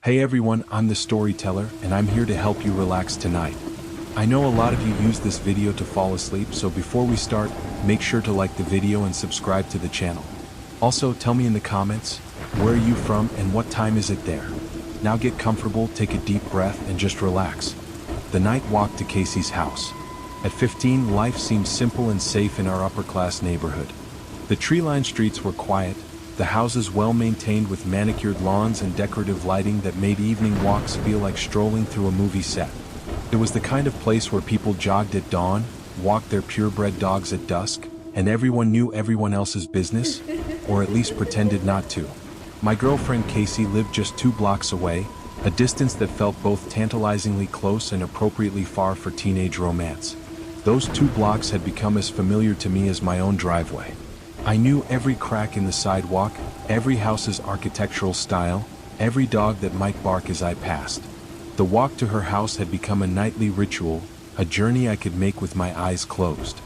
Hey everyone, I'm the storyteller, and I'm here to help you relax tonight. I know a lot of you use this video to fall asleep, so before we start, make sure to like the video and subscribe to the channel. Also, tell me in the comments, where are you from and what time is it there? Now get comfortable, take a deep breath, and just relax. The night walk to Casey's house. At 15, life seemed simple and safe in our upper-class neighborhood. The tree-lined streets were quiet, the houses well-maintained with manicured lawns and decorative lighting that made evening walks feel like strolling through a movie set. It was the kind of place where people jogged at dawn, walked their purebred dogs at dusk, and everyone knew everyone else's business, or at least pretended not to. My girlfriend Casey lived just 2 blocks away, a distance that felt both tantalizingly close and appropriately far for teenage romance. Those 2 blocks had become as familiar to me as my own driveway. I knew every crack in the sidewalk, every house's architectural style, every dog that might bark as I passed. The walk to her house had become a nightly ritual, a journey I could make with my eyes closed.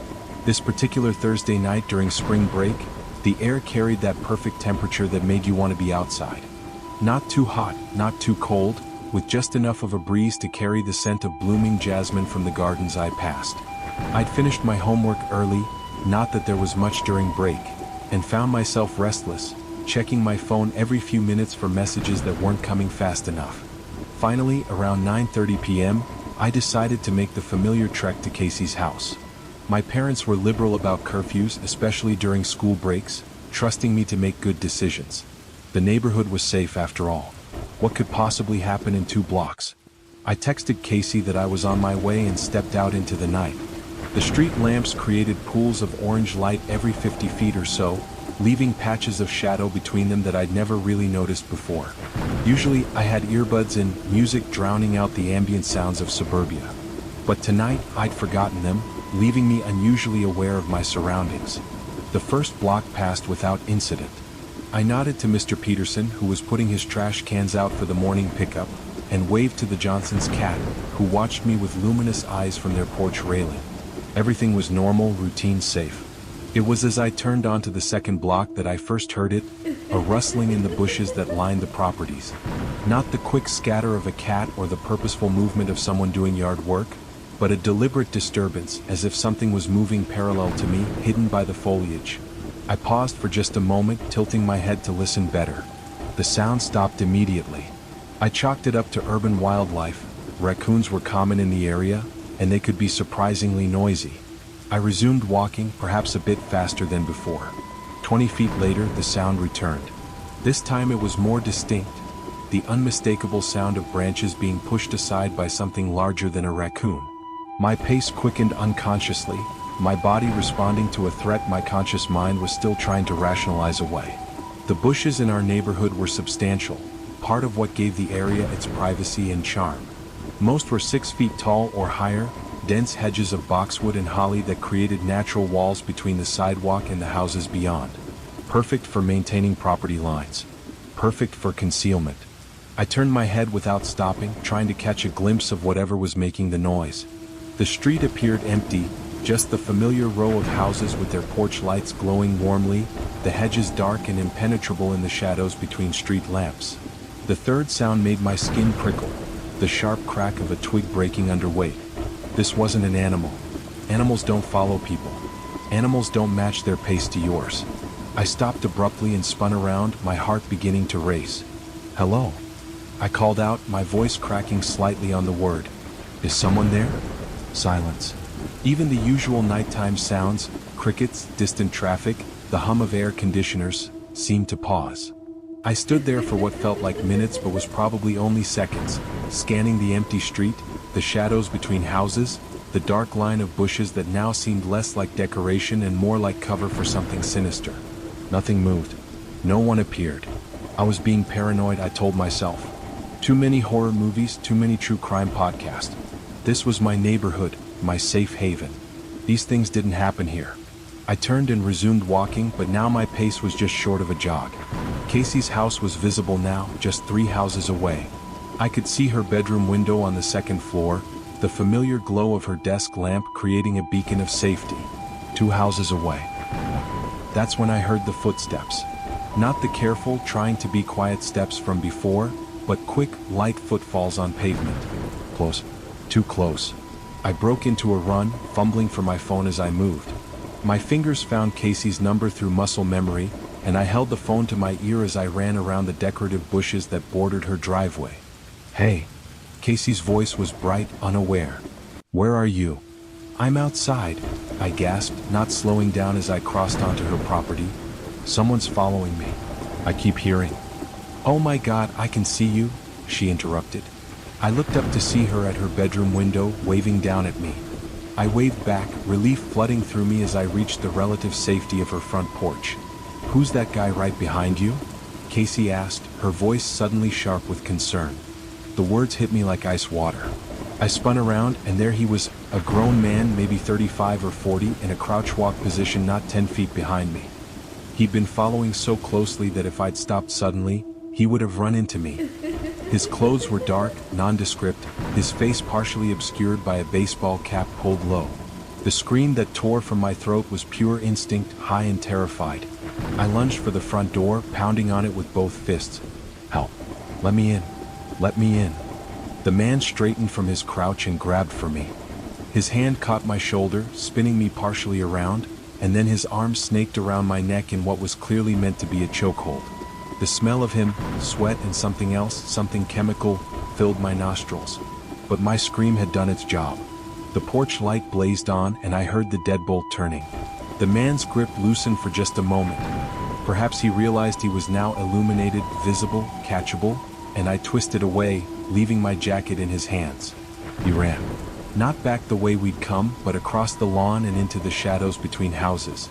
This particular Thursday night during spring break, the air carried that perfect temperature that made you want to be outside. Not too hot, not too cold, with just enough of a breeze to carry the scent of blooming jasmine from the gardens I passed. I'd finished my homework early, not that there was much during break, and found myself restless, checking my phone every few minutes for messages that weren't coming fast enough. Finally, around 9:30 p.m., I decided to make the familiar trek to Casey's house. My parents were liberal about curfews, especially during school breaks, trusting me to make good decisions. The neighborhood was safe after all. What could possibly happen in 2 blocks? I texted Casey that I was on my way and stepped out into the night. The street lamps created pools of orange light every 50 feet or so, leaving patches of shadow between them that I'd never really noticed before. Usually, I had earbuds in, music drowning out the ambient sounds of suburbia. But tonight, I'd forgotten them, leaving me unusually aware of my surroundings. The first block passed without incident. I nodded to Mr. Peterson, who was putting his trash cans out for the morning pickup, and waved to the Johnson's cat, who watched me with luminous eyes from their porch railing. Everything was normal, routine, safe. It was as I turned onto the second block that I first heard it, a rustling in the bushes that lined the properties. Not the quick scatter of a cat or the purposeful movement of someone doing yard work, but a deliberate disturbance, as if something was moving parallel to me, hidden by the foliage. I paused for just a moment, tilting my head to listen better. The sound stopped immediately. I chalked it up to urban wildlife. Raccoons were common in the area, and they could be surprisingly noisy. I resumed walking, perhaps a bit faster than before. 20 feet later, the sound returned. This time it was more distinct, the unmistakable sound of branches being pushed aside by something larger than a raccoon. My pace quickened unconsciously, my body responding to a threat my conscious mind was still trying to rationalize away. The bushes in our neighborhood were substantial, part of what gave the area its privacy and charm. Most were 6 feet tall or higher, dense hedges of boxwood and holly that created natural walls between the sidewalk and the houses beyond. Perfect for maintaining property lines. Perfect for concealment. I turned my head without stopping, trying to catch a glimpse of whatever was making the noise. The street appeared empty, just the familiar row of houses with their porch lights glowing warmly, the hedges dark and impenetrable in the shadows between street lamps. The third sound made my skin prickle. The sharp crack of a twig breaking under weight. This wasn't an animal. Animals don't follow people. Animals don't match their pace to yours. I stopped abruptly and spun around, my heart beginning to race. "Hello?" I called out, my voice cracking slightly on the word. "Is someone there?" Silence. Even the usual nighttime sounds, crickets, distant traffic, the hum of air conditioners, seemed to pause. I stood there for what felt like minutes but was probably only seconds, scanning the empty street, the shadows between houses, the dark line of bushes that now seemed less like decoration and more like cover for something sinister. Nothing moved. No one appeared. I was being paranoid, I told myself. Too many horror movies, too many true crime podcasts. This was my neighborhood, my safe haven. These things didn't happen here. I turned and resumed walking, but now my pace was just short of a jog. Casey's house was visible now, just 3 houses away. I could see her bedroom window on the 2nd floor, the familiar glow of her desk lamp creating a beacon of safety. 2 houses away. That's when I heard the footsteps. Not the careful, trying to be quiet steps from before, but quick, light footfalls on pavement. Close. Too close. I broke into a run, fumbling for my phone as I moved. My fingers found Casey's number through muscle memory, and I held the phone to my ear as I ran around the decorative bushes that bordered her driveway. "Hey." Casey's voice was bright, unaware. "Where are you?" "I'm outside," I gasped, not slowing down as I crossed onto her property. "Someone's following me. I keep hearing." "Oh my God, I can see you," she interrupted. I looked up to see her at her bedroom window, waving down at me. I waved back, relief flooding through me as I reached the relative safety of her front porch. "Who's that guy right behind you?" Casey asked, her voice suddenly sharp with concern. The words hit me like ice water. I spun around, and there he was, a grown man, maybe 35 or 40, in a crouch walk position not 10 feet behind me. He'd been following so closely that if I'd stopped suddenly, he would have run into me. His clothes were dark, nondescript, his face partially obscured by a baseball cap pulled low. The scream that tore from my throat was pure instinct, high and terrified. I lunged for the front door, pounding on it with both fists. "Help! Let me in! Let me in!" The man straightened from his crouch and grabbed for me. His hand caught my shoulder, spinning me partially around, and then his arm snaked around my neck in what was clearly meant to be a chokehold. The smell of him, sweat and something else, something chemical, filled my nostrils. But my scream had done its job. The porch light blazed on, and I heard the deadbolt turning. The man's grip loosened for just a moment. Perhaps he realized he was now illuminated, visible, catchable, and I twisted away, leaving my jacket in his hands. He ran. Not back the way we'd come, but across the lawn and into the shadows between houses.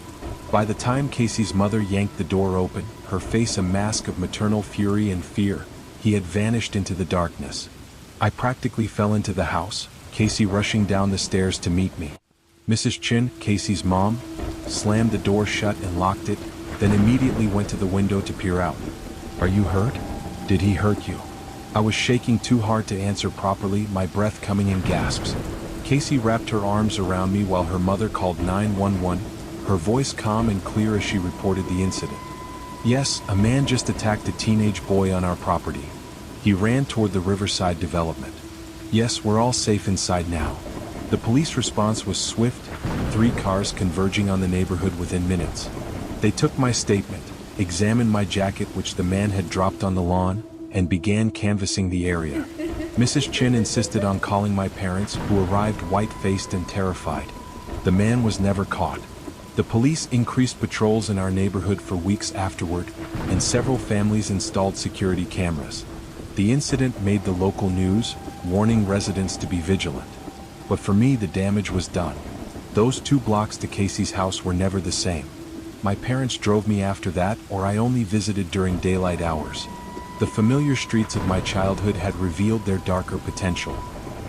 By the time Casey's mother yanked the door open, her face a mask of maternal fury and fear, he had vanished into the darkness. I practically fell into the house, Casey rushing down the stairs to meet me. Mrs. Chin, Casey's mom, slammed the door shut and locked it, then immediately went to the window to peer out. "Are you hurt? Did he hurt you?" I was shaking too hard to answer properly, my breath coming in gasps. Casey wrapped her arms around me while her mother called 911, her voice calm and clear as she reported the incident. "Yes, a man just attacked a teenage boy on our property. He ran toward the Riverside development. Yes, we're all safe inside now." The police response was swift, 3 cars converging on the neighborhood within minutes. They took my statement, examined my jacket which the man had dropped on the lawn, and began canvassing the area. Mrs. Chin insisted on calling my parents, who arrived white-faced and terrified. The man was never caught. The police increased patrols in our neighborhood for weeks afterward, and several families installed security cameras. The incident made the local news, warning residents to be vigilant. But for me, the damage was done. Those 2 blocks to Casey's house were never the same. My parents drove me after that, or I only visited during daylight hours. The familiar streets of my childhood had revealed their darker potential.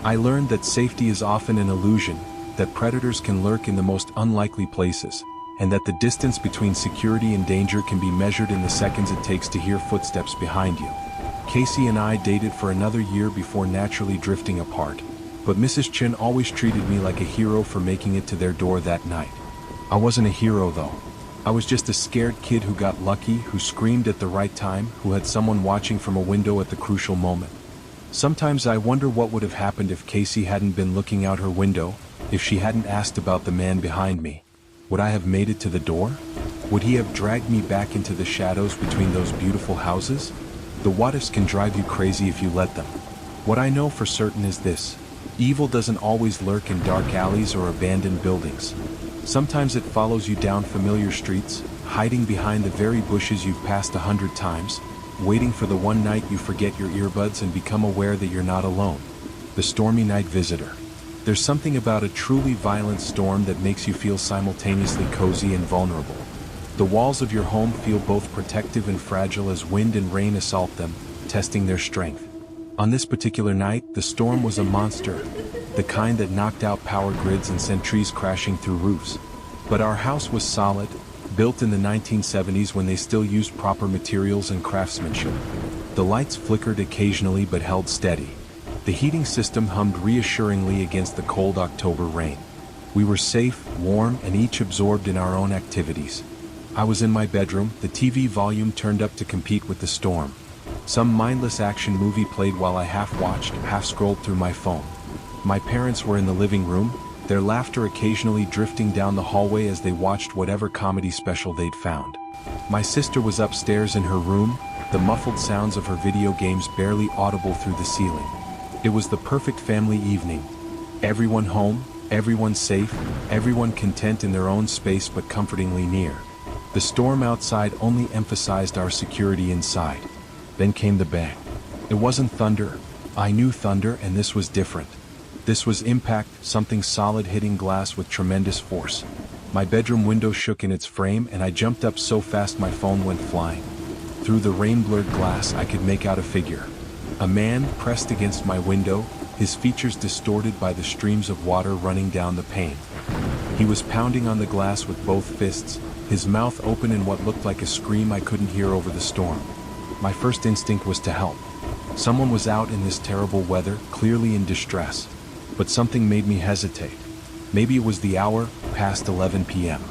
I learned that safety is often an illusion, that predators can lurk in the most unlikely places, and that the distance between security and danger can be measured in the seconds it takes to hear footsteps behind you. Casey and I dated for another year before naturally drifting apart, but Mrs. Chin always treated me like a hero for making it to their door that night. I wasn't a hero though. I was just a scared kid who got lucky, who screamed at the right time, who had someone watching from a window at the crucial moment. Sometimes I wonder what would have happened if Casey hadn't been looking out her window, if she hadn't asked about the man behind me. Would I have made it to the door? Would he have dragged me back into the shadows between those beautiful houses? The what-ifs can drive you crazy if you let them. What I know for certain is this: evil doesn't always lurk in dark alleys or abandoned buildings. Sometimes it follows you down familiar streets, hiding behind the very bushes you've passed 100 times, waiting for the one night you forget your earbuds and become aware that you're not alone. The stormy night visitor. There's something about a truly violent storm that makes you feel simultaneously cozy and vulnerable. The walls of your home feel both protective and fragile as wind and rain assault them, testing their strength. On this particular night, the storm was a monster, the kind that knocked out power grids and sent trees crashing through roofs. But our house was solid, built in the 1970s when they still used proper materials and craftsmanship. The lights flickered occasionally but held steady. The heating system hummed reassuringly against the cold October rain. We were safe, warm, and each absorbed in our own activities. I was in my bedroom, the TV volume turned up to compete with the storm. Some mindless action movie played while I half watched, half scrolled through my phone. My parents were in the living room, their laughter occasionally drifting down the hallway as they watched whatever comedy special they'd found. My sister was upstairs in her room, the muffled sounds of her video games barely audible through the ceiling. It was the perfect family evening. Everyone home, everyone safe, everyone content in their own space but comfortingly near. The storm outside only emphasized our security inside. Then came the bang. It wasn't thunder. I knew thunder, and this was different. This was impact, something solid hitting glass with tremendous force. My bedroom window shook in its frame, and I jumped up so fast my phone went flying. Through the rain-blurred glass I could make out a figure. A man pressed against my window, his features distorted by the streams of water running down the pane. He was pounding on the glass with both fists, his mouth open in what looked like a scream I couldn't hear over the storm. My first instinct was to help. Someone was out in this terrible weather, clearly in distress. But something made me hesitate. Maybe it was the hour, past 11 p.m.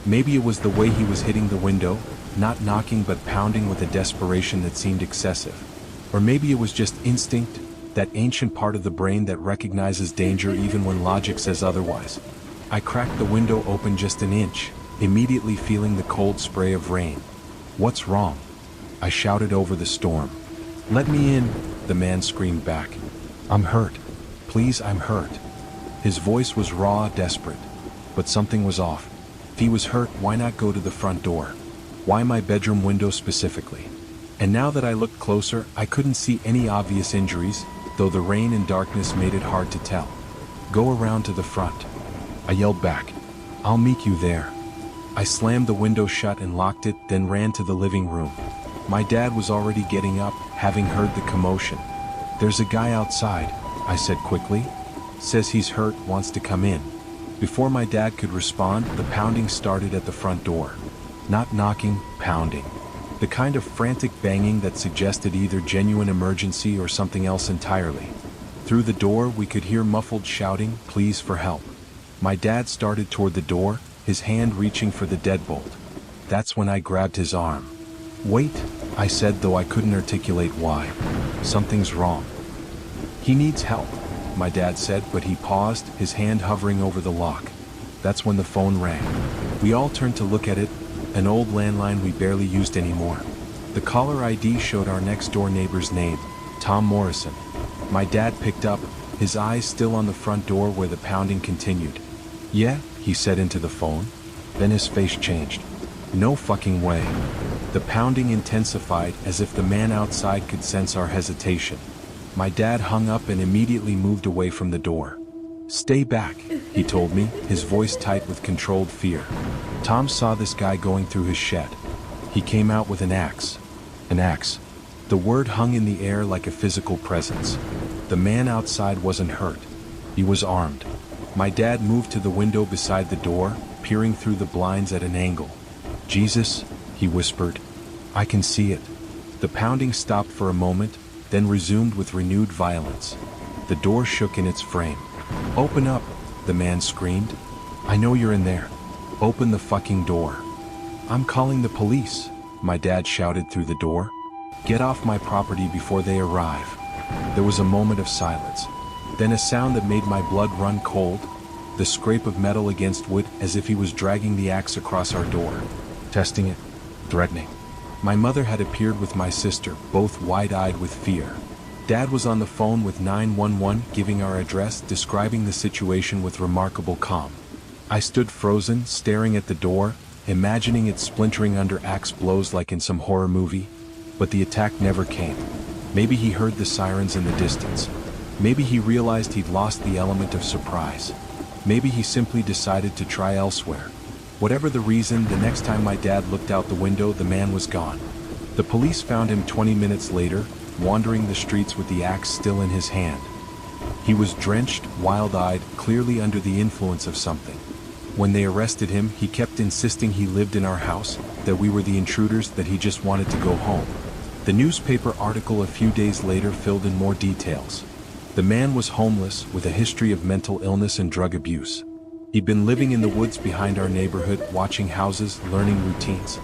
Maybe it was the way he was hitting the window, not knocking but pounding with a desperation that seemed excessive. Or maybe it was just instinct, that ancient part of the brain that recognizes danger even when logic says otherwise. I cracked the window open just an inch, immediately feeling the cold spray of rain. "What's wrong?" I shouted over the storm. "Let me in," the man screamed back. "I'm hurt. Please, I'm hurt." His voice was raw, desperate. But something was off. If he was hurt, why not go to the front door? Why my bedroom window specifically? And now that I looked closer, I couldn't see any obvious injuries, though the rain and darkness made it hard to tell. "Go around to the front." I yelled back. "I'll meet you there." I slammed the window shut and locked it, then ran to the living room. My dad was already getting up, having heard the commotion. "There's a guy outside," I said quickly. "Says he's hurt, wants to come in." Before my dad could respond, the pounding started at the front door. Not knocking, pounding. The kind of frantic banging that suggested either genuine emergency or something else entirely. Through the door, we could hear muffled shouting, pleas for help. My dad started toward the door, his hand reaching for the deadbolt. That's when I grabbed his arm. "Wait," I said, though I couldn't articulate why. "Something's wrong." "He needs help," my dad said, but he paused, his hand hovering over the lock. That's when the phone rang. We all turned to look at it, an old landline we barely used anymore. The caller ID showed our next-door neighbor's name, Tom Morrison. My dad picked up, his eyes still on the front door where the pounding continued. "Yeah," he said into the phone. Then his face changed. "No fucking way." The pounding intensified as if the man outside could sense our hesitation. My dad hung up and immediately moved away from the door. "Stay back," he told me, his voice tight with controlled fear. Tom saw this guy going through his shed. He came out with an axe. An axe. The word hung in the air like a physical presence. The man outside wasn't hurt. He was armed. My dad moved to the window beside the door, peering through the blinds at an angle. "Jesus," he whispered. "I can see it." The pounding stopped for a moment, then resumed with renewed violence. The door shook in its frame. "Open up," the man screamed. "I know you're in there. Open the fucking door." "I'm calling the police," my dad shouted through the door. "Get off my property before they arrive." There was a moment of silence. Then a sound that made my blood run cold, the scrape of metal against wood as if he was dragging the axe across our door. Testing it. Threatening. My mother had appeared with my sister, both wide-eyed with fear. Dad was on the phone with 911, giving our address, describing the situation with remarkable calm. I stood frozen, staring at the door, imagining it splintering under axe blows like in some horror movie. But the attack never came. Maybe he heard the sirens in the distance. Maybe he realized he'd lost the element of surprise. Maybe he simply decided to try elsewhere. Whatever the reason, the next time my dad looked out the window, the man was gone. The police found him 20 minutes later, wandering the streets with the axe still in his hand. He was drenched, wild-eyed, clearly under the influence of something. When they arrested him, he kept insisting he lived in our house, that we were the intruders, that he just wanted to go home. The newspaper article a few days later filled in more details. The man was homeless, with a history of mental illness and drug abuse. He'd been living in the woods behind our neighborhood, watching houses, learning routines.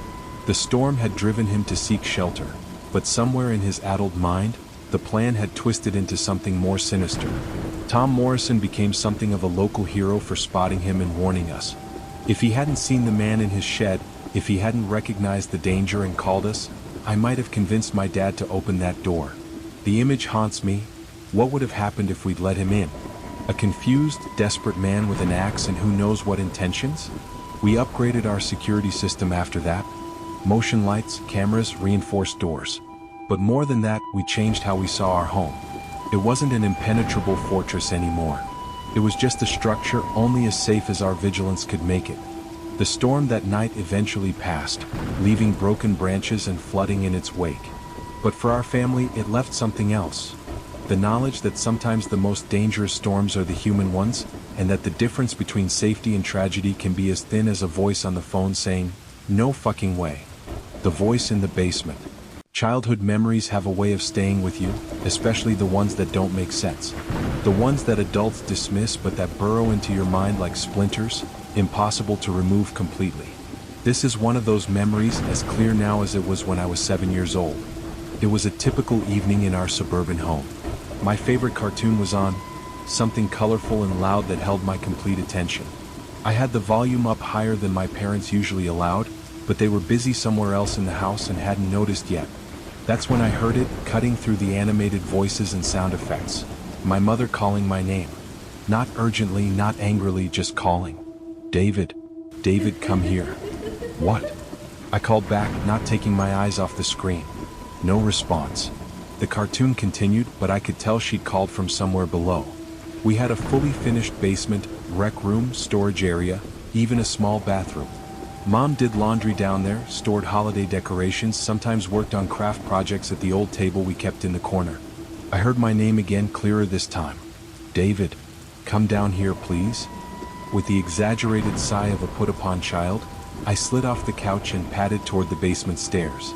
The storm had driven him to seek shelter. But somewhere in his addled mind, the plan had twisted into something more sinister. Tom Morrison became something of a local hero for spotting him and warning us. If he hadn't seen the man in his shed, if he hadn't recognized the danger and called us, I might have convinced my dad to open that door. The image haunts me. What would have happened if we'd let him in? A confused, desperate man with an axe and who knows what intentions? We upgraded our security system after that. Motion lights, cameras, reinforced doors. But more than that, we changed how we saw our home. It wasn't an impenetrable fortress anymore. It was just a structure only as safe as our vigilance could make it. The storm that night eventually passed, leaving broken branches and flooding in its wake. But for our family, it left something else. The knowledge that sometimes the most dangerous storms are the human ones, and that the difference between safety and tragedy can be as thin as a voice on the phone saying, "No fucking way." The voice in the basement. Childhood memories have a way of staying with you, especially the ones that don't make sense. The ones that adults dismiss but that burrow into your mind like splinters, impossible to remove completely. This is one of those memories as clear now as it was when I was 7 years old. It was a typical evening in our suburban home. My favorite cartoon was on, something colorful and loud that held my complete attention. I had the volume up higher than my parents usually allowed, but they were busy somewhere else in the house and hadn't noticed yet. That's when I heard it, cutting through the animated voices and sound effects. My mother calling my name. Not urgently, not angrily, just calling. "David. David, come here." "What?" I called back, not taking my eyes off the screen. No response. The cartoon continued, but I could tell she'd called from somewhere below. We had a fully finished basement, rec room, storage area, even a small bathroom. Mom did laundry down there, stored holiday decorations, sometimes worked on craft projects at the old table we kept in the corner. I heard my name again, clearer this time. "David, come down here, please." With the exaggerated sigh of a put-upon child, I slid off the couch and padded toward the basement stairs.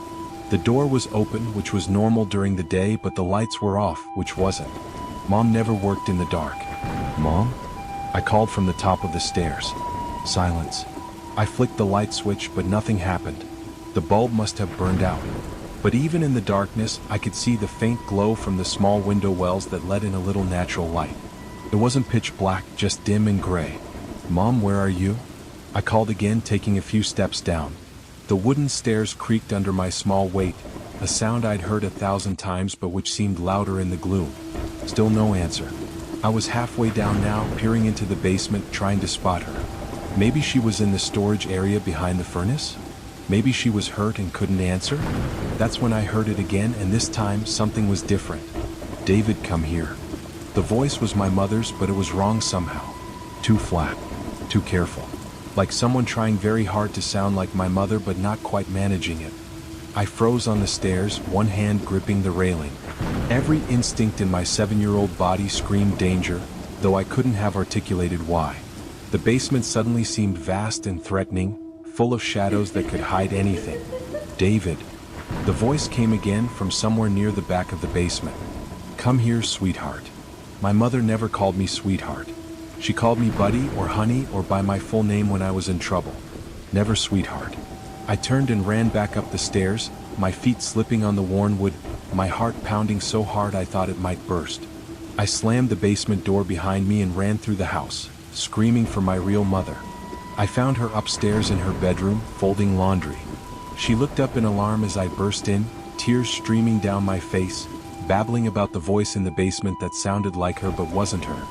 The door was open, which was normal during the day, but the lights were off, which wasn't. Mom never worked in the dark. "Mom?" I called from the top of the stairs. Silence. I flicked the light switch, but nothing happened. The bulb must have burned out. But even in the darkness, I could see the faint glow from the small window wells that let in a little natural light. It wasn't pitch black, just dim and gray. "Mom, where are you?" I called again, taking a few steps down. The wooden stairs creaked under my small weight, a sound I'd heard 1,000 times but which seemed louder in the gloom. Still no answer. I was halfway down now, peering into the basement, trying to spot her. Maybe she was in the storage area behind the furnace? Maybe she was hurt and couldn't answer? That's when I heard it again, and this time something was different. "David, come here." The voice was my mother's, but it was wrong somehow. Too flat. Too careful. Like someone trying very hard to sound like my mother but not quite managing it. I froze on the stairs, one hand gripping the railing. Every instinct in my 7-year-old body screamed danger, though I couldn't have articulated why. The basement suddenly seemed vast and threatening, full of shadows that could hide anything. "David." The voice came again from somewhere near the back of the basement. "Come here, sweetheart." My mother never called me sweetheart. She called me buddy or honey or by my full name when I was in trouble. Never sweetheart. I turned and ran back up the stairs, my feet slipping on the worn wood, my heart pounding so hard I thought it might burst. I slammed the basement door behind me and ran through the house, screaming for my real mother. I found her upstairs in her bedroom, folding laundry. She looked up in alarm as I burst in, tears streaming down my face, babbling about the voice in the basement that sounded like her but wasn't her.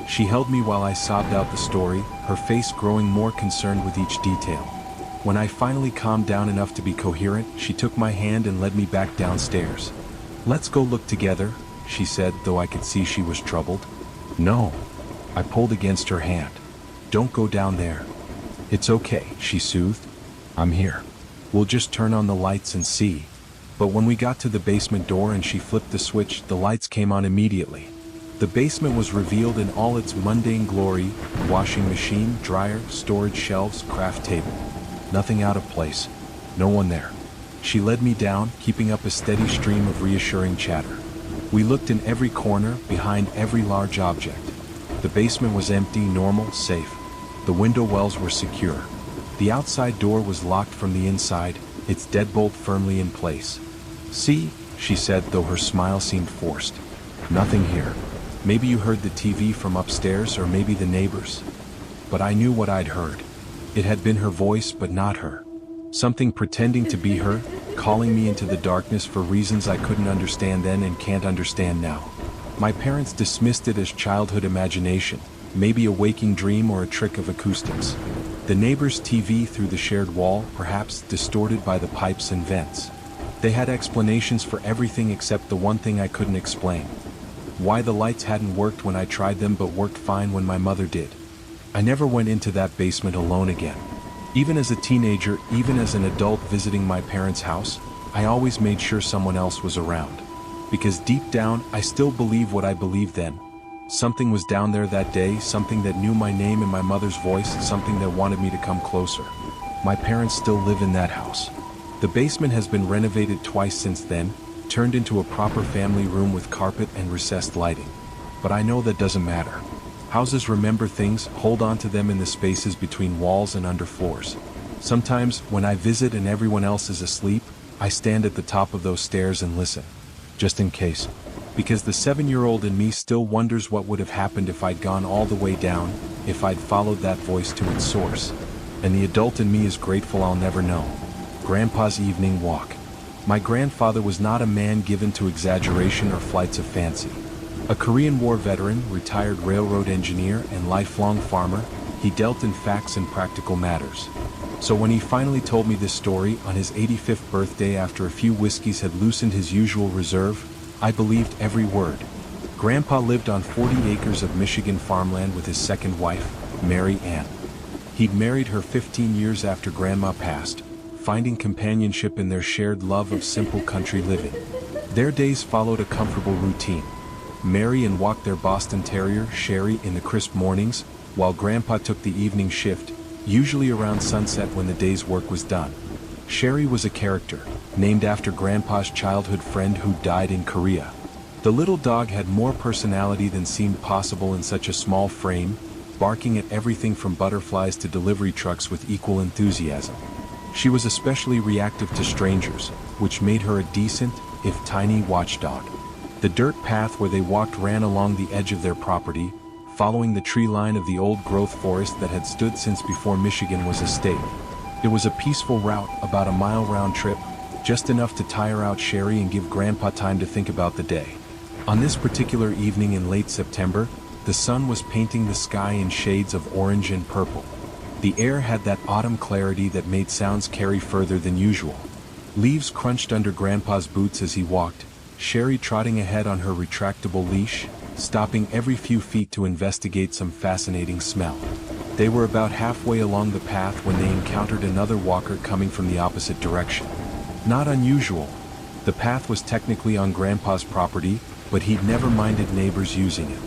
She held me while I sobbed out the story, her face growing more concerned with each detail. When I finally calmed down enough to be coherent, she took my hand and led me back downstairs. "Let's go look together," she said, though I could see she was troubled. "No." I pulled against her hand. "Don't go down there." "It's okay," she soothed. "I'm here. We'll just turn on the lights and see." But when we got to the basement door and she flipped the switch, the lights came on immediately. The basement was revealed in all its mundane glory: washing machine, dryer, storage shelves, craft table. Nothing out of place. No one there. She led me down, keeping up a steady stream of reassuring chatter. We looked in every corner, behind every large object. The basement was empty, normal, safe. The window wells were secure. The outside door was locked from the inside, its deadbolt firmly in place. "See," she said, though her smile seemed forced. "Nothing here. Maybe you heard the TV from upstairs, or maybe the neighbors." But I knew what I'd heard. It had been her voice, but not her. Something pretending to be her, calling me into the darkness for reasons I couldn't understand then and can't understand now. My parents dismissed it as childhood imagination, maybe a waking dream or a trick of acoustics. The neighbor's TV through the shared wall, perhaps distorted by the pipes and vents. They had explanations for everything except the one thing I couldn't explain. Why the lights hadn't worked when I tried them but worked fine when my mother did. I never went into that basement alone again. Even as a teenager, even as an adult visiting my parents' house, I always made sure someone else was around. Because deep down, I still believe what I believed then. Something was down there that day, something that knew my name and my mother's voice, something that wanted me to come closer. My parents still live in that house. The basement has been renovated twice since then, turned into a proper family room with carpet and recessed lighting. But I know that doesn't matter. Houses remember things, hold on to them in the spaces between walls and under floors. Sometimes, when I visit and everyone else is asleep, I stand at the top of those stairs and listen. Just in case. Because the 7-year-old in me still wonders what would have happened if I'd gone all the way down, if I'd followed that voice to its source. And the adult in me is grateful I'll never know. Grandpa's evening walk. My grandfather was not a man given to exaggeration or flights of fancy. A Korean War veteran, retired railroad engineer, and lifelong farmer, he dealt in facts and practical matters. So when he finally told me this story on his 85th birthday after a few whiskeys had loosened his usual reserve, I believed every word. Grandpa lived on 40 acres of Michigan farmland with his second wife, Mary Ann. He'd married her 15 years after Grandma passed, finding companionship in their shared love of simple country living. Their days followed a comfortable routine. Mary Ann walked their Boston Terrier, Sherry, in the crisp mornings, while Grandpa took the evening shift, usually around sunset when the day's work was done. Sherry was a character, named after Grandpa's childhood friend who died in Korea. The little dog had more personality than seemed possible in such a small frame, barking at everything from butterflies to delivery trucks with equal enthusiasm. She was especially reactive to strangers, which made her a decent, if tiny, watchdog. The dirt path where they walked ran along the edge of their property, following the tree line of the old-growth forest that had stood since before Michigan was a state. It was a peaceful route, about a mile round trip, just enough to tire out Sherry and give Grandpa time to think about the day. On this particular evening in late September, the sun was painting the sky in shades of orange and purple. The air had that autumn clarity that made sounds carry further than usual. Leaves crunched under Grandpa's boots as he walked, Sherry trotting ahead on her retractable leash, stopping every few feet to investigate some fascinating smell. They were about halfway along the path when they encountered another walker coming from the opposite direction. Not unusual. The path was technically on Grandpa's property, but he'd never minded neighbors using it.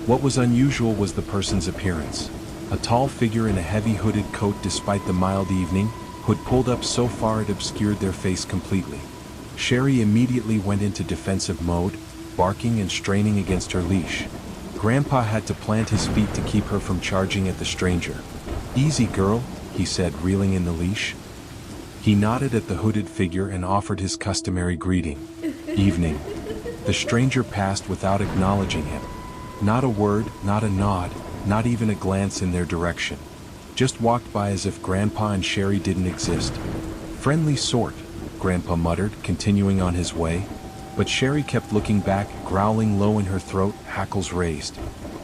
What was unusual was the person's appearance. A tall figure in a heavy hooded coat despite the mild evening, hood pulled up so far it obscured their face completely. Sherry immediately went into defensive mode, barking and straining against her leash. Grandpa had to plant his feet to keep her from charging at the stranger. "Easy, girl," he said, reeling in the leash. He nodded at the hooded figure and offered his customary greeting. "Evening." The stranger passed without acknowledging him. Not a word, not a nod, not even a glance in their direction. Just walked by as if Grandpa and Sherry didn't exist. "Friendly sort," Grandpa muttered, continuing on his way. But Sherry kept looking back, growling low in her throat, hackles raised.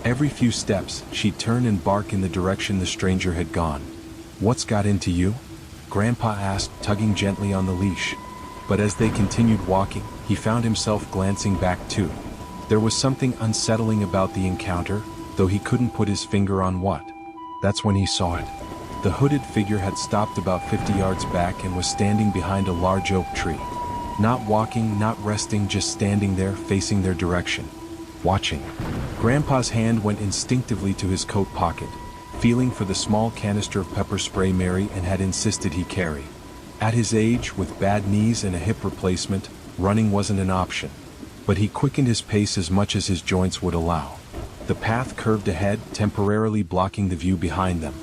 Every few steps, she'd turn and bark in the direction the stranger had gone. "What's got into you?" Grandpa asked, tugging gently on the leash. But as they continued walking, he found himself glancing back too. There was something unsettling about the encounter, though he couldn't put his finger on what. That's when he saw it. The hooded figure had stopped about 50 yards back and was standing behind a large oak tree. Not walking, not resting, just standing there, facing their direction. Watching. Grandpa's hand went instinctively to his coat pocket, feeling for the small canister of pepper spray Mary Ann had insisted he carry. At his age, with bad knees and a hip replacement, running wasn't an option. But he quickened his pace as much as his joints would allow. The path curved ahead, temporarily blocking the view behind them.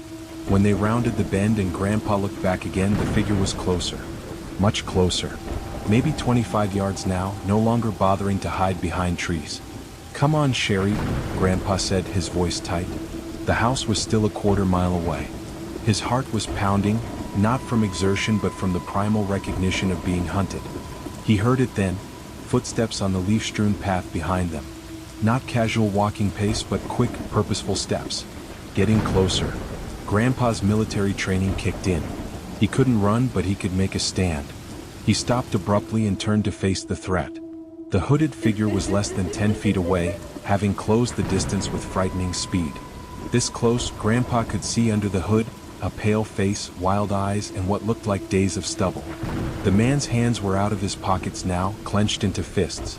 When they rounded the bend and Grandpa looked back again, the figure was closer. Much closer. Maybe 25 yards now, no longer bothering to hide behind trees. "Come on, Sherry," Grandpa said, his voice tight. The house was still a quarter-mile away. His heart was pounding, not from exertion but from the primal recognition of being hunted. He heard it then, footsteps on the leaf-strewn path behind them. Not casual walking pace but quick, purposeful steps. Getting closer. Grandpa's military training kicked in. He couldn't run but he could make a stand. He stopped abruptly and turned to face the threat. The hooded figure was less than 10 feet away, having closed the distance with frightening speed. This close, Grandpa could see under the hood, a pale face, wild eyes, and what looked like days of stubble. The man's hands were out of his pockets now, clenched into fists.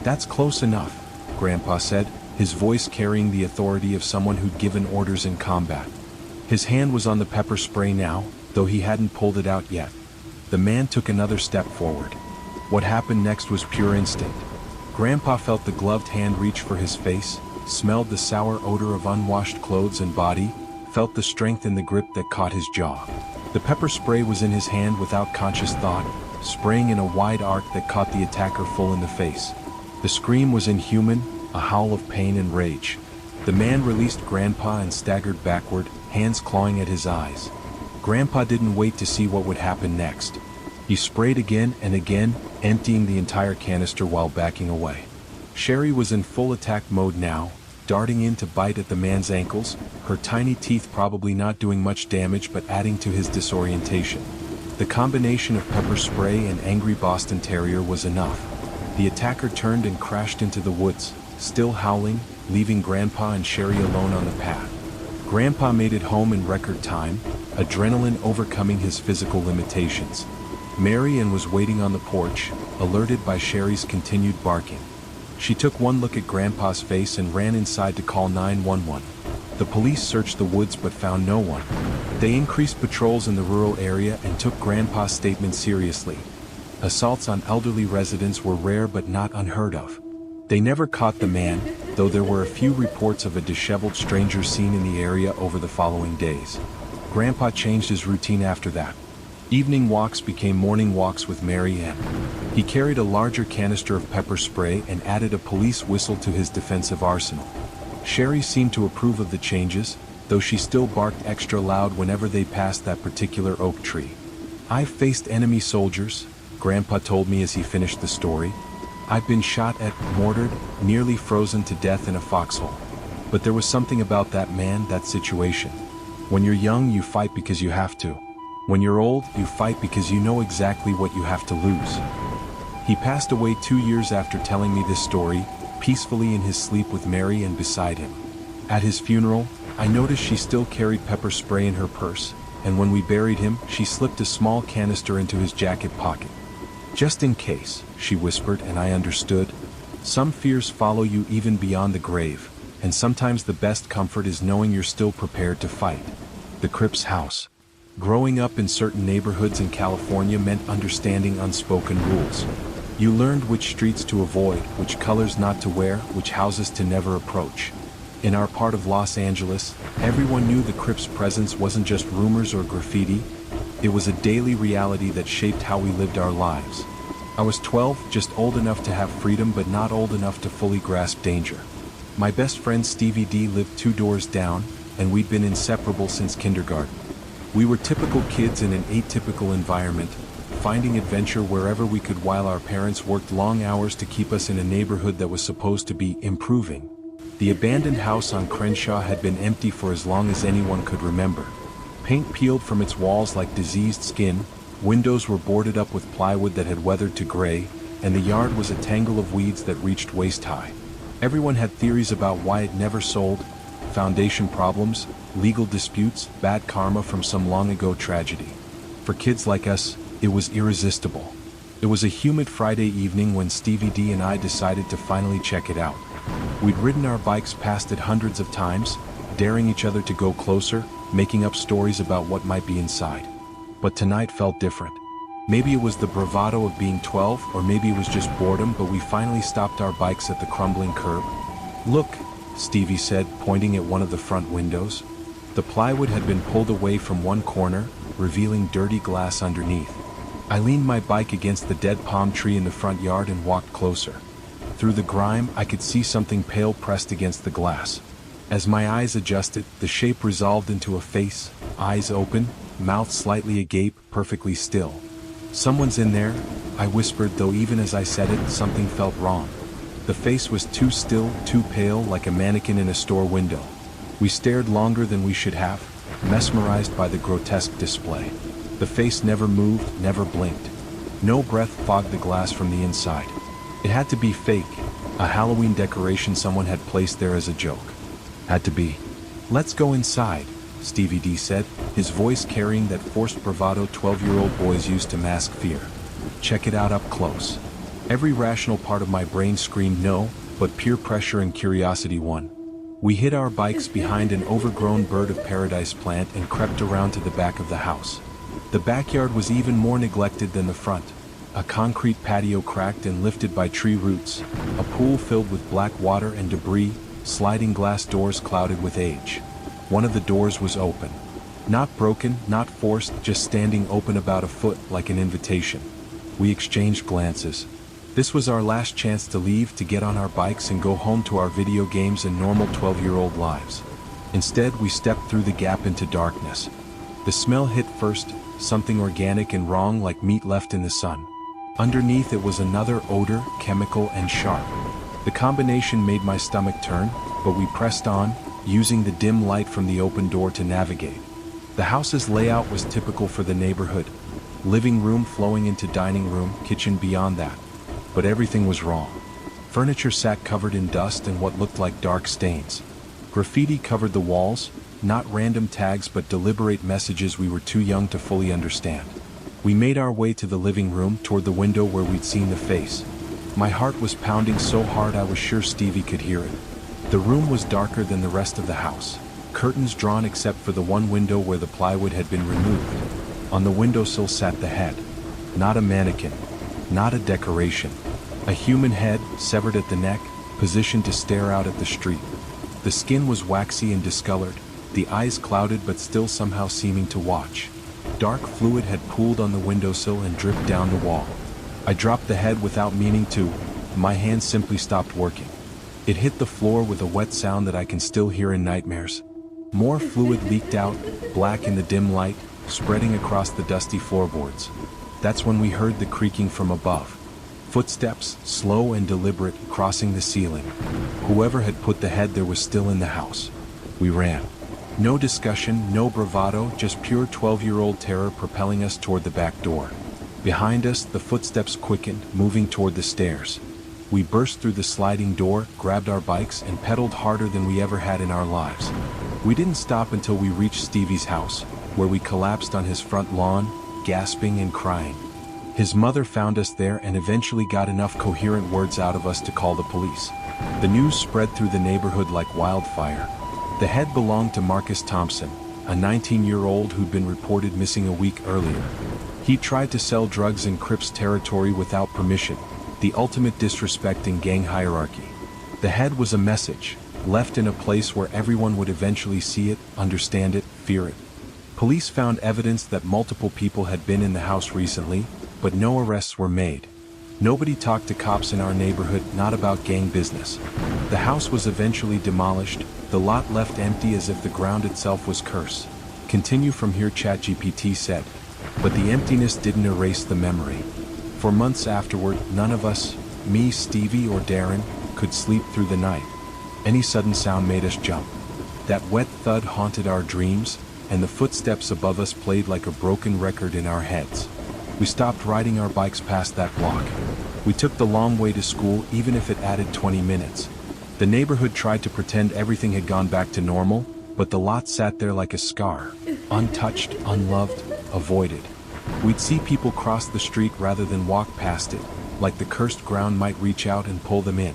"That's close enough," Grandpa said, his voice carrying the authority of someone who'd given orders in combat. His hand was on the pepper spray now, though he hadn't pulled it out yet. The man took another step forward. What happened next was pure instinct. Grandpa felt the gloved hand reach for his face, smelled the sour odor of unwashed clothes and body, felt the strength in the grip that caught his jaw. The pepper spray was in his hand without conscious thought, spraying in a wide arc that caught the attacker full in the face. The scream was inhuman, a howl of pain and rage. The man released Grandpa and staggered backward, hands clawing at his eyes. Grandpa didn't wait to see what would happen next. He sprayed again and again, emptying the entire canister while backing away. Sherry was in full attack mode now, darting in to bite at the man's ankles, her tiny teeth probably not doing much damage but adding to his disorientation. The combination of pepper spray and angry Boston Terrier was enough. The attacker turned and crashed into the woods, still howling, leaving Grandpa and Sherry alone on the path. Grandpa made it home in record time, adrenaline overcoming his physical limitations. Marian was waiting on the porch, alerted by Sherry's continued barking. She took one look at Grandpa's face and ran inside to call 911. The police searched the woods but found no one. They increased patrols in the rural area and took Grandpa's statement seriously. Assaults on elderly residents were rare but not unheard of. They never caught the man, though there were a few reports of a disheveled stranger seen in the area over the following days. Grandpa changed his routine after that. Evening walks became morning walks with Mary Ann. He carried a larger canister of pepper spray and added a police whistle to his defensive arsenal. Sherry seemed to approve of the changes, though she still barked extra loud whenever they passed that particular oak tree. "I've faced enemy soldiers," Grandpa told me as he finished the story. "I've been shot at, mortared, nearly frozen to death in a foxhole. But there was something about that man, that situation. When you're young, you fight because you have to. When you're old, you fight because you know exactly what you have to lose." He passed away 2 years after telling me this story, peacefully in his sleep with Mary Ann beside him. At his funeral, I noticed she still carried pepper spray in her purse, and when we buried him, she slipped a small canister into his jacket pocket. "Just in case," she whispered, and I understood. Some fears follow you even beyond the grave, and sometimes the best comfort is knowing you're still prepared to fight. The Crips house. Growing up in certain neighborhoods in California meant understanding unspoken rules. You learned which streets to avoid, which colors not to wear, which houses to never approach. In our part of Los Angeles, everyone knew the Crips' presence wasn't just rumors or graffiti. It was a daily reality that shaped how we lived our lives. I was 12, just old enough to have freedom but not old enough to fully grasp danger. My best friend Stevie D lived 2 doors down, and we'd been inseparable since kindergarten. We were typical kids in an atypical environment, finding adventure wherever we could while our parents worked long hours to keep us in a neighborhood that was supposed to be improving. The abandoned house on Crenshaw had been empty for as long as anyone could remember. Paint peeled from its walls like diseased skin, windows were boarded up with plywood that had weathered to gray, and the yard was a tangle of weeds that reached waist-high. Everyone had theories about why it never sold: foundation problems, legal disputes, bad karma from some long-ago tragedy. For kids like us, it was irresistible. It was a humid Friday evening when Stevie D and I decided to finally check it out. We'd ridden our bikes past it hundreds of times, daring each other to go closer, making up stories about what might be inside. But tonight felt different. Maybe it was the bravado of being 12, or maybe it was just boredom, but we finally stopped our bikes at the crumbling curb. "Look," Stevie said, pointing at one of the front windows. The plywood had been pulled away from one corner, revealing dirty glass underneath. I leaned my bike against the dead palm tree in the front yard and walked closer. Through the grime, I could see something pale pressed against the glass. As my eyes adjusted, the shape resolved into a face, eyes open, mouth slightly agape, perfectly still. "Someone's in there," I whispered, though even as I said it, something felt wrong. The face was too still, too pale, like a mannequin in a store window. We stared longer than we should have, mesmerized by the grotesque display. The face never moved, never blinked. No breath fogged the glass from the inside. It had to be fake, a Halloween decoration someone had placed there as a joke. Had to be. "Let's go inside," Stevie D said, his voice carrying that forced bravado 12-year-old boys use to mask fear. "Check it out up close." Every rational part of my brain screamed no, but peer pressure and curiosity won. We hid our bikes behind an overgrown bird of paradise plant and crept around to the back of the house. The backyard was even more neglected than the front. A concrete patio cracked and lifted by tree roots, a pool filled with black water and debris, sliding glass doors clouded with age. One of the doors was open. Not broken, not forced, just standing open about a foot, like an invitation. We exchanged glances. This was our last chance to leave, to get on our bikes and go home to our video games and normal 12-year-old lives. Instead, we stepped through the gap into darkness. The smell hit first, something organic and wrong, like meat left in the sun. Underneath it was another odor, chemical and sharp. The combination made my stomach turn, but we pressed on, using the dim light from the open door to navigate. The house's layout was typical for the neighborhood. Living room flowing into dining room, kitchen beyond that. But everything was wrong. Furniture sat covered in dust and what looked like dark stains. Graffiti covered the walls, not random tags but deliberate messages we were too young to fully understand. We made our way to the living room, toward the window where we'd seen the face. My heart was pounding so hard I was sure Stevie could hear it. The room was darker than the rest of the house. Curtains drawn except for the one window where the plywood had been removed. On the windowsill sat the head. Not a mannequin. Not a decoration. A human head, severed at the neck, positioned to stare out at the street. The skin was waxy and discolored, the eyes clouded but still somehow seeming to watch. Dark fluid had pooled on the windowsill and dripped down the wall. I dropped the head without meaning to. My hand simply stopped working. It hit the floor with a wet sound that I can still hear in nightmares. More fluid leaked out, black in the dim light, spreading across the dusty floorboards. That's when we heard the creaking from above. Footsteps, slow and deliberate, crossing the ceiling. Whoever had put the head there was still in the house. We ran. No discussion, no bravado, just pure 12-year-old terror propelling us toward the back door. Behind us, the footsteps quickened, moving toward the stairs. We burst through the sliding door, grabbed our bikes, and pedaled harder than we ever had in our lives. We didn't stop until we reached Stevie's house, where we collapsed on his front lawn, gasping and crying. His mother found us there and eventually got enough coherent words out of us to call the police. The news spread through the neighborhood like wildfire. The head belonged to Marcus Thompson, a 19-year-old who'd been reported missing a week earlier. He tried to sell drugs in Crips territory without permission, the ultimate disrespect in gang hierarchy. The head was a message, left in a place where everyone would eventually see it, understand it, fear it. Police found evidence that multiple people had been in the house recently, but no arrests were made. Nobody talked to cops in our neighborhood, not about gang business. The house was eventually demolished, the lot left empty as if the ground itself was cursed. Continue from here, ChatGPT said. But the emptiness didn't erase the memory. For months afterward, none of us, me, Stevie, or Darren, could sleep through the night. Any sudden sound made us jump. That wet thud haunted our dreams, and the footsteps above us played like a broken record in our heads. We stopped riding our bikes past that block. We took the long way to school, even if it added 20 minutes. The neighborhood tried to pretend everything had gone back to normal, but the lot sat there like a scar, untouched, unloved, avoided. We'd see people cross the street rather than walk past it, like the cursed ground might reach out and pull them in.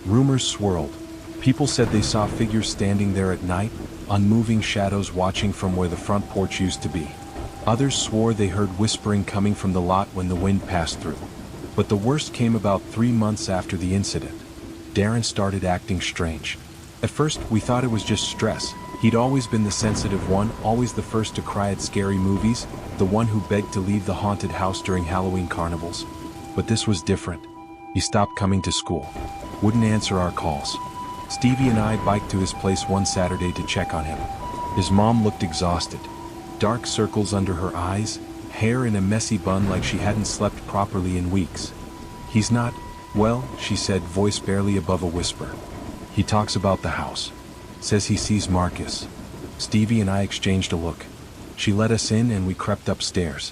Rumors swirled. People said they saw figures standing there at night, unmoving shadows watching from where the front porch used to be. Others swore they heard whispering coming from the lot when the wind passed through. But the worst came about 3 months after the incident. Darren started acting strange. At first, we thought it was just stress. He'd always been the sensitive one, always the first to cry at scary movies, the one who begged to leave the haunted house during Halloween carnivals. But this was different. He stopped coming to school. Wouldn't answer our calls. Stevie and I biked to his place one Saturday to check on him. His mom looked exhausted. Dark circles under her eyes, hair in a messy bun like she hadn't slept properly in weeks. "He's not, well," she said, voice barely above a whisper. "He talks about the house. Says he sees Marcus." Stevie and I exchanged a look. She let us in and we crept upstairs.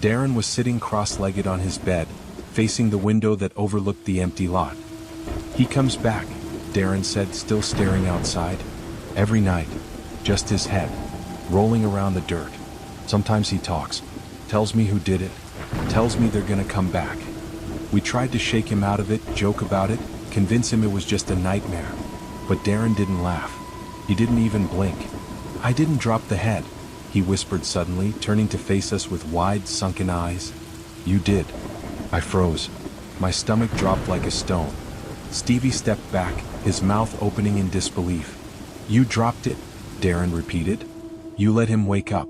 Darren was sitting cross-legged on his bed, facing the window that overlooked the empty lot. "He comes back," Darren said, still staring outside. "Every night. Just his head, rolling around the dirt. Sometimes he talks. Tells me who did it. Tells me they're gonna come back." We tried to shake him out of it, joke about it, convince him it was just a nightmare. But Darren didn't laugh. He didn't even blink. "I didn't drop the head," he whispered suddenly, turning to face us with wide, sunken eyes. "You did." I froze. My stomach dropped like a stone. Stevie stepped back, his mouth opening in disbelief. "You dropped it," Darren repeated. "You let him wake up."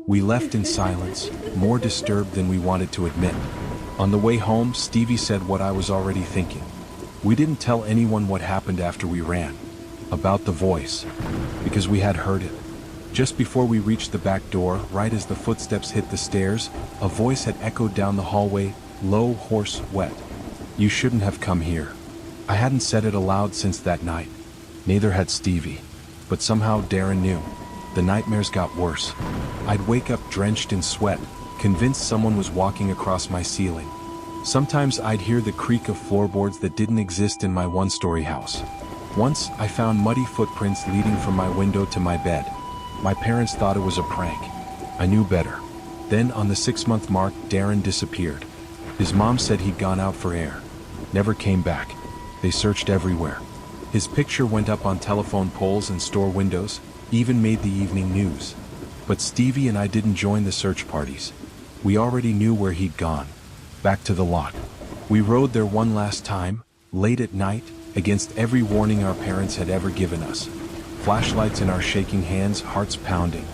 We left in silence, more disturbed than we wanted to admit. On the way home, Stevie said what I was already thinking. We didn't tell anyone what happened after we ran. About the voice. Because we had heard it. Just before we reached the back door, right as the footsteps hit the stairs, a voice had echoed down the hallway, low, hoarse, wet. "You shouldn't have come here." I hadn't said it aloud since that night. Neither had Stevie. But somehow Darren knew. The nightmares got worse. I'd wake up drenched in sweat, convinced someone was walking across my ceiling. Sometimes I'd hear the creak of floorboards that didn't exist in my one-story house. Once, I found muddy footprints leading from my window to my bed. My parents thought it was a prank. I knew better. Then, on the 6-month mark, Darren disappeared. His mom said he'd gone out for air. Never came back. They searched everywhere. His picture went up on telephone poles and store windows, even made the evening news. But Stevie and I didn't join the search parties. We already knew where he'd gone. Back to the lot. We rode there one last time, late at night, against every warning our parents had ever given us. Flashlights in our shaking hands, hearts pounding.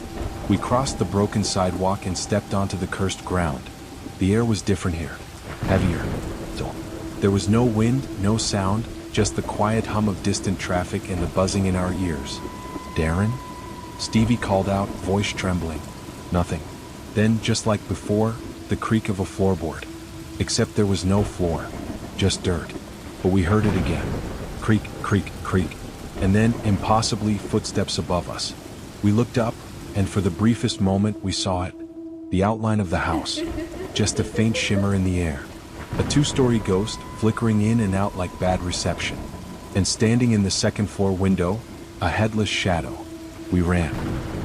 We crossed the broken sidewalk and stepped onto the cursed ground. The air was different here. Heavier. There was no wind, no sound, just the quiet hum of distant traffic and the buzzing in our ears. "Darren?" Stevie called out, voice trembling. Nothing. Then, just like before, the creak of a floorboard. Except there was no floor. Just dirt. But we heard it again. Creak, creak, creak. And then, impossibly, footsteps above us. We looked up, and for the briefest moment we saw it. The outline of the house. Just a faint shimmer in the air. A 2-story ghost, flickering in and out like bad reception. And standing in the second-floor window, a headless shadow. We ran.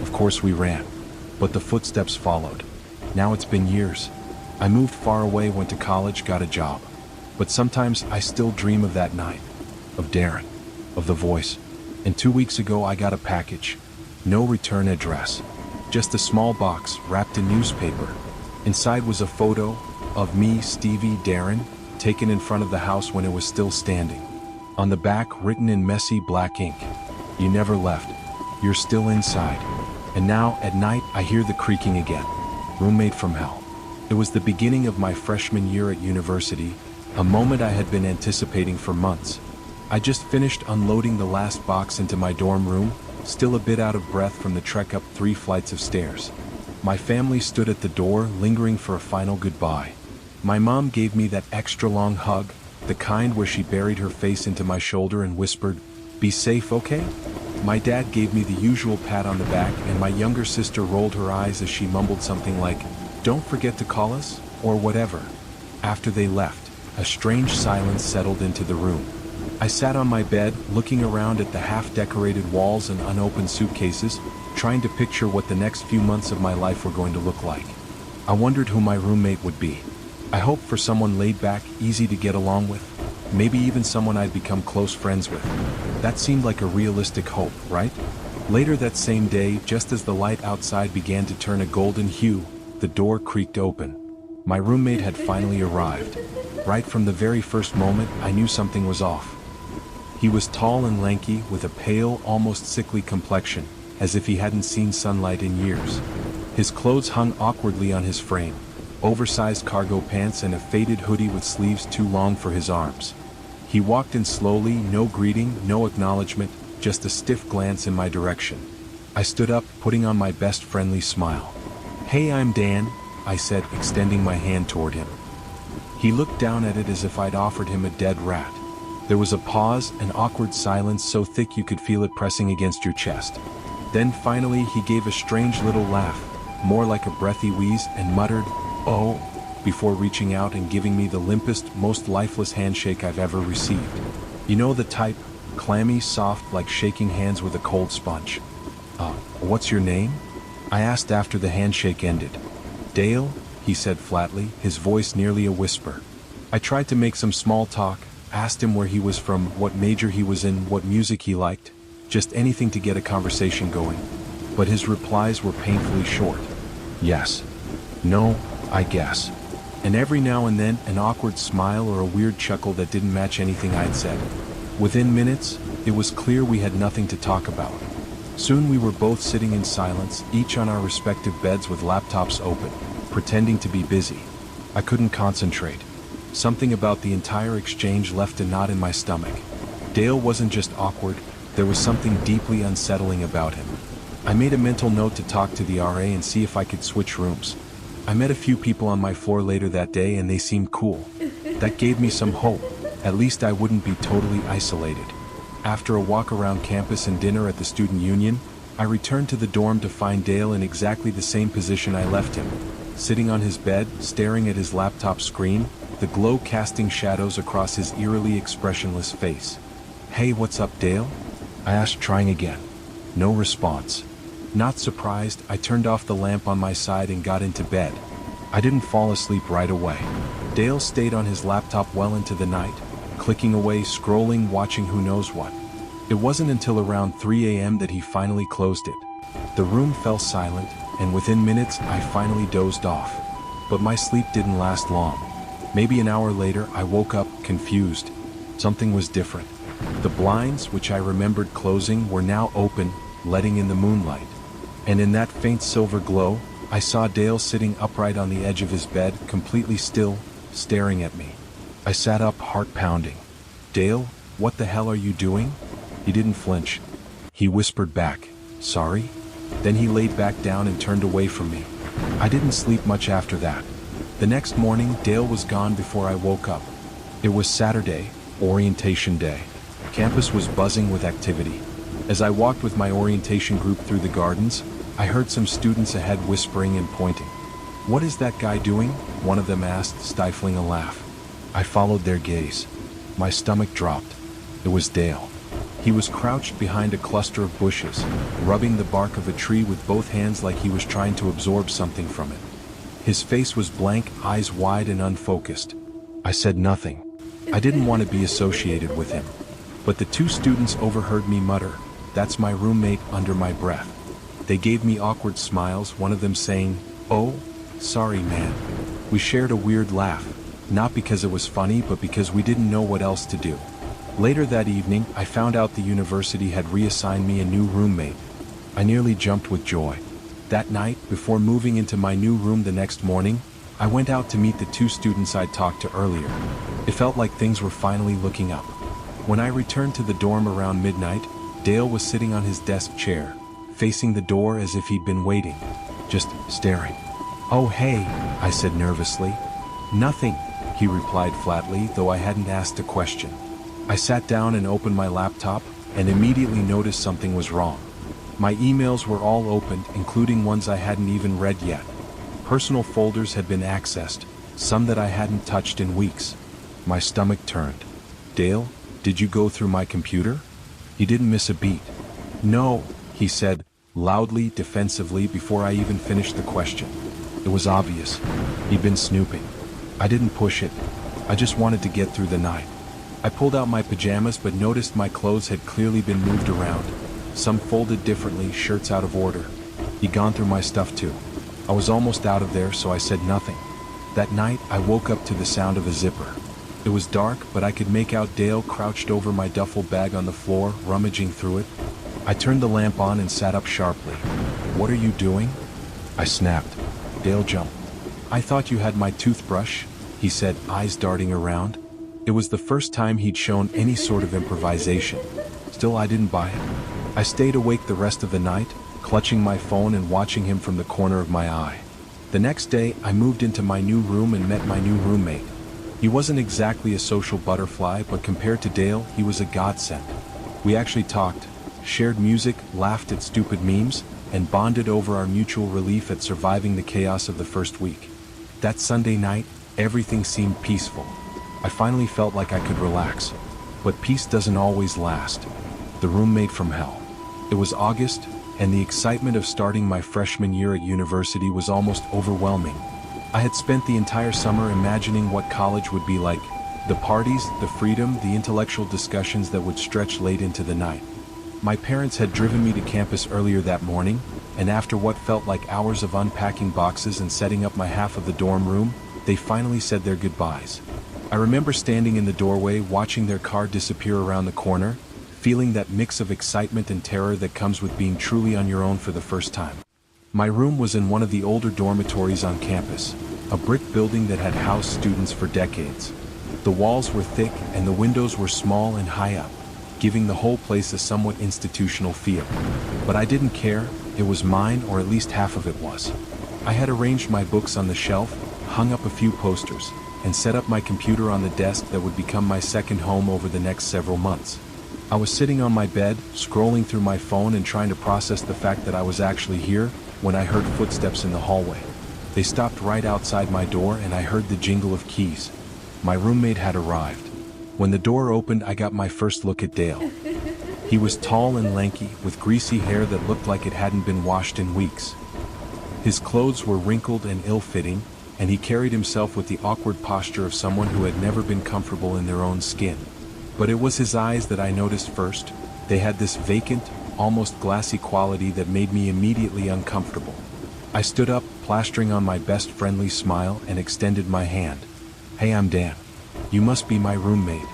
Of course we ran. But the footsteps followed. Now it's been years. I moved far away, went to college, got a job. But sometimes I still dream of that night. Of Darren. Of the voice. And 2 weeks ago I got a package. No return address. Just a small box wrapped in newspaper. Inside was a photo of me, Stevie, Darren, taken in front of the house when it was still standing. On the back, written in messy black ink. "You never left. You're still inside." And now, at night, I hear the creaking again. Roommate from hell. It was the beginning of my freshman year at university, a moment I had been anticipating for months. I just finished unloading the last box into my dorm room, still a bit out of breath from the trek up 3 flights of stairs. My family stood at the door, lingering for a final goodbye. My mom gave me that extra long hug, the kind where she buried her face into my shoulder and whispered, "Be safe, okay?" My dad gave me the usual pat on the back, and my younger sister rolled her eyes as she mumbled something like, "Don't forget to call us," or whatever. After they left, a strange silence settled into the room. I sat on my bed, looking around at the half-decorated walls and unopened suitcases, trying to picture what the next few months of my life were going to look like. I wondered who my roommate would be. I hoped for someone laid back, easy to get along with, maybe even someone I'd become close friends with. That seemed like a realistic hope, right? Later that same day, just as the light outside began to turn a golden hue, the door creaked open. My roommate had finally arrived. Right from the very first moment, I knew something was off. He was tall and lanky, with a pale, almost sickly complexion, as if he hadn't seen sunlight in years. His clothes hung awkwardly on his frame, oversized cargo pants and a faded hoodie with sleeves too long for his arms. He walked in slowly, no greeting, no acknowledgement, just a stiff glance in my direction. I stood up, putting on my best friendly smile. "Hey, I'm Dan," I said, extending my hand toward him. He looked down at it as if I'd offered him a dead rat. There was a pause, an awkward silence so thick you could feel it pressing against your chest. Then finally he gave a strange little laugh, more like a breathy wheeze, and muttered, "Oh," before reaching out and giving me the limpest, most lifeless handshake I've ever received. You know the type, clammy, soft, like shaking hands with a cold sponge. What's your name?" I asked after the handshake ended. "Dale," he said flatly, his voice nearly a whisper. I tried to make some small talk, asked him where he was from, what major he was in, what music he liked, just anything to get a conversation going. But his replies were painfully short. Yes. No, I guess. And every now and then an awkward smile or a weird chuckle that didn't match anything I'd said. Within minutes, it was clear we had nothing to talk about. Soon we were both sitting in silence, each on our respective beds with laptops open, pretending to be busy. I couldn't concentrate. Something about the entire exchange left a knot in my stomach. Dale wasn't just awkward, there was something deeply unsettling about him. I made a mental note to talk to the RA and see if I could switch rooms. I met a few people on my floor later that day and they seemed cool. That gave me some hope. At least I wouldn't be totally isolated. After a walk around campus and dinner at the student union, I returned to the dorm to find Dale in exactly the same position I left him, sitting on his bed, staring at his laptop screen, the glow casting shadows across his eerily expressionless face. "Hey, what's up, Dale?" I asked, trying again. No response. Not surprised, I turned off the lamp on my side and got into bed. I didn't fall asleep right away. Dale stayed on his laptop well into the night, clicking away, scrolling, watching who knows what. It wasn't until around 3 a.m. that he finally closed it. The room fell silent, and within minutes I finally dozed off. But my sleep didn't last long. Maybe an hour later I woke up, confused. Something was different. The blinds, which I remembered closing, were now open, letting in the moonlight. And in that faint silver glow, I saw Dale sitting upright on the edge of his bed, completely still, staring at me. I sat up, heart pounding. "Dale, what the hell are you doing?" He didn't flinch. He whispered back, "Sorry?" Then he laid back down and turned away from me. I didn't sleep much after that. The next morning, Dale was gone before I woke up. It was Saturday, orientation day. Campus was buzzing with activity. As I walked with my orientation group through the gardens, I heard some students ahead whispering and pointing. "What is that guy doing?" one of them asked, stifling a laugh. I followed their gaze. My stomach dropped. It was Dale. He was crouched behind a cluster of bushes, rubbing the bark of a tree with both hands like he was trying to absorb something from it. His face was blank, eyes wide and unfocused. I said nothing. I didn't want to be associated with him. But the two students overheard me mutter, "That's my roommate," under my breath. They gave me awkward smiles, one of them saying, "Oh, sorry man." We shared a weird laugh, not because it was funny but because we didn't know what else to do. Later that evening, I found out the university had reassigned me a new roommate. I nearly jumped with joy. That night, before moving into my new room the next morning, I went out to meet the two students I'd talked to earlier. It felt like things were finally looking up. When I returned to the dorm around midnight, Dale was sitting on his desk chair, facing the door as if he'd been waiting, just staring. "Oh hey," I said nervously. "Nothing," he replied flatly, though I hadn't asked a question. I sat down and opened my laptop, and immediately noticed something was wrong. My emails were all opened, including ones I hadn't even read yet. Personal folders had been accessed, some that I hadn't touched in weeks. My stomach turned. "Dale, did you go through my computer?" He didn't miss a beat. "No," he said, loudly, defensively, before I even finished the question. It was obvious. He'd been snooping. I didn't push it. I just wanted to get through the night. I pulled out my pajamas but noticed my clothes had clearly been moved around. Some folded differently, shirts out of order. He'd gone through my stuff too. I was almost out of there, so I said nothing. That night, I woke up to the sound of a zipper. It was dark, but I could make out Dale crouched over my duffel bag on the floor, rummaging through it. I turned the lamp on and sat up sharply. "What are you doing?" I snapped. Dale jumped. "I thought you had my toothbrush," he said, eyes darting around. It was the first time he'd shown any sort of improvisation. Still, I didn't buy it. I stayed awake the rest of the night, clutching my phone and watching him from the corner of my eye. The next day, I moved into my new room and met my new roommate. He wasn't exactly a social butterfly, but compared to Dale, he was a godsend. We actually talked, shared music, laughed at stupid memes, and bonded over our mutual relief at surviving the chaos of the first week. That Sunday night, everything seemed peaceful. I finally felt like I could relax. But peace doesn't always last. The roommate from hell. It was August, and the excitement of starting my freshman year at university was almost overwhelming. I had spent the entire summer imagining what college would be like. The parties, the freedom, the intellectual discussions that would stretch late into the night. My parents had driven me to campus earlier that morning, and after what felt like hours of unpacking boxes and setting up my half of the dorm room, they finally said their goodbyes. I remember standing in the doorway watching their car disappear around the corner, feeling that mix of excitement and terror that comes with being truly on your own for the first time. My room was in one of the older dormitories on campus, a brick building that had housed students for decades. The walls were thick and the windows were small and high up, giving the whole place a somewhat institutional feel. But I didn't care, it was mine, or at least half of it was. I had arranged my books on the shelf, hung up a few posters, and set up my computer on the desk that would become my second home over the next several months. I was sitting on my bed, scrolling through my phone and trying to process the fact that I was actually here, when I heard footsteps in the hallway. They stopped right outside my door and I heard the jingle of keys. My roommate had arrived. When the door opened, I got my first look at Dale. He was tall and lanky, with greasy hair that looked like it hadn't been washed in weeks. His clothes were wrinkled and ill-fitting, and he carried himself with the awkward posture of someone who had never been comfortable in their own skin. But it was his eyes that I noticed first. They had this vacant, almost glassy quality that made me immediately uncomfortable. I stood up, plastering on my best friendly smile, and extended my hand. "Hey, I'm Dan. You must be my roommate."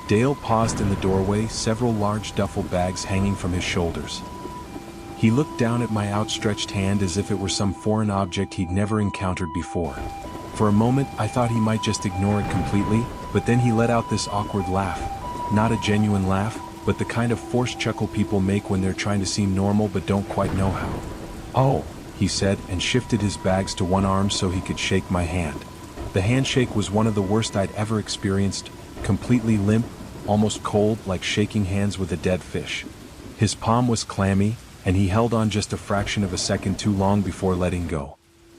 Dale paused in the doorway, several large duffel bags hanging from his shoulders. He looked down at my outstretched hand as if it were some foreign object he'd never encountered before. For a moment, I thought he might just ignore it completely, but then he let out this awkward laugh. Not a genuine laugh, but the kind of forced chuckle people make when they're trying to seem normal but don't quite know how. "Oh," he said, and shifted his bags to one arm so he could shake my hand. The handshake was one of the worst I'd ever experienced, completely limp, almost cold, like shaking hands with a dead fish. His palm was clammy, and he held on just a fraction of a second too long before letting go.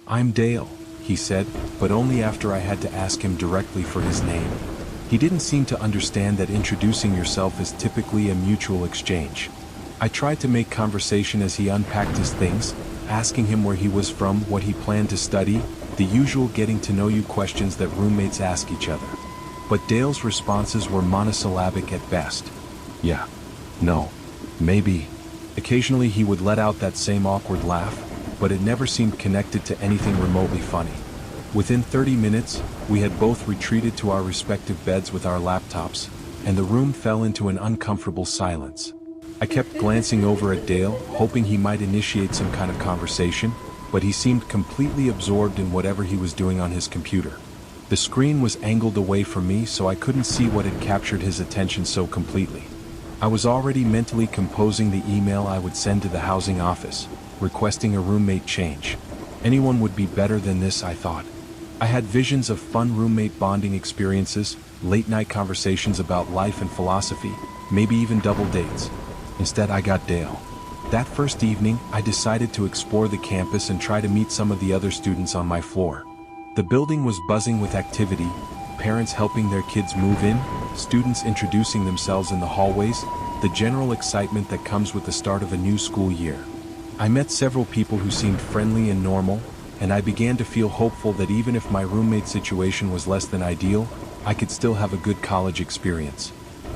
"I'm Dale," he said, but only after I had to ask him directly for his name. He didn't seem to understand that introducing yourself is typically a mutual exchange. I tried to make conversation as he unpacked his things, asking him where he was from, what he planned to study, the usual getting-to-know-you questions that roommates ask each other. But Dale's responses were monosyllabic at best. "Yeah. No. Maybe." Occasionally he would let out that same awkward laugh, but it never seemed connected to anything remotely funny. Within 30 minutes, we had both retreated to our respective beds with our laptops, and the room fell into an uncomfortable silence. I kept glancing over at Dale, hoping he might initiate some kind of conversation, but he seemed completely absorbed in whatever he was doing on his computer. The screen was angled away from me, so I couldn't see what had captured his attention so completely. I was already mentally composing the email I would send to the housing office, requesting a roommate change. Anyone would be better than this, I thought. I had visions of fun roommate bonding experiences, late-night conversations about life and philosophy, maybe even double dates. Instead, I got Dale. That first evening, I decided to explore the campus and try to meet some of the other students on my floor. The building was buzzing with activity, parents helping their kids move in, students introducing themselves in the hallways, the general excitement that comes with the start of a new school year. I met several people who seemed friendly and normal, and I began to feel hopeful that even if my roommate situation was less than ideal, I could still have a good college experience.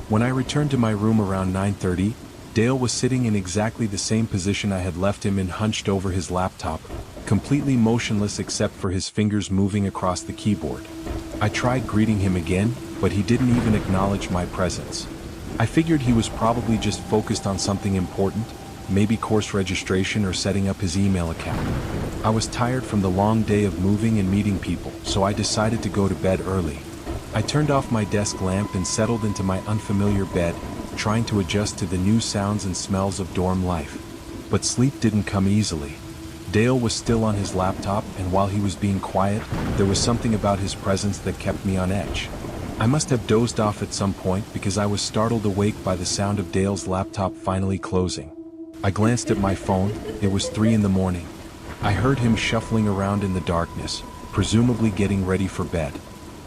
When I returned to my room around 9:30, Dale was sitting in exactly the same position I had left him in, hunched over his laptop, completely motionless except for his fingers moving across the keyboard. I tried greeting him again, but he didn't even acknowledge my presence. I figured he was probably just focused on something important, maybe course registration or setting up his email account. I was tired from the long day of moving and meeting people, so I decided to go to bed early. I turned off my desk lamp and settled into my unfamiliar bed, trying to adjust to the new sounds and smells of dorm life. But sleep didn't come easily. Dale was still on his laptop, and while he was being quiet, there was something about his presence that kept me on edge. I must have dozed off at some point because I was startled awake by the sound of Dale's laptop finally closing. I glanced at my phone. It was 3 in the morning. I heard him shuffling around in the darkness, presumably getting ready for bed.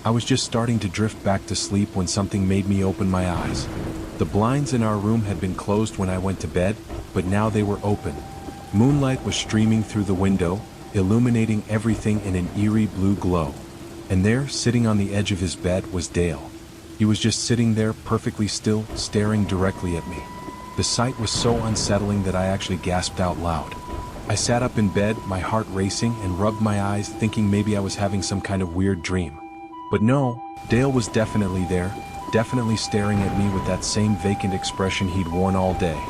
I was just starting to drift back to sleep when something made me open my eyes. The blinds in our room had been closed when I went to bed, but now they were open. Moonlight was streaming through the window, illuminating everything in an eerie blue glow. And there, sitting on the edge of his bed, was Dale. He was just sitting there, perfectly still, staring directly at me. The sight was so unsettling that I actually gasped out loud. I sat up in bed, my heart racing, and rubbed my eyes, thinking maybe I was having some kind of weird dream. But no, Dale was definitely there, definitely staring at me with that same vacant expression he'd worn all day.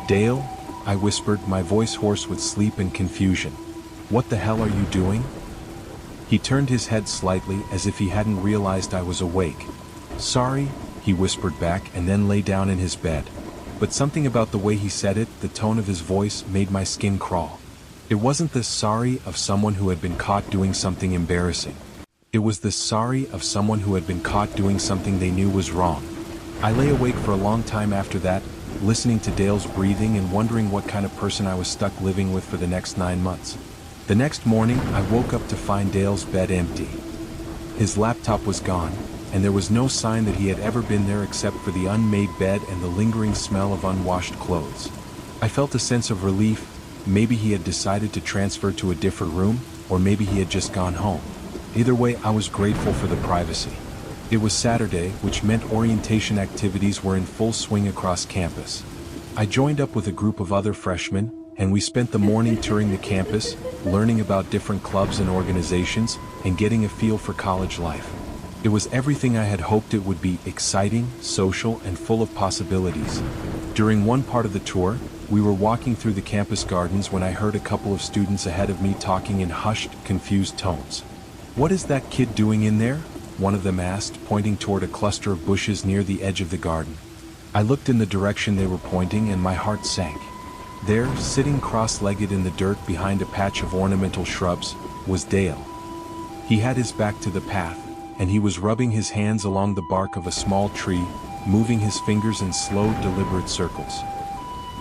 "Dale?" I whispered, my voice hoarse with sleep and confusion. "What the hell are you doing?" He turned his head slightly as if he hadn't realized I was awake. "Sorry," he whispered back and then lay down in his bed. But something about the way he said it, the tone of his voice, made my skin crawl. It wasn't the sorry of someone who had been caught doing something embarrassing. It was the sorry of someone who had been caught doing something they knew was wrong. I lay awake for a long time after that, listening to Dale's breathing and wondering what kind of person I was stuck living with for the next 9 months. The next morning, I woke up to find Dale's bed empty. His laptop was gone, and there was no sign that he had ever been there except for the unmade bed and the lingering smell of unwashed clothes. I felt a sense of relief. Maybe he had decided to transfer to a different room, or maybe he had just gone home. Either way, I was grateful for the privacy. It was Saturday, which meant orientation activities were in full swing across campus. I joined up with a group of other freshmen, and we spent the morning touring the campus, learning about different clubs and organizations, and getting a feel for college life. It was everything I had hoped it would be: exciting, social, and full of possibilities. During one part of the tour, we were walking through the campus gardens when I heard a couple of students ahead of me talking in hushed, confused tones. "What is that kid doing in there?" one of them asked, pointing toward a cluster of bushes near the edge of the garden. I looked in the direction they were pointing and my heart sank. There, sitting cross-legged in the dirt behind a patch of ornamental shrubs, was Dale. He had his back to the path, and he was rubbing his hands along the bark of a small tree, moving his fingers in slow, deliberate circles.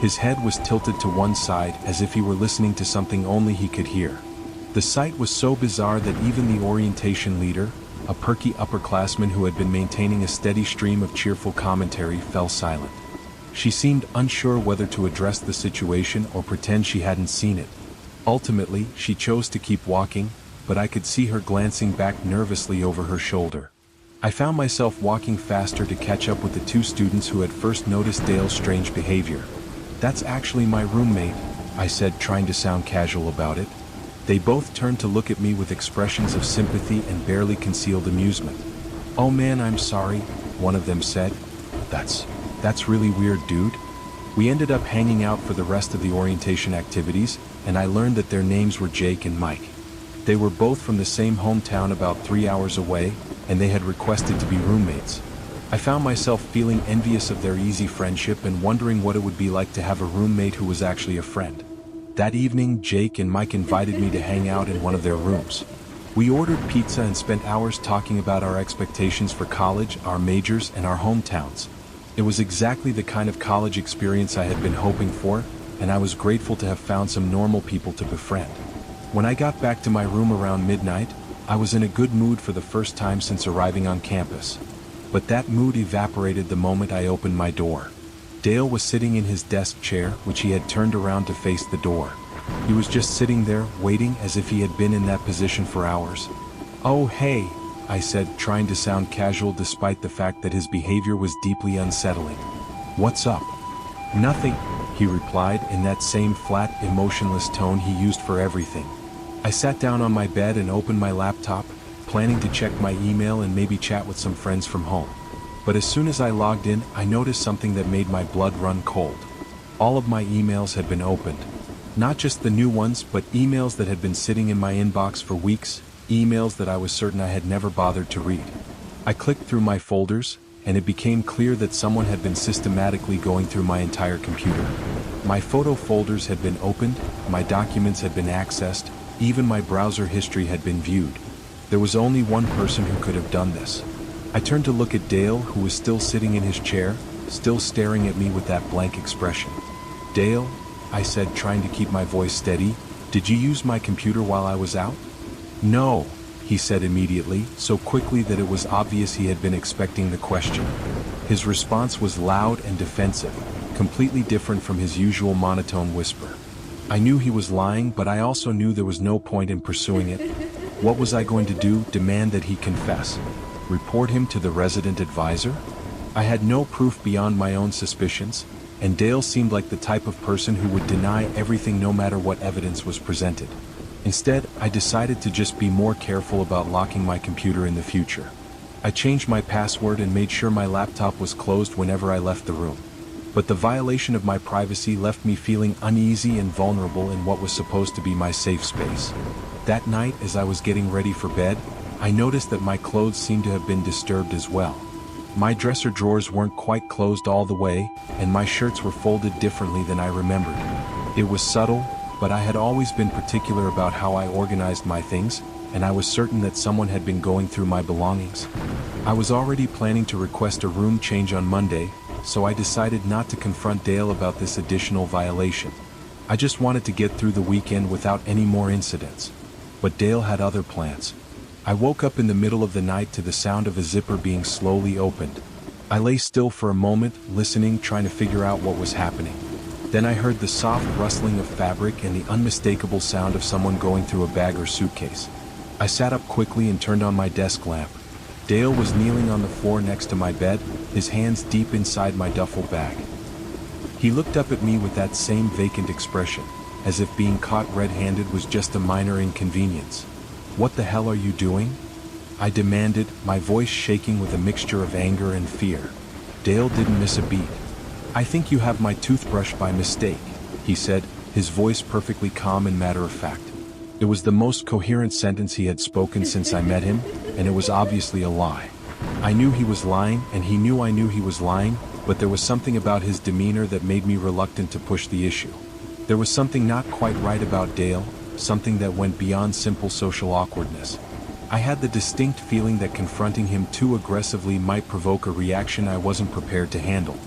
His head was tilted to one side as if he were listening to something only he could hear. The sight was so bizarre that even the orientation leader, a perky upperclassman who had been maintaining a steady stream of cheerful commentary, fell silent. She seemed unsure whether to address the situation or pretend she hadn't seen it. Ultimately, she chose to keep walking, but I could see her glancing back nervously over her shoulder. I found myself walking faster to catch up with the 2 students who had first noticed Dale's strange behavior. "That's actually my roommate," I said, trying to sound casual about it. They both turned to look at me with expressions of sympathy and barely concealed amusement. "Oh man, I'm sorry," one of them said. That's really weird, dude." We ended up hanging out for the rest of the orientation activities, and I learned that their names were Jake and Mike. They were both from the same hometown about 3 hours away, and they had requested to be roommates. I found myself feeling envious of their easy friendship and wondering what it would be like to have a roommate who was actually a friend. That evening, Jake and Mike invited me to hang out in one of their rooms. We ordered pizza and spent hours talking about our expectations for college, our majors, and our hometowns. It was exactly the kind of college experience I had been hoping for, and I was grateful to have found some normal people to befriend. When I got back to my room around midnight, I was in a good mood for the first time since arriving on campus. But that mood evaporated the moment I opened my door. Dale was sitting in his desk chair, which he had turned around to face the door. He was just sitting there, waiting as if he had been in that position for hours. "Oh hey," I said, trying to sound casual despite the fact that his behavior was deeply unsettling. "What's up?" "Nothing," he replied in that same flat, emotionless tone he used for everything. I sat down on my bed and opened my laptop, planning to check my email and maybe chat with some friends from home. But as soon as I logged in, I noticed something that made my blood run cold. All of my emails had been opened. Not just the new ones, but emails that had been sitting in my inbox for weeks, emails that I was certain I had never bothered to read. I clicked through my folders, and it became clear that someone had been systematically going through my entire computer. My photo folders had been opened, my documents had been accessed, even my browser history had been viewed. There was only one person who could have done this. I turned to look at Dale, who was still sitting in his chair, still staring at me with that blank expression. "Dale," I said, trying to keep my voice steady, "did you use my computer while I was out?" "No," he said immediately, so quickly that it was obvious he had been expecting the question. His response was loud and defensive, completely different from his usual monotone whisper. I knew he was lying, but I also knew there was no point in pursuing it. What was I going to do? Demand that he confess? Report him to the resident advisor? I had no proof beyond my own suspicions, and Dale seemed like the type of person who would deny everything no matter what evidence was presented. Instead, I decided to just be more careful about locking my computer in the future. I changed my password and made sure my laptop was closed whenever I left the room. But the violation of my privacy left me feeling uneasy and vulnerable in what was supposed to be my safe space. That night, as I was getting ready for bed, I noticed that my clothes seemed to have been disturbed as well. My dresser drawers weren't quite closed all the way, and my shirts were folded differently than I remembered. It was subtle, but I had always been particular about how I organized my things, and I was certain that someone had been going through my belongings. I was already planning to request a room change on Monday, so I decided not to confront Dale about this additional violation. I just wanted to get through the weekend without any more incidents. But Dale had other plans. I woke up in the middle of the night to the sound of a zipper being slowly opened. I lay still for a moment, listening, trying to figure out what was happening. Then I heard the soft rustling of fabric and the unmistakable sound of someone going through a bag or suitcase. I sat up quickly and turned on my desk lamp. Dale was kneeling on the floor next to my bed, his hands deep inside my duffel bag. He looked up at me with that same vacant expression, as if being caught red-handed was just a minor inconvenience. "What the hell are you doing?" I demanded, my voice shaking with a mixture of anger and fear. Dale didn't miss a beat. "I think you have my toothbrush by mistake," he said, his voice perfectly calm and matter-of-fact. It was the most coherent sentence he had spoken since I met him, and it was obviously a lie. I knew he was lying, and he knew I knew he was lying, but there was something about his demeanor that made me reluctant to push the issue. There was something not quite right about Dale, something that went beyond simple social awkwardness. I had the distinct feeling that confronting him too aggressively might provoke a reaction I wasn't prepared to handle.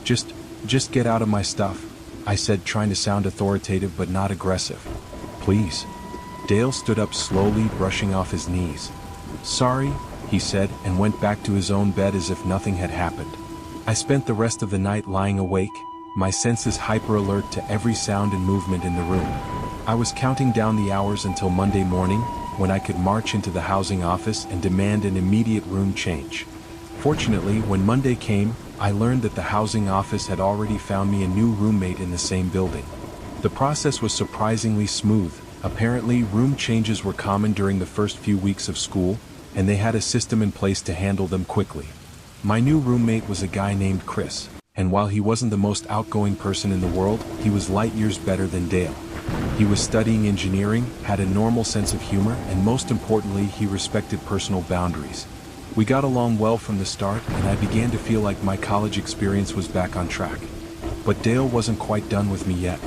Just get out of my stuff," I said, trying to sound authoritative but not aggressive. "Please." Dale stood up slowly, brushing off his knees. "Sorry," he said, and went back to his own bed as if nothing had happened. I spent the rest of the night lying awake, my senses hyper-alert to every sound and movement in the room. I was counting down the hours until Monday morning, when I could march into the housing office and demand an immediate room change. Fortunately, when Monday came, I learned that the housing office had already found me a new roommate in the same building. The process was surprisingly smooth. Apparently, room changes were common during the first few weeks of school, and they had a system in place to handle them quickly. My new roommate was a guy named Chris, and while he wasn't the most outgoing person in the world, he was light years better than Dale. He was studying engineering, had a normal sense of humor, and most importantly, he respected personal boundaries. We got along well from the start, and I began to feel like my college experience was back on track. But Dale wasn't quite done with me yet.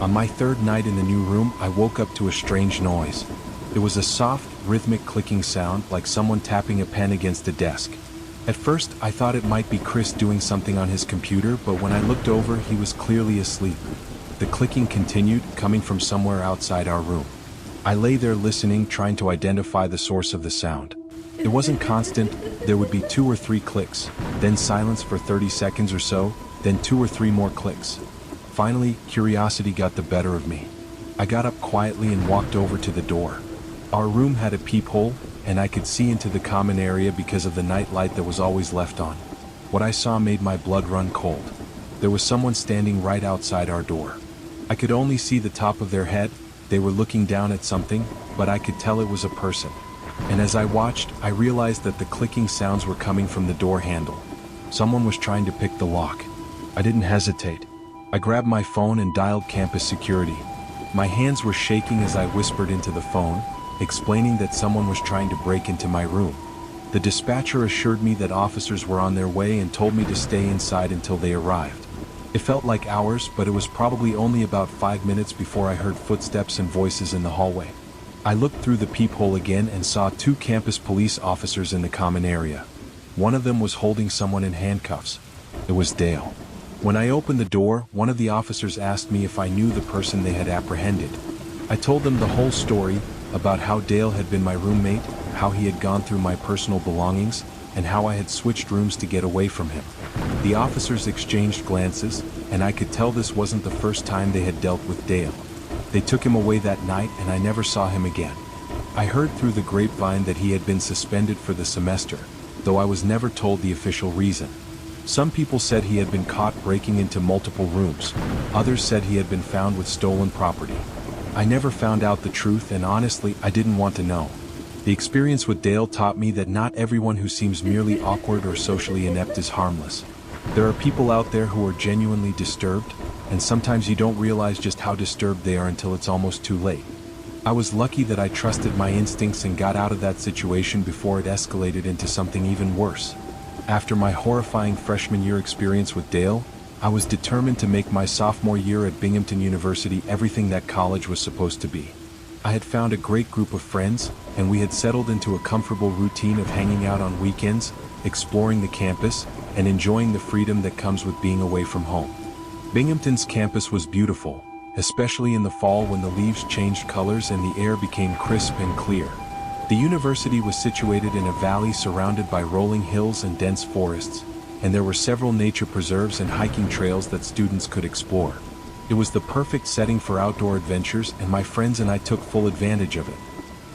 On my third night in the new room, I woke up to a strange noise. It was a soft, rhythmic clicking sound, like someone tapping a pen against a desk. At first, I thought it might be Chris doing something on his computer, but when I looked over, he was clearly asleep. The clicking continued, coming from somewhere outside our room. I lay there listening, trying to identify the source of the sound. It wasn't constant. There would be 2 or 3 clicks, then silence for 30 seconds or so, then 2 or 3 more clicks. Finally, curiosity got the better of me. I got up quietly and walked over to the door. Our room had a peephole, and I could see into the common area because of the night light that was always left on. What I saw made my blood run cold. There was someone standing right outside our door. I could only see the top of their head. They were looking down at something, but I could tell it was a person. And as I watched, I realized that the clicking sounds were coming from the door handle. Someone was trying to pick the lock. I didn't hesitate. I grabbed my phone and dialed campus security. My hands were shaking as I whispered into the phone, explaining that someone was trying to break into my room. The dispatcher assured me that officers were on their way and told me to stay inside until they arrived. It felt like hours, but it was probably only about 5 minutes before I heard footsteps and voices in the hallway. I looked through the peephole again and saw 2 campus police officers in the common area. One of them was holding someone in handcuffs. It was Dale. When I opened the door, one of the officers asked me if I knew the person they had apprehended. I told them the whole story, about how Dale had been my roommate, how he had gone through my personal belongings, and how I had switched rooms to get away from him. The officers exchanged glances, and I could tell this wasn't the first time they had dealt with Dale. They took him away that night and I never saw him again. I heard through the grapevine that he had been suspended for the semester, though I was never told the official reason. Some people said he had been caught breaking into multiple rooms. Others said he had been found with stolen property. I never found out the truth, and honestly, I didn't want to know. The experience with Dale taught me that not everyone who seems merely awkward or socially inept is harmless. There are people out there who are genuinely disturbed, and sometimes you don't realize just how disturbed they are until it's almost too late. I was lucky that I trusted my instincts and got out of that situation before it escalated into something even worse. After my horrifying freshman year experience with Dale, I was determined to make my sophomore year at Binghamton University everything that college was supposed to be. I had found a great group of friends, and we had settled into a comfortable routine of hanging out on weekends, exploring the campus, and enjoying the freedom that comes with being away from home. Binghamton's campus was beautiful, especially in the fall when the leaves changed colors and the air became crisp and clear. The university was situated in a valley surrounded by rolling hills and dense forests, and there were several nature preserves and hiking trails that students could explore. It was the perfect setting for outdoor adventures, and my friends and I took full advantage of it.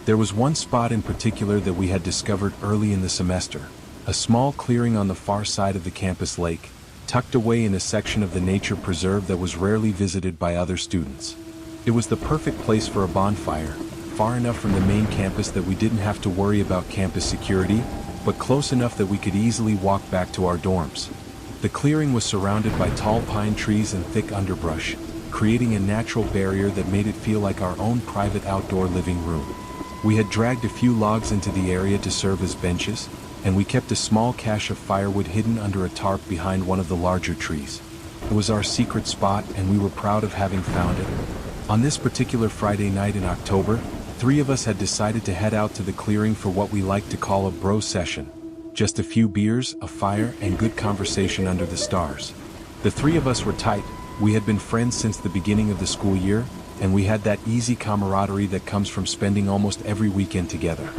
There was one spot in particular that we had discovered early in the semester, a small clearing on the far side of the campus lake, tucked away in a section of the nature preserve that was rarely visited by other students. It was the perfect place for a bonfire, far enough from the main campus that we didn't have to worry about campus security, but close enough that we could easily walk back to our dorms. The clearing was surrounded by tall pine trees and thick underbrush, creating a natural barrier that made it feel like our own private outdoor living room. We had dragged a few logs into the area to serve as benches, and we kept a small cache of firewood hidden under a tarp behind one of the larger trees. It was our secret spot, and we were proud of having found it. On this particular Friday night in October, 3 of us had decided to head out to the clearing for what we like to call a bro session. Just a few beers, a fire, and good conversation under the stars. The 3 of us were tight. We had been friends since the beginning of the school year, and we had that easy camaraderie that comes from spending almost every weekend together.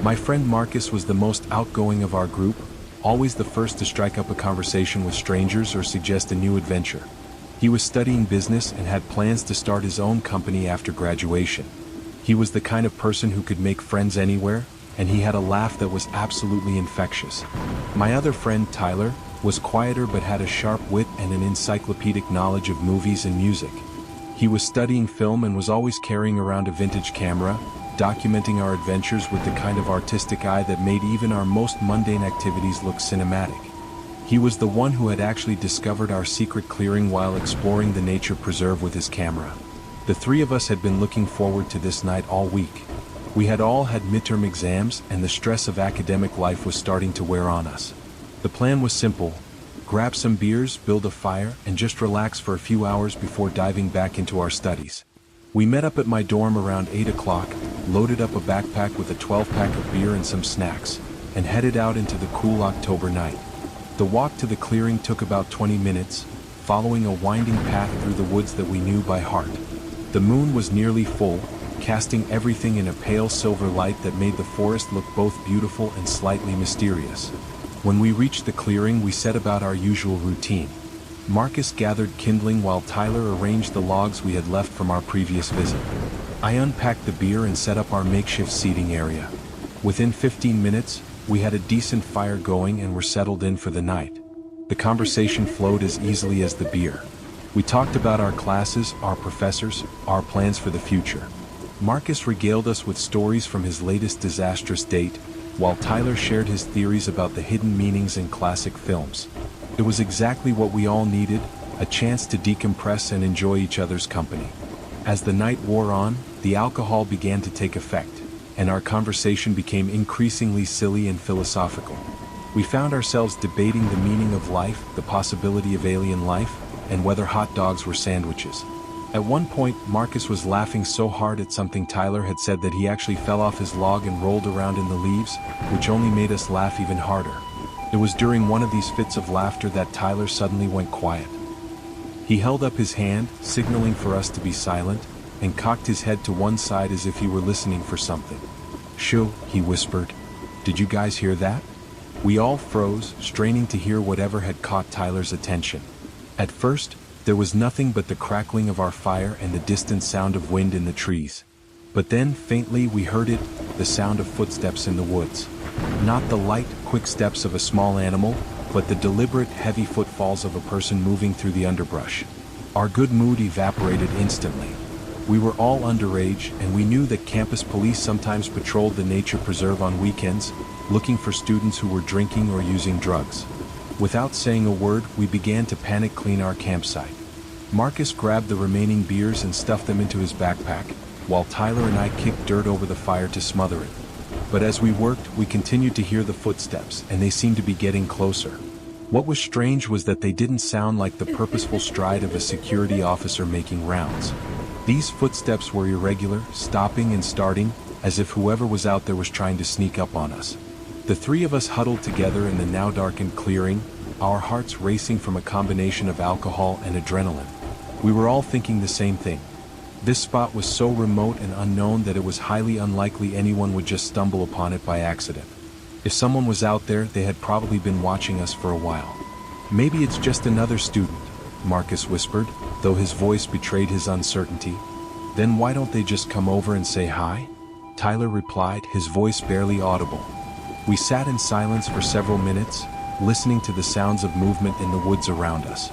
My friend Marcus was the most outgoing of our group, always the first to strike up a conversation with strangers or suggest a new adventure. He was studying business and had plans to start his own company after graduation. He was the kind of person who could make friends anywhere, and he had a laugh that was absolutely infectious. My other friend, Tyler, was quieter but had a sharp wit and an encyclopedic knowledge of movies and music. He was studying film and was always carrying around a vintage camera, documenting our adventures with the kind of artistic eye that made even our most mundane activities look cinematic. He was the one who had actually discovered our secret clearing while exploring the nature preserve with his camera. The 3 of us had been looking forward to this night all week. We had all had midterm exams, and the stress of academic life was starting to wear on us. The plan was simple: grab some beers, build a fire, and just relax for a few hours before diving back into our studies. We met up at my dorm around 8 o'clock, loaded up a backpack with a 12-pack of beer and some snacks, and headed out into the cool October night. The walk to the clearing took about 20 minutes, following a winding path through the woods that we knew by heart. The moon was nearly full, casting everything in a pale silver light that made the forest look both beautiful and slightly mysterious. When we reached the clearing, we set about our usual routine. Marcus gathered kindling while Tyler arranged the logs we had left from our previous visit. I unpacked the beer and set up our makeshift seating area. Within 15 minutes, we had a decent fire going and were settled in for the night. The conversation flowed as easily as the beer. We talked about our classes, our professors, our plans for the future. Marcus regaled us with stories from his latest disastrous date, while Tyler shared his theories about the hidden meanings in classic films. It was exactly what we all needed, a chance to decompress and enjoy each other's company. As the night wore on, the alcohol began to take effect, and our conversation became increasingly silly and philosophical. We found ourselves debating the meaning of life, the possibility of alien life, and whether hot dogs were sandwiches. At one point, Marcus was laughing so hard at something Tyler had said that he actually fell off his log and rolled around in the leaves, which only made us laugh even harder. It was during one of these fits of laughter that Tyler suddenly went quiet. He held up his hand, signaling for us to be silent, and cocked his head to one side as if he were listening for something. "Shoo," he whispered. "Did you guys hear that?" We all froze, straining to hear whatever had caught Tyler's attention. At first, there was nothing but the crackling of our fire and the distant sound of wind in the trees. But then, faintly, we heard it, the sound of footsteps in the woods. Not the light, quick steps of a small animal, but the deliberate, heavy footfalls of a person moving through the underbrush. Our good mood evaporated instantly. We were all underage, and we knew that campus police sometimes patrolled the nature preserve on weekends, looking for students who were drinking or using drugs. Without saying a word, we began to panic clean our campsite. Marcus grabbed the remaining beers and stuffed them into his backpack, while Tyler and I kicked dirt over the fire to smother it. But as we worked, we continued to hear the footsteps, and they seemed to be getting closer. What was strange was that they didn't sound like the purposeful stride of a security officer making rounds. These footsteps were irregular, stopping and starting, as if whoever was out there was trying to sneak up on us. The three of us huddled together in the now darkened clearing, our hearts racing from a combination of alcohol and adrenaline. We were all thinking the same thing. This spot was so remote and unknown that it was highly unlikely anyone would just stumble upon it by accident. If someone was out there, they had probably been watching us for a while. "Maybe it's just another student," Marcus whispered, though his voice betrayed his uncertainty. "Then why don't they just come over and say hi?" Tyler replied, his voice barely audible. We sat in silence for several minutes, listening to the sounds of movement in the woods around us.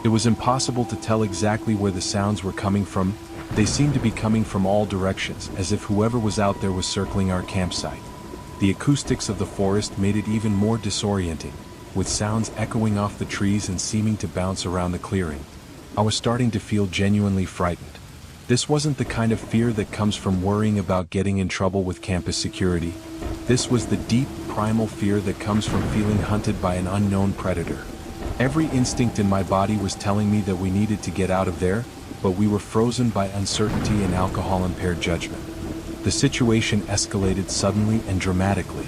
It was impossible to tell exactly where the sounds were coming from. They seemed to be coming from all directions, as if whoever was out there was circling our campsite. The acoustics of the forest made it even more disorienting, with sounds echoing off the trees and seeming to bounce around the clearing. I was starting to feel genuinely frightened. This wasn't the kind of fear that comes from worrying about getting in trouble with campus security. This was the deep, primal fear that comes from feeling hunted by an unknown predator. Every instinct in my body was telling me that we needed to get out of there, but we were frozen by uncertainty and alcohol-impaired judgment. The situation escalated suddenly and dramatically.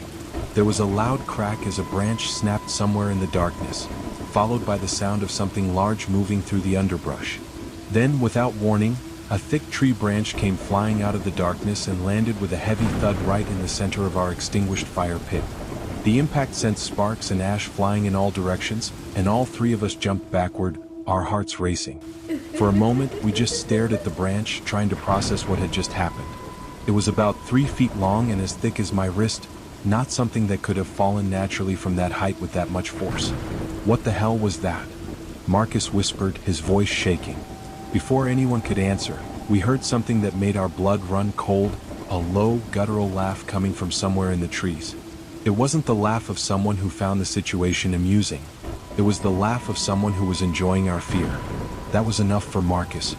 There was a loud crack as a branch snapped somewhere in the darkness, followed by the sound of something large moving through the underbrush. Then, without warning, a thick tree branch came flying out of the darkness and landed with a heavy thud right in the center of our extinguished fire pit. The impact sent sparks and ash flying in all directions, and all three of us jumped backward, our hearts racing. For a moment, we just stared at the branch, trying to process what had just happened. It was about 3 feet long and as thick as my wrist, not something that could have fallen naturally from that height with that much force. "What the hell was that?" Marcus whispered, his voice shaking. Before anyone could answer, we heard something that made our blood run cold, a low, guttural laugh coming from somewhere in the trees. It wasn't the laugh of someone who found the situation amusing. It was the laugh of someone who was enjoying our fear. That was enough for Marcus.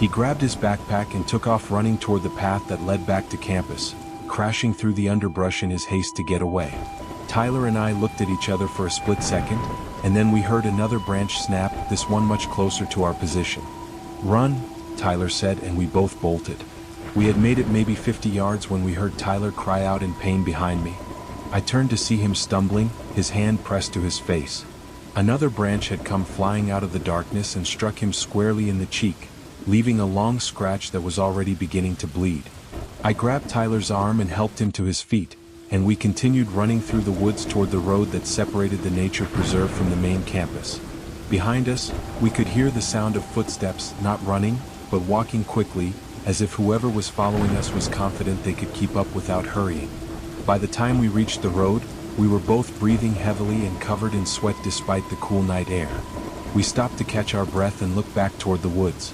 He grabbed his backpack and took off running toward the path that led back to campus, crashing through the underbrush in his haste to get away. Tyler and I looked at each other for a split second, and then we heard another branch snap, this one much closer to our position. "Run," Tyler said, and we both bolted. We had made it maybe 50 yards when we heard Tyler cry out in pain behind me. I turned to see him stumbling, his hand pressed to his face. Another branch had come flying out of the darkness and struck him squarely in the cheek, leaving a long scratch that was already beginning to bleed. I grabbed Tyler's arm and helped him to his feet, and we continued running through the woods toward the road that separated the nature preserve from the main campus. Behind us, we could hear the sound of footsteps, not running, but walking quickly, as if whoever was following us was confident they could keep up without hurrying. By the time we reached the road, we were both breathing heavily and covered in sweat despite the cool night air. We stopped to catch our breath and looked back toward the woods.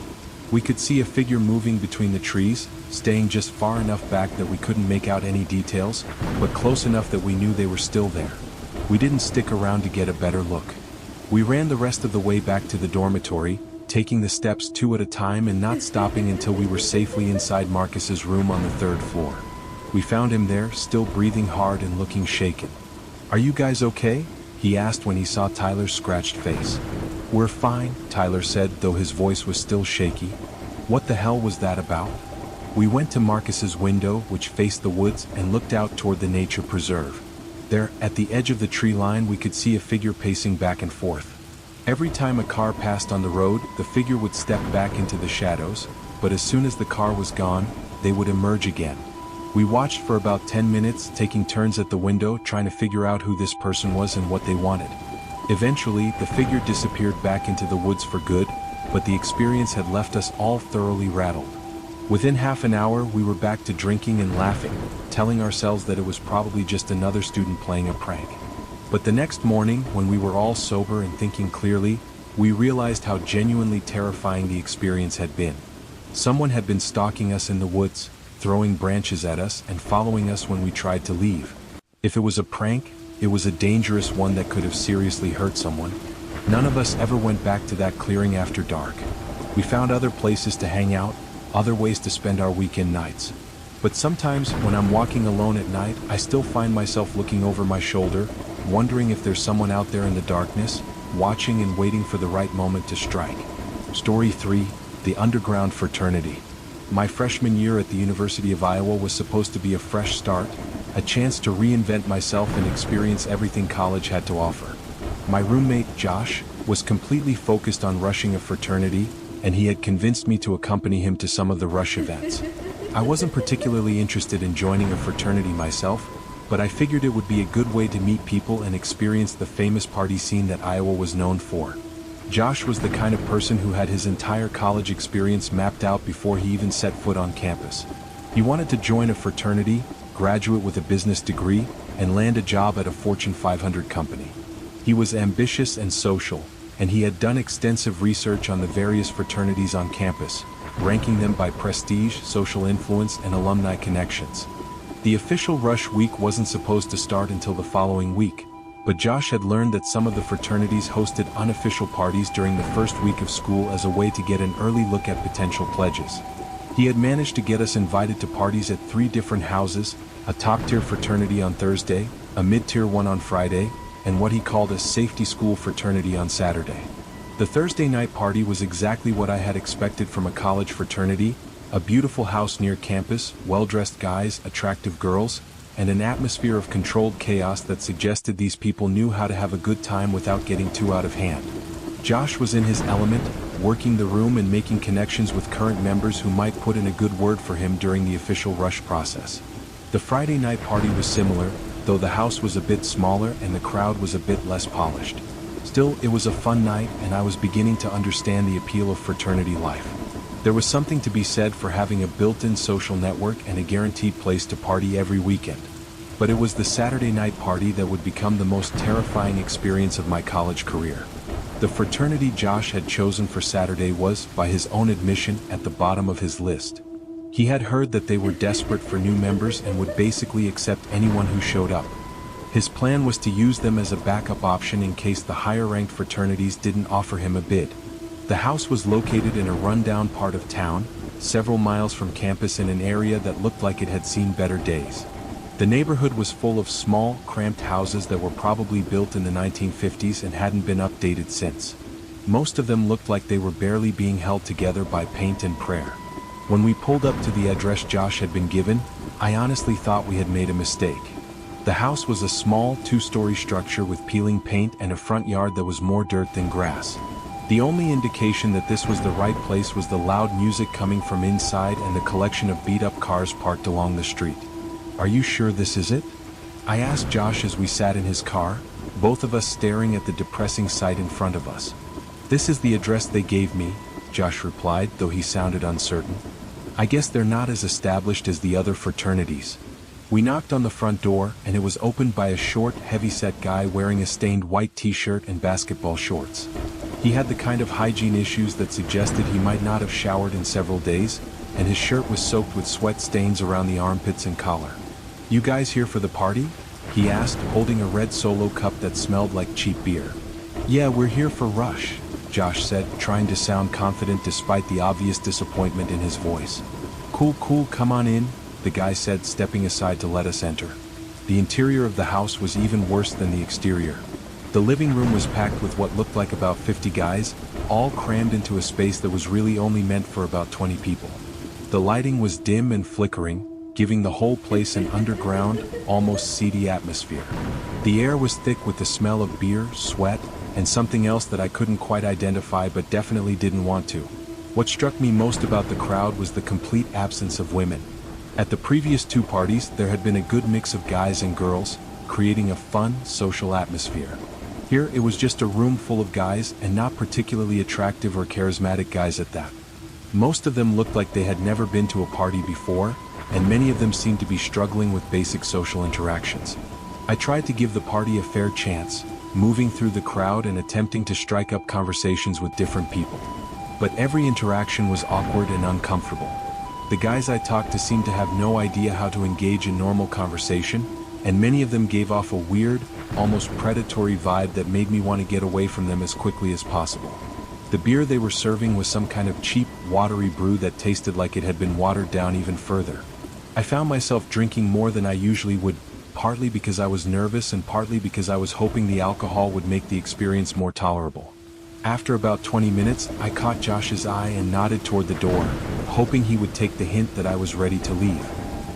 We could see a figure moving between the trees, staying just far enough back that we couldn't make out any details, but close enough that we knew they were still there. We didn't stick around to get a better look. We ran the rest of the way back to the dormitory, taking the steps 2 at a time and not stopping until we were safely inside Marcus's room on the 3rd floor. We found him there, still breathing hard and looking shaken. "Are you guys okay?" he asked when he saw Tyler's scratched face. "We're fine," Tyler said, though his voice was still shaky. "What the hell was that about?" We went to Marcus's window, which faced the woods, and looked out toward the nature preserve. There, at the edge of the tree line, we could see a figure pacing back and forth. Every time a car passed on the road, the figure would step back into the shadows, but as soon as the car was gone, they would emerge again. We watched for about 10 minutes, taking turns at the window, trying to figure out who this person was and what they wanted. Eventually, the figure disappeared back into the woods for good, but the experience had left us all thoroughly rattled. Within half an hour, we were back to drinking and laughing, telling ourselves that it was probably just another student playing a prank. But the next morning, when we were all sober and thinking clearly, we realized how genuinely terrifying the experience had been. Someone had been stalking us in the woods, throwing branches at us and following us when we tried to leave. If it was a prank, it was a dangerous one that could have seriously hurt someone. None of us ever went back to that clearing after dark. We found other places to hang out, other ways to spend our weekend nights. But sometimes, when I'm walking alone at night, I still find myself looking over my shoulder, wondering if there's someone out there in the darkness, watching and waiting for the right moment to strike. Story 3, The Underground Fraternity. My freshman year at the University of Iowa was supposed to be a fresh start, a chance to reinvent myself and experience everything college had to offer. My roommate, Josh, was completely focused on rushing a fraternity, and he had convinced me to accompany him to some of the rush events. I wasn't particularly interested in joining a fraternity myself, but I figured it would be a good way to meet people and experience the famous party scene that Iowa was known for. Josh was the kind of person who had his entire college experience mapped out before he even set foot on campus. He wanted to join a fraternity, graduate with a business degree, and land a job at a Fortune 500 company. He was ambitious and social, and he had done extensive research on the various fraternities on campus, ranking them by prestige, social influence, and alumni connections. The official rush week wasn't supposed to start until the following week, but Josh had learned that some of the fraternities hosted unofficial parties during the first week of school as a way to get an early look at potential pledges. He had managed to get us invited to parties at 3 different houses, a top-tier fraternity on Thursday, a mid-tier one on Friday, and what he called a safety school fraternity on Saturday. The Thursday night party was exactly what I had expected from a college fraternity: a beautiful house near campus, well-dressed guys, attractive girls, and an atmosphere of controlled chaos that suggested these people knew how to have a good time without getting too out of hand. Josh was in his element, working the room and making connections with current members who might put in a good word for him during the official rush process. The Friday night party was similar, though the house was a bit smaller and the crowd was a bit less polished. Still, it was a fun night, and I was beginning to understand the appeal of fraternity life. There was something to be said for having a built-in social network and a guaranteed place to party every weekend. But it was the Saturday night party that would become the most terrifying experience of my college career. The fraternity Josh had chosen for Saturday was, by his own admission, at the bottom of his list. He had heard that they were desperate for new members and would basically accept anyone who showed up. His plan was to use them as a backup option in case the higher-ranked fraternities didn't offer him a bid. The house was located in a rundown part of town, several miles from campus in an area that looked like it had seen better days. The neighborhood was full of small, cramped houses that were probably built in the 1950s and hadn't been updated since. Most of them looked like they were barely being held together by paint and prayer. When we pulled up to the address Josh had been given, I honestly thought we had made a mistake. The house was a small, 2-story structure with peeling paint and a front yard that was more dirt than grass. The only indication that this was the right place was the loud music coming from inside and the collection of beat-up cars parked along the street. "Are you sure this is it?" I asked Josh as we sat in his car, both of us staring at the depressing sight in front of us. "This is the address they gave me," Josh replied, though he sounded uncertain. "I guess they're not as established as the other fraternities." We knocked on the front door, and it was opened by a short, heavy-set guy wearing a stained white t-shirt and basketball shorts. He had the kind of hygiene issues that suggested he might not have showered in several days, and his shirt was soaked with sweat stains around the armpits and collar. "You guys here for the party?" he asked, holding a red Solo cup that smelled like cheap beer. "Yeah, we're here for Rush," Josh said, trying to sound confident despite the obvious disappointment in his voice. Cool, come on in," the guy said, stepping aside to let us enter. The interior of the house was even worse than the exterior. The living room was packed with what looked like about 50 guys, all crammed into a space that was really only meant for about 20 people. The lighting was dim and flickering, giving the whole place an underground, almost seedy atmosphere. The air was thick with the smell of beer, sweat, and something else that I couldn't quite identify but definitely didn't want to. What struck me most about the crowd was the complete absence of women. At the previous two parties, there had been a good mix of guys and girls, creating a fun, social atmosphere. Here, it was just a room full of guys, and not particularly attractive or charismatic guys at that. Most of them looked like they had never been to a party before, and many of them seemed to be struggling with basic social interactions. I tried to give the party a fair chance, moving through the crowd and attempting to strike up conversations with different people. But every interaction was awkward and uncomfortable. The guys I talked to seemed to have no idea how to engage in normal conversation, and many of them gave off a weird, almost predatory vibe that made me want to get away from them as quickly as possible. The beer they were serving was some kind of cheap, watery brew that tasted like it had been watered down even further. I found myself drinking more than I usually would, partly because I was nervous and partly because I was hoping the alcohol would make the experience more tolerable. After about 20 minutes, I caught Josh's eye and nodded toward the door, hoping he would take the hint that I was ready to leave.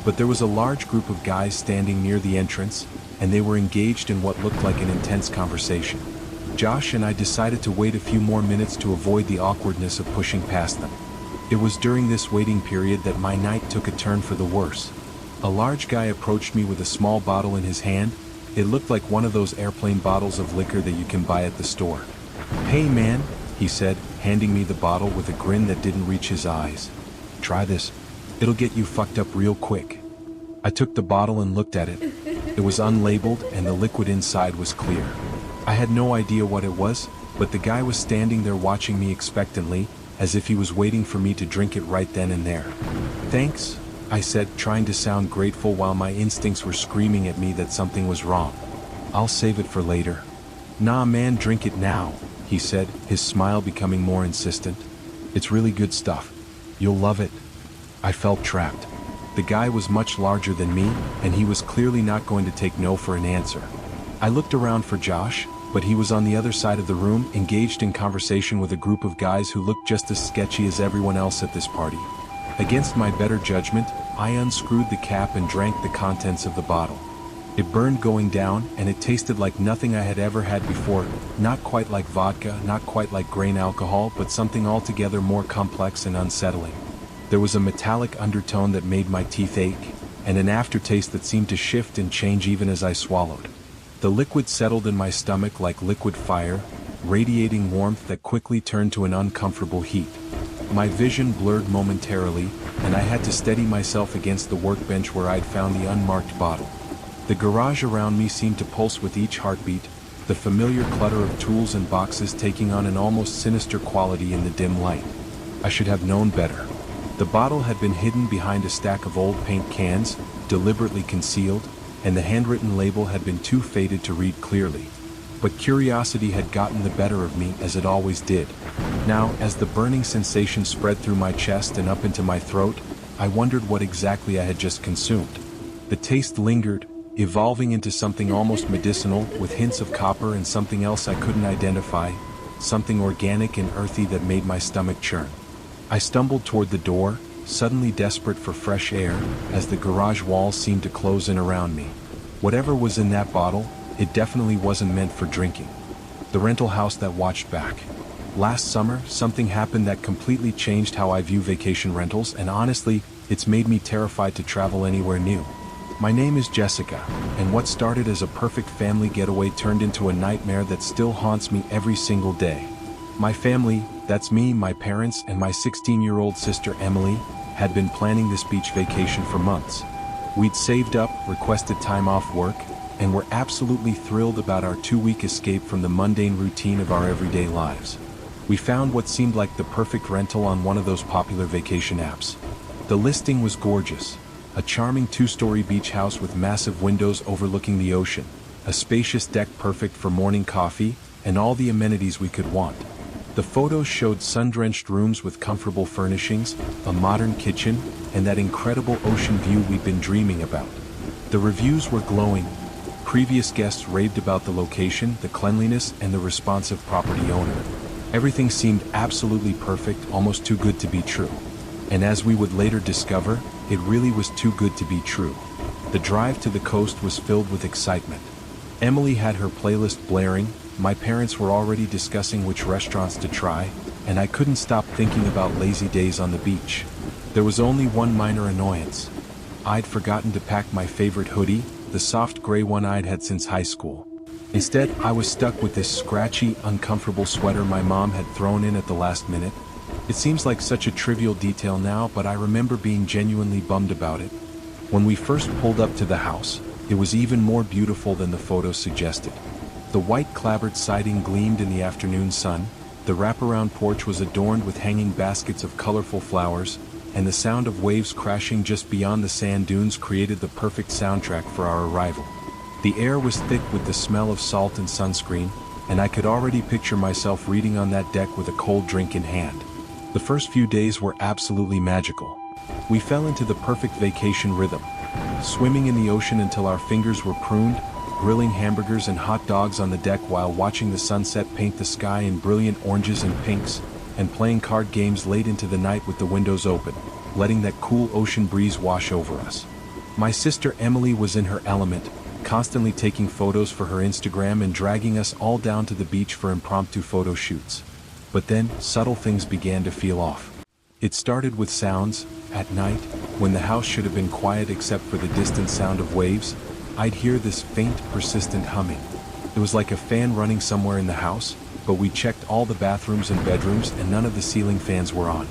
But there was a large group of guys standing near the entrance, and they were engaged in what looked like an intense conversation. Josh and I decided to wait a few more minutes to avoid the awkwardness of pushing past them. It was during this waiting period that my night took a turn for the worse. A large guy approached me with a small bottle in his hand. It looked like one of those airplane bottles of liquor that you can buy at the store. "Hey man," he said, handing me the bottle with a grin that didn't reach his eyes. "Try this. It'll get you fucked up real quick." I took the bottle and looked at it. It was unlabeled and the liquid inside was clear. I had no idea what it was, but the guy was standing there watching me expectantly, as if he was waiting for me to drink it right then and there. "Thanks," I said, trying to sound grateful while my instincts were screaming at me that something was wrong. "I'll save it for later." "Nah man, drink it now," he said, his smile becoming more insistent. "It's really good stuff. You'll love it." I felt trapped. The guy was much larger than me, and he was clearly not going to take no for an answer. I looked around for Josh, but he was on the other side of the room, engaged in conversation with a group of guys who looked just as sketchy as everyone else at this party. Against my better judgment, I unscrewed the cap and drank the contents of the bottle. It burned going down, and it tasted like nothing I had ever had before, not quite like vodka, not quite like grain alcohol, but something altogether more complex and unsettling. There was a metallic undertone that made my teeth ache, and an aftertaste that seemed to shift and change even as I swallowed. The liquid settled in my stomach like liquid fire, radiating warmth that quickly turned to an uncomfortable heat. My vision blurred momentarily, and I had to steady myself against the workbench where I'd found the unmarked bottle. The garage around me seemed to pulse with each heartbeat, the familiar clutter of tools and boxes taking on an almost sinister quality in the dim light. I should have known better. The bottle had been hidden behind a stack of old paint cans, deliberately concealed, and the handwritten label had been too faded to read clearly. But curiosity had gotten the better of me, as it always did. Now, as the burning sensation spread through my chest and up into my throat, I wondered what exactly I had just consumed. The taste lingered, evolving into something almost medicinal, with hints of copper and something else I couldn't identify, something organic and earthy that made my stomach churn. I stumbled toward the door, suddenly desperate for fresh air, as the garage walls seemed to close in around me. Whatever was in that bottle, it definitely wasn't meant for drinking. The rental house that watched back. Last summer, something happened that completely changed how I view vacation rentals, and honestly, it's made me terrified to travel anywhere new. My name is Jessica, and what started as a perfect family getaway turned into a nightmare that still haunts me every single day. My family, that's me, my parents, and my 16-year-old sister Emily, had been planning this beach vacation for months. We'd saved up, requested time off work, and were absolutely thrilled about our 2-week escape from the mundane routine of our everyday lives. We found what seemed like the perfect rental on one of those popular vacation apps. The listing was gorgeous. A charming 2-story beach house with massive windows overlooking the ocean, a spacious deck perfect for morning coffee, and all the amenities we could want. The photos showed sun-drenched rooms with comfortable furnishings, a modern kitchen, and that incredible ocean view we'd been dreaming about. The reviews were glowing. Previous guests raved about the location, the cleanliness, and the responsive property owner. Everything seemed absolutely perfect, almost too good to be true. And as we would later discover, it really was too good to be true. The drive to the coast was filled with excitement. Emily had her playlist blaring, my parents were already discussing which restaurants to try, and I couldn't stop thinking about lazy days on the beach. There was only one minor annoyance. I'd forgotten to pack my favorite hoodie, the soft gray one I'd had since high school. Instead, I was stuck with this scratchy, uncomfortable sweater my mom had thrown in at the last minute. It seems like such a trivial detail now, but I remember being genuinely bummed about it. When we first pulled up to the house, it was even more beautiful than the photos suggested. The white clapboard siding gleamed in the afternoon sun, the wraparound porch was adorned with hanging baskets of colorful flowers, and the sound of waves crashing just beyond the sand dunes created the perfect soundtrack for our arrival. The air was thick with the smell of salt and sunscreen, and I could already picture myself reading on that deck with a cold drink in hand. The first few days were absolutely magical. We fell into the perfect vacation rhythm, swimming in the ocean until our fingers were pruned, grilling hamburgers and hot dogs on the deck while watching the sunset paint the sky in brilliant oranges and pinks, and playing card games late into the night with the windows open, letting that cool ocean breeze wash over us. My sister Emily was in her element, constantly taking photos for her Instagram and dragging us all down to the beach for impromptu photo shoots. But then, subtle things began to feel off. It started with sounds. At night, when the house should have been quiet except for the distant sound of waves, I'd hear this faint, persistent humming. It was like a fan running somewhere in the house, but we checked all the bathrooms and bedrooms and none of the ceiling fans were on.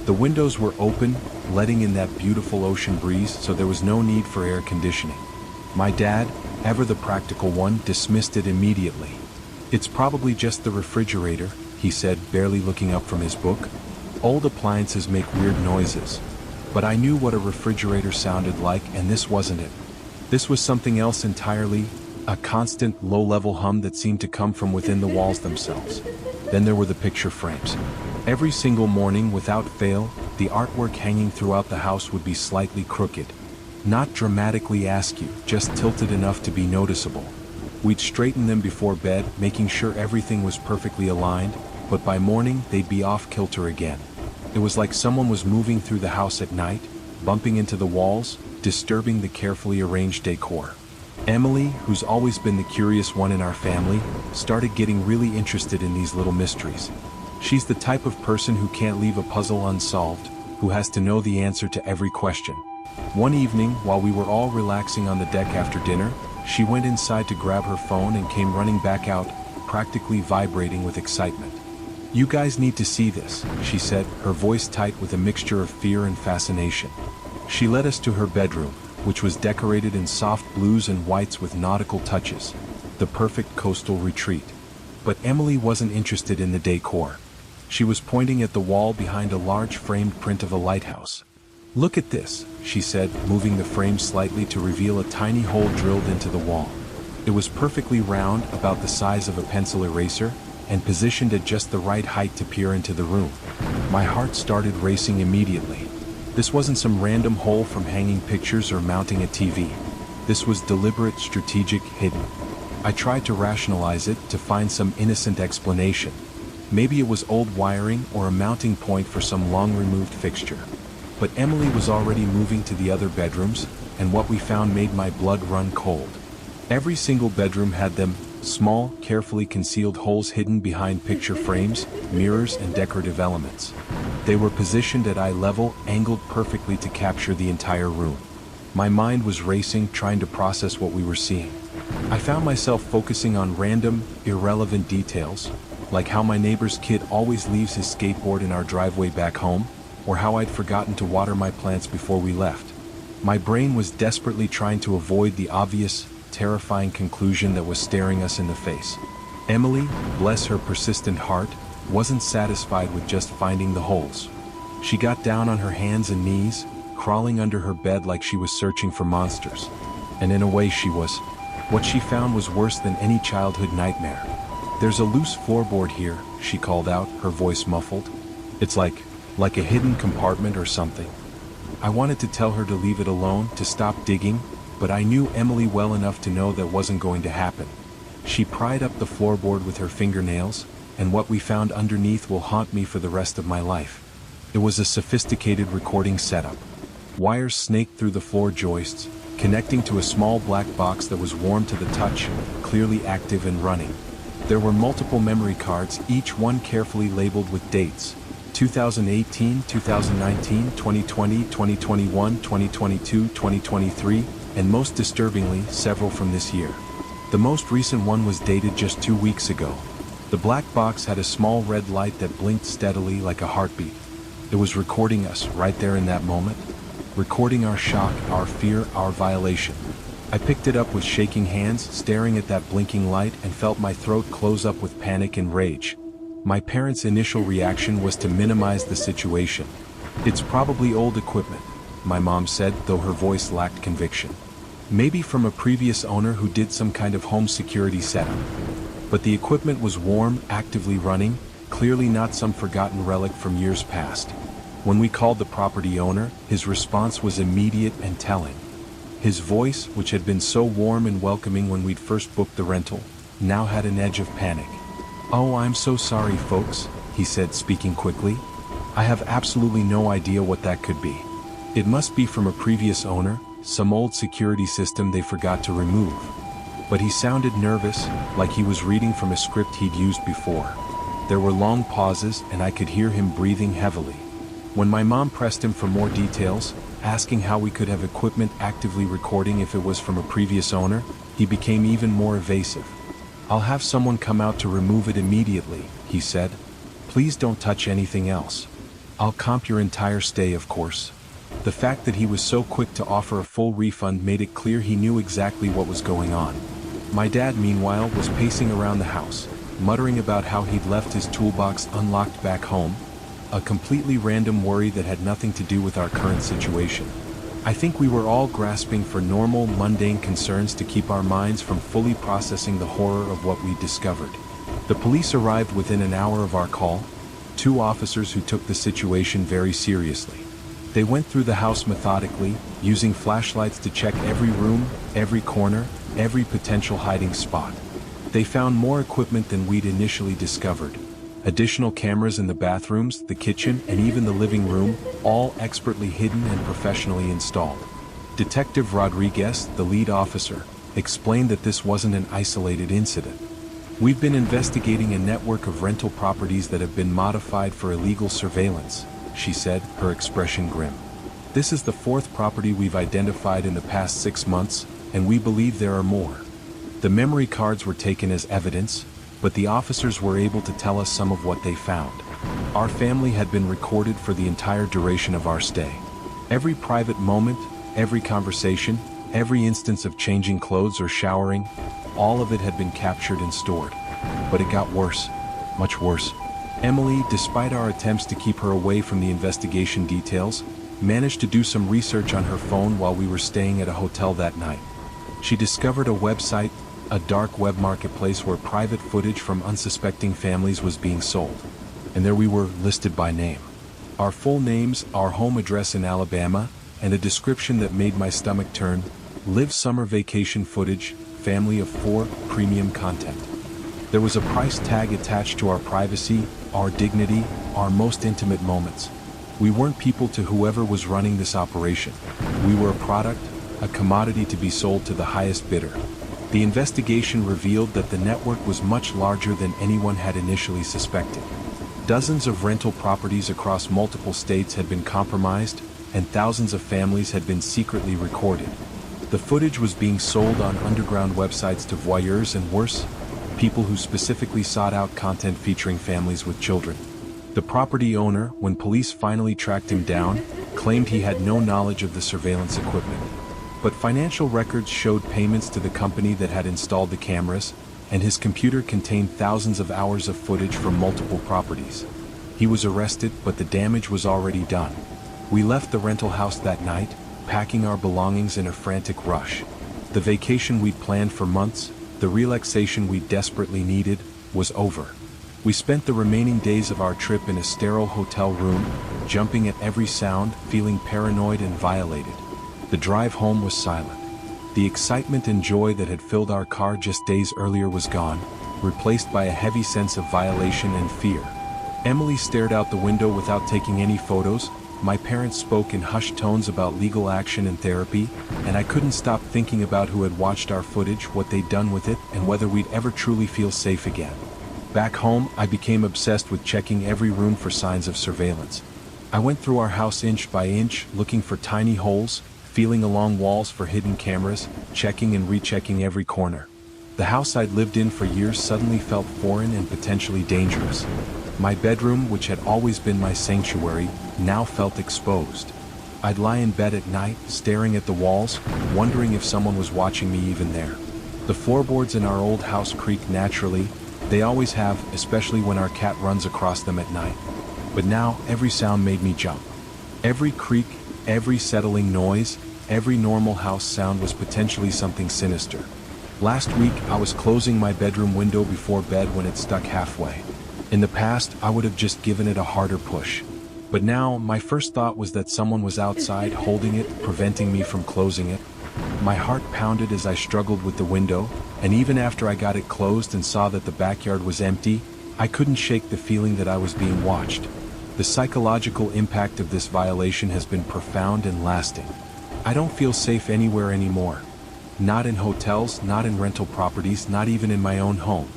The windows were open, letting in that beautiful ocean breeze, so there was no need for air conditioning. My dad, ever the practical one, dismissed it immediately. "It's probably just the refrigerator," he said, barely looking up from his book. "Old appliances make weird noises." But I knew what a refrigerator sounded like, and this wasn't it. This was something else entirely, a constant, low-level hum that seemed to come from within the walls themselves. Then there were the picture frames. Every single morning, without fail, the artwork hanging throughout the house would be slightly crooked. Not dramatically askew, just tilted enough to be noticeable. We'd straighten them before bed, making sure everything was perfectly aligned, but by morning they'd be off kilter again. It was like someone was moving through the house at night, bumping into the walls, disturbing the carefully arranged decor. Emily, who's always been the curious one in our family, started getting really interested in these little mysteries. She's the type of person who can't leave a puzzle unsolved, who has to know the answer to every question. One evening, while we were all relaxing on the deck after dinner, she went inside to grab her phone and came running back out, practically vibrating with excitement. "You guys need to see this," she said, her voice tight with a mixture of fear and fascination. She led us to her bedroom, which was decorated in soft blues and whites with nautical touches, the perfect coastal retreat. But Emily wasn't interested in the decor. She was pointing at the wall behind a large framed print of a lighthouse. "Look at this," she said, moving the frame slightly to reveal a tiny hole drilled into the wall. It was perfectly round, about the size of a pencil eraser, and positioned at just the right height to peer into the room. My heart started racing immediately. This wasn't some random hole from hanging pictures or mounting a TV. This was deliberate, strategic, hidden. I tried to rationalize it, to find some innocent explanation. Maybe it was old wiring or a mounting point for some long-removed fixture. But Emily was already moving to the other bedrooms, and what we found made my blood run cold. Every single bedroom had them, small, carefully concealed holes hidden behind picture frames, mirrors, and decorative elements. They were positioned at eye level, angled perfectly to capture the entire room. My mind was racing, trying to process what we were seeing. I found myself focusing on random, irrelevant details, like how my neighbor's kid always leaves his skateboard in our driveway back home, or how I'd forgotten to water my plants before we left. My brain was desperately trying to avoid the obvious, terrifying conclusion that was staring us in the face. Emily, bless her persistent heart, wasn't satisfied with just finding the holes. She got down on her hands and knees, crawling under her bed like she was searching for monsters. And in a way she was. What she found was worse than any childhood nightmare. "There's a loose floorboard here," she called out, her voice muffled. "It's like a hidden compartment or something." I wanted to tell her to leave it alone, to stop digging, but I knew Emily well enough to know that wasn't going to happen. She pried up the floorboard with her fingernails, and what we found underneath will haunt me for the rest of my life. It was a sophisticated recording setup. Wires snaked through the floor joists, connecting to a small black box that was warm to the touch, clearly active and running. There were multiple memory cards, each one carefully labeled with dates: 2018, 2019, 2020, 2021, 2022, 2023, and most disturbingly, several from this year. The most recent one was dated just 2 weeks ago. The black box had a small red light that blinked steadily like a heartbeat. It was recording us right there in that moment. Recording our shock, our fear, our violation. I picked it up with shaking hands, staring at that blinking light, and felt my throat close up with panic and rage. My parents' initial reaction was to minimize the situation. "It's probably old equipment," my mom said, though her voice lacked conviction. "Maybe from a previous owner who did some kind of home security setup." But the equipment was warm, actively running, clearly not some forgotten relic from years past. When we called the property owner, his response was immediate and telling. His voice, which had been so warm and welcoming when we'd first booked the rental, now had an edge of panic. "Oh, I'm so sorry, folks," he said, speaking quickly. "I have absolutely no idea what that could be. It must be from a previous owner, some old security system they forgot to remove." But he sounded nervous, like he was reading from a script he'd used before. There were long pauses, and I could hear him breathing heavily. When my mom pressed him for more details, asking how we could have equipment actively recording if it was from a previous owner, he became even more evasive. "I'll have someone come out to remove it immediately," he said. "Please don't touch anything else. I'll comp your entire stay, of course." The fact that he was so quick to offer a full refund made it clear he knew exactly what was going on. My dad, meanwhile, was pacing around the house, muttering about how he'd left his toolbox unlocked back home. A completely random worry that had nothing to do with our current situation. I think we were all grasping for normal, mundane concerns to keep our minds from fully processing the horror of what we'd discovered. The police arrived within an hour of our call, 2 officers who took the situation very seriously. They went through the house methodically, using flashlights to check every room, every corner, every potential hiding spot. They found more equipment than we'd initially discovered. Additional cameras in the bathrooms, the kitchen, and even the living room, all expertly hidden and professionally installed. Detective Rodriguez, the lead officer, explained that this wasn't an isolated incident. "We've been investigating a network of rental properties that have been modified for illegal surveillance," she said, her expression grim. "This is the 4th property we've identified in the past 6 months, and we believe there are more." The memory cards were taken as evidence, but the officers were able to tell us some of what they found. Our family had been recorded for the entire duration of our stay. Every private moment, every conversation, every instance of changing clothes or showering, all of it had been captured and stored. But it got worse, much worse. Emily, despite our attempts to keep her away from the investigation details, managed to do some research on her phone while we were staying at a hotel that night. She discovered a website, a dark web marketplace where private footage from unsuspecting families was being sold. And there we were, listed by name. Our full names, our home address in Alabama, and a description that made my stomach turn: live summer vacation footage, family of 4, premium content. There was a price tag attached to our privacy, our dignity, our most intimate moments. We weren't people to whoever was running this operation. We were a product, a commodity to be sold to the highest bidder. The investigation revealed that the network was much larger than anyone had initially suspected. Dozens of rental properties across multiple states had been compromised, and thousands of families had been secretly recorded. The footage was being sold on underground websites to voyeurs and worse, people who specifically sought out content featuring families with children. The property owner, when police finally tracked him down, claimed he had no knowledge of the surveillance equipment. But financial records showed payments to the company that had installed the cameras, and his computer contained thousands of hours of footage from multiple properties. He was arrested, but the damage was already done. We left the rental house that night, packing our belongings in a frantic rush. The vacation we'd planned for months, the relaxation we desperately needed, was over. We spent the remaining days of our trip in a sterile hotel room, jumping at every sound, feeling paranoid and violated. The drive home was silent. The excitement and joy that had filled our car just days earlier was gone, replaced by a heavy sense of violation and fear. Emily stared out the window without taking any photos. My parents spoke in hushed tones about legal action and therapy, and I couldn't stop thinking about who had watched our footage, what they'd done with it, and whether we'd ever truly feel safe again. Back home, I became obsessed with checking every room for signs of surveillance. I went through our house inch by inch, looking for tiny holes, feeling along walls for hidden cameras, checking and rechecking every corner. The house I'd lived in for years suddenly felt foreign and potentially dangerous. My bedroom, which had always been my sanctuary, now felt exposed. I'd lie in bed at night, staring at the walls, wondering if someone was watching me even there. The floorboards in our old house creaked naturally. They always have, especially when our cat runs across them at night. But now, every sound made me jump. Every creak, every settling noise, every normal house sound was potentially something sinister. Last week, I was closing my bedroom window before bed when it stuck halfway. In the past, I would have just given it a harder push. But now, my first thought was that someone was outside holding it, preventing me from closing it. My heart pounded as I struggled with the window, and even after I got it closed and saw that the backyard was empty, I couldn't shake the feeling that I was being watched. The psychological impact of this violation has been profound and lasting. I don't feel safe anywhere anymore. Not in hotels, not in rental properties, not even in my own home.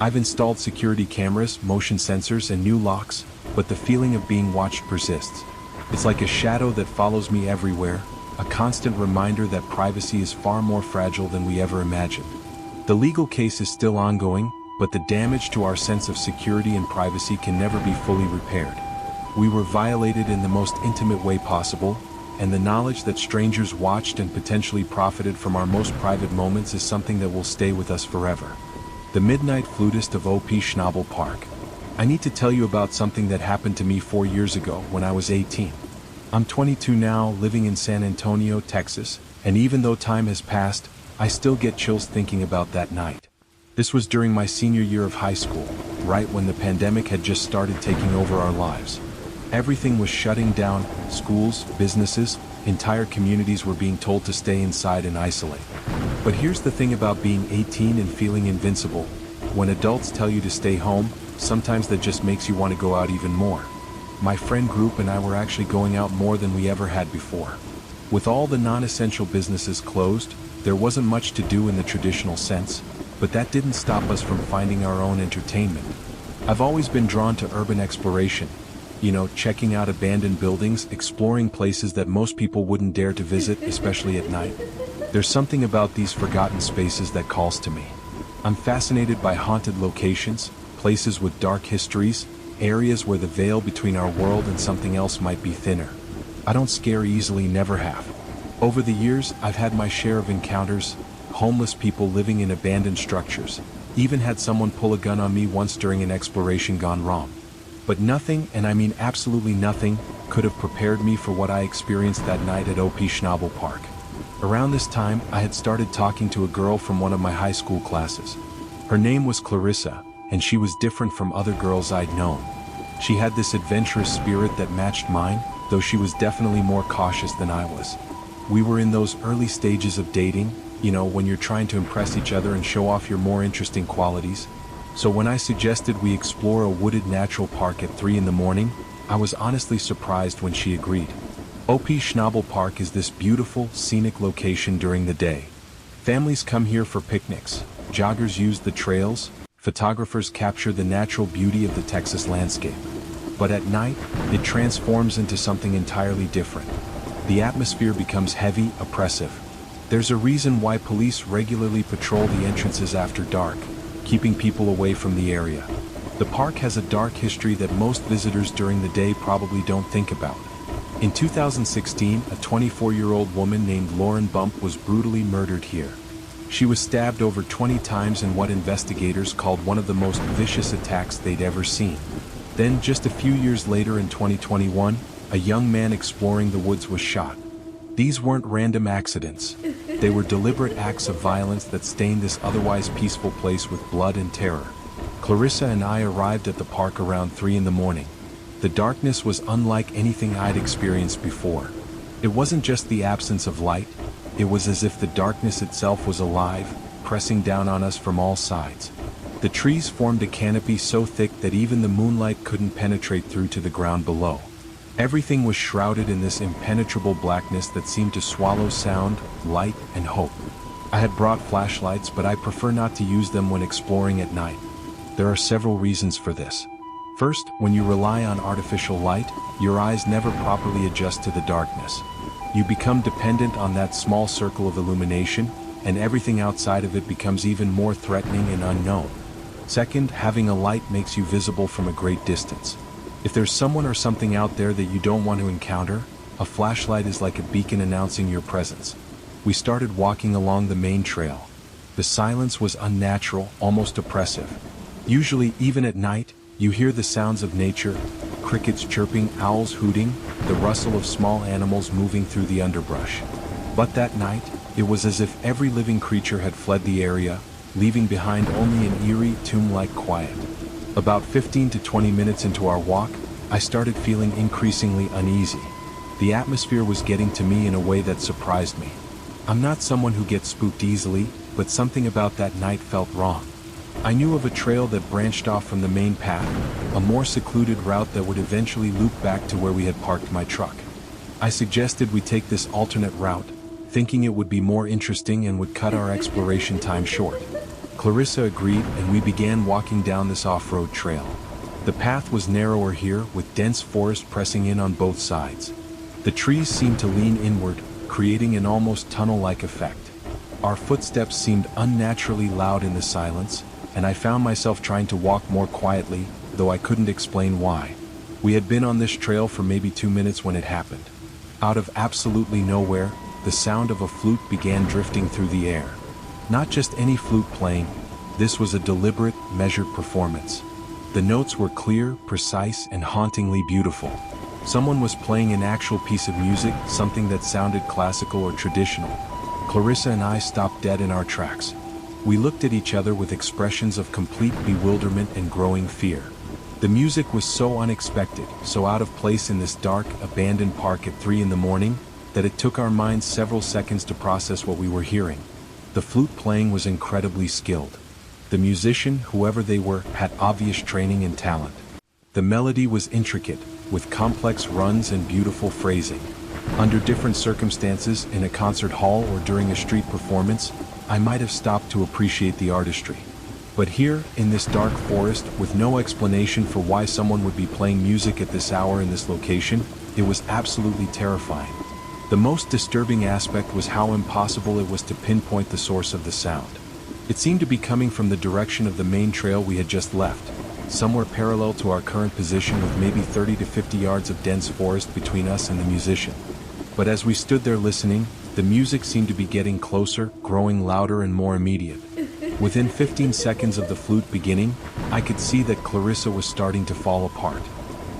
I've installed security cameras, motion sensors, and new locks, but the feeling of being watched persists. It's like a shadow that follows me everywhere, a constant reminder that privacy is far more fragile than we ever imagined. The legal case is still ongoing, but the damage to our sense of security and privacy can never be fully repaired. We were violated in the most intimate way possible, and the knowledge that strangers watched and potentially profited from our most private moments is something that will stay with us forever. The Midnight Flutist of O.P. Schnabel Park. I need to tell you about something that happened to me 4 years ago when I was 18. I'm 22 now, living in San Antonio, Texas, and even though time has passed, I still get chills thinking about that night. This was during my senior year of high school, right when the pandemic had just started taking over our lives. Everything was shutting down, schools, businesses, entire communities were being told to stay inside and isolate. But here's the thing about being 18 and feeling invincible. When adults tell you to stay home, sometimes that just makes you want to go out even more. My friend group and I were actually going out more than we ever had before. With all the non-essential businesses closed, there wasn't much to do in the traditional sense, but that didn't stop us from finding our own entertainment. I've always been drawn to urban exploration. Checking out abandoned buildings, exploring places that most people wouldn't dare to visit, especially at night. There's something about these forgotten spaces that calls to me. I'm fascinated by haunted locations, places with dark histories, areas where the veil between our world and something else might be thinner. I don't scare easily, never have. Over the years, I've had my share of encounters, homeless people living in abandoned structures, even had someone pull a gun on me once during an exploration gone wrong. But nothing, and I mean absolutely nothing, could have prepared me for what I experienced that night at O.P. Schnabel Park. Around this time, I had started talking to a girl from one of my high school classes. Her name was Clarissa, and she was different from other girls I'd known. She had this adventurous spirit that matched mine, though she was definitely more cautious than I was. We were in those early stages of dating, when you're trying to impress each other and show off your more interesting qualities. So when I suggested we explore a wooded natural park at 3 in the morning, I was honestly surprised when she agreed. O.P. Schnabel Park is this beautiful, scenic location during the day. Families come here for picnics, joggers use the trails, photographers capture the natural beauty of the Texas landscape. But at night, it transforms into something entirely different. The atmosphere becomes heavy, oppressive. There's a reason why police regularly patrol the entrances after dark, keeping people away from the area. The park has a dark history that most visitors during the day probably don't think about. In 2016, a 24-year-old woman named Lauren Bump was brutally murdered here. She was stabbed over 20 times in what investigators called one of the most vicious attacks they'd ever seen. Then, just a few years later in 2021, a young man exploring the woods was shot. These weren't random accidents. They were deliberate acts of violence that stained this otherwise peaceful place with blood and terror. Clarissa and I arrived at the park around 3 in the morning. The darkness was unlike anything I'd experienced before. It wasn't just the absence of light, it was as if the darkness itself was alive, pressing down on us from all sides. The trees formed a canopy so thick that even the moonlight couldn't penetrate through to the ground below. Everything was shrouded in this impenetrable blackness that seemed to swallow sound, light, and hope. I had brought flashlights, but I prefer not to use them when exploring at night. There are several reasons for this. First, when you rely on artificial light, your eyes never properly adjust to the darkness. You become dependent on that small circle of illumination, and everything outside of it becomes even more threatening and unknown. Second, having a light makes you visible from a great distance. If there's someone or something out there that you don't want to encounter, a flashlight is like a beacon announcing your presence. We started walking along the main trail. The silence was unnatural, almost oppressive. Usually, even at night, you hear the sounds of nature, crickets chirping, owls hooting, the rustle of small animals moving through the underbrush. But that night, it was as if every living creature had fled the area, leaving behind only an eerie, tomb-like quiet. About 15 to 20 minutes into our walk, I started feeling increasingly uneasy. The atmosphere was getting to me in a way that surprised me. I'm not someone who gets spooked easily, but something about that night felt wrong. I knew of a trail that branched off from the main path, a more secluded route that would eventually loop back to where we had parked my truck. I suggested we take this alternate route, thinking it would be more interesting and would cut our exploration time short. Clarissa agreed, and we began walking down this off-road trail. The path was narrower here, with dense forest pressing in on both sides. The trees seemed to lean inward, creating an almost tunnel-like effect. Our footsteps seemed unnaturally loud in the silence, and I found myself trying to walk more quietly, though I couldn't explain why. We had been on this trail for maybe 2 minutes when it happened. Out of absolutely nowhere, the sound of a flute began drifting through the air. Not just any flute playing, this was a deliberate, measured performance. The notes were clear, precise, and hauntingly beautiful. Someone was playing an actual piece of music, something that sounded classical or traditional. Clarissa and I stopped dead in our tracks. We looked at each other with expressions of complete bewilderment and growing fear. The music was so unexpected, so out of place in this dark, abandoned park at 3 in the morning, that it took our minds several seconds to process what we were hearing. The flute playing was incredibly skilled. The musician, whoever they were, had obvious training and talent. The melody was intricate, with complex runs and beautiful phrasing. Under different circumstances, in a concert hall or during a street performance, I might have stopped to appreciate the artistry. But here, in this dark forest, with no explanation for why someone would be playing music at this hour in this location, it was absolutely terrifying. The most disturbing aspect was how impossible it was to pinpoint the source of the sound. It seemed to be coming from the direction of the main trail we had just left, somewhere parallel to our current position, with maybe 30 to 50 yards of dense forest between us and the musician. But as we stood there listening, the music seemed to be getting closer, growing louder and more immediate. Within 15 seconds of the flute beginning, I could see that Clarissa was starting to fall apart.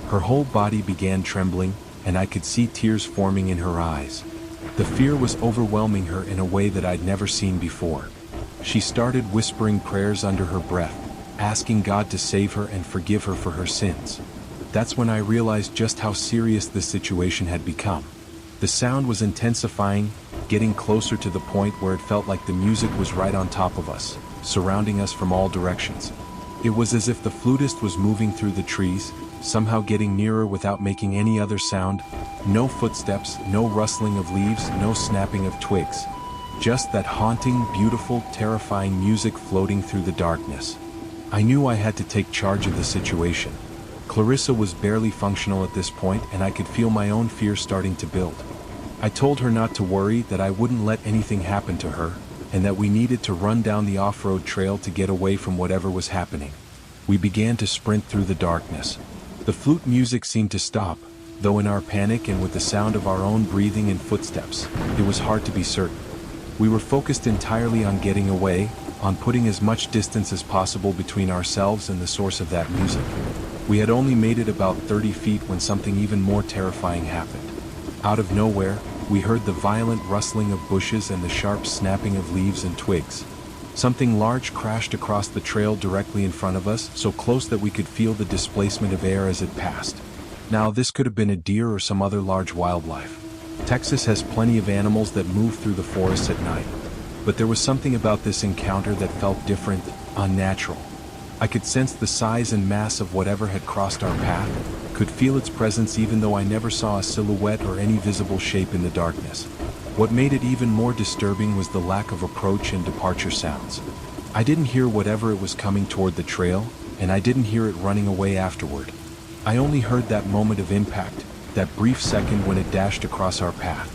Her whole body began trembling, and I could see tears forming in her eyes. The fear was overwhelming her in a way that I'd never seen before. She started whispering prayers under her breath, asking God to save her and forgive her for her sins. That's when I realized just how serious this situation had become. The sound was intensifying, getting closer to the point where it felt like the music was right on top of us, surrounding us from all directions. It was as if the flutist was moving through the trees, somehow getting nearer without making any other sound. No footsteps, no rustling of leaves, no snapping of twigs. Just that haunting, beautiful, terrifying music floating through the darkness. I knew I had to take charge of the situation. Clarissa was barely functional at this point, and I could feel my own fear starting to build. I told her not to worry, that I wouldn't let anything happen to her, and that we needed to run down the off-road trail to get away from whatever was happening. We began to sprint through the darkness. The flute music seemed to stop, though in our panic and with the sound of our own breathing and footsteps, it was hard to be certain. We were focused entirely on getting away, on putting as much distance as possible between ourselves and the source of that music. We had only made it about 30 feet when something even more terrifying happened. Out of nowhere, we heard the violent rustling of bushes and the sharp snapping of leaves and twigs. Something large crashed across the trail directly in front of us, so close that we could feel the displacement of air as it passed. Now, this could have been a deer or some other large wildlife. Texas has plenty of animals that move through the forests at night. But there was something about this encounter that felt different, unnatural. I could sense the size and mass of whatever had crossed our path, could feel its presence even though I never saw a silhouette or any visible shape in the darkness. What made it even more disturbing was the lack of approach and departure sounds. I didn't hear whatever it was coming toward the trail, and I didn't hear it running away afterward. I only heard that moment of impact, that brief second when it dashed across our path.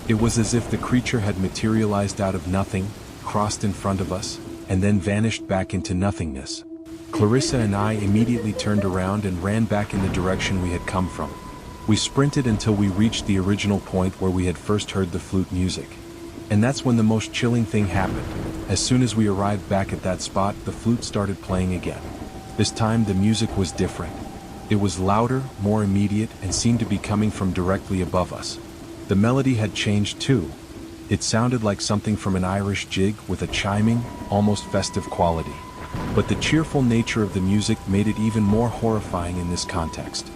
It was as if the creature had materialized out of nothing, crossed in front of us, and then vanished back into nothingness. Clarissa and I immediately turned around and ran back in the direction we had come from. We sprinted until we reached the original point where we had first heard the flute music. And that's when the most chilling thing happened. As soon as we arrived back at that spot, the flute started playing again. This time the music was different. It was louder, more immediate, and seemed to be coming from directly above us. The melody had changed too. It sounded like something from an Irish jig with a chiming, almost festive quality. But the cheerful nature of the music made it even more horrifying in this context.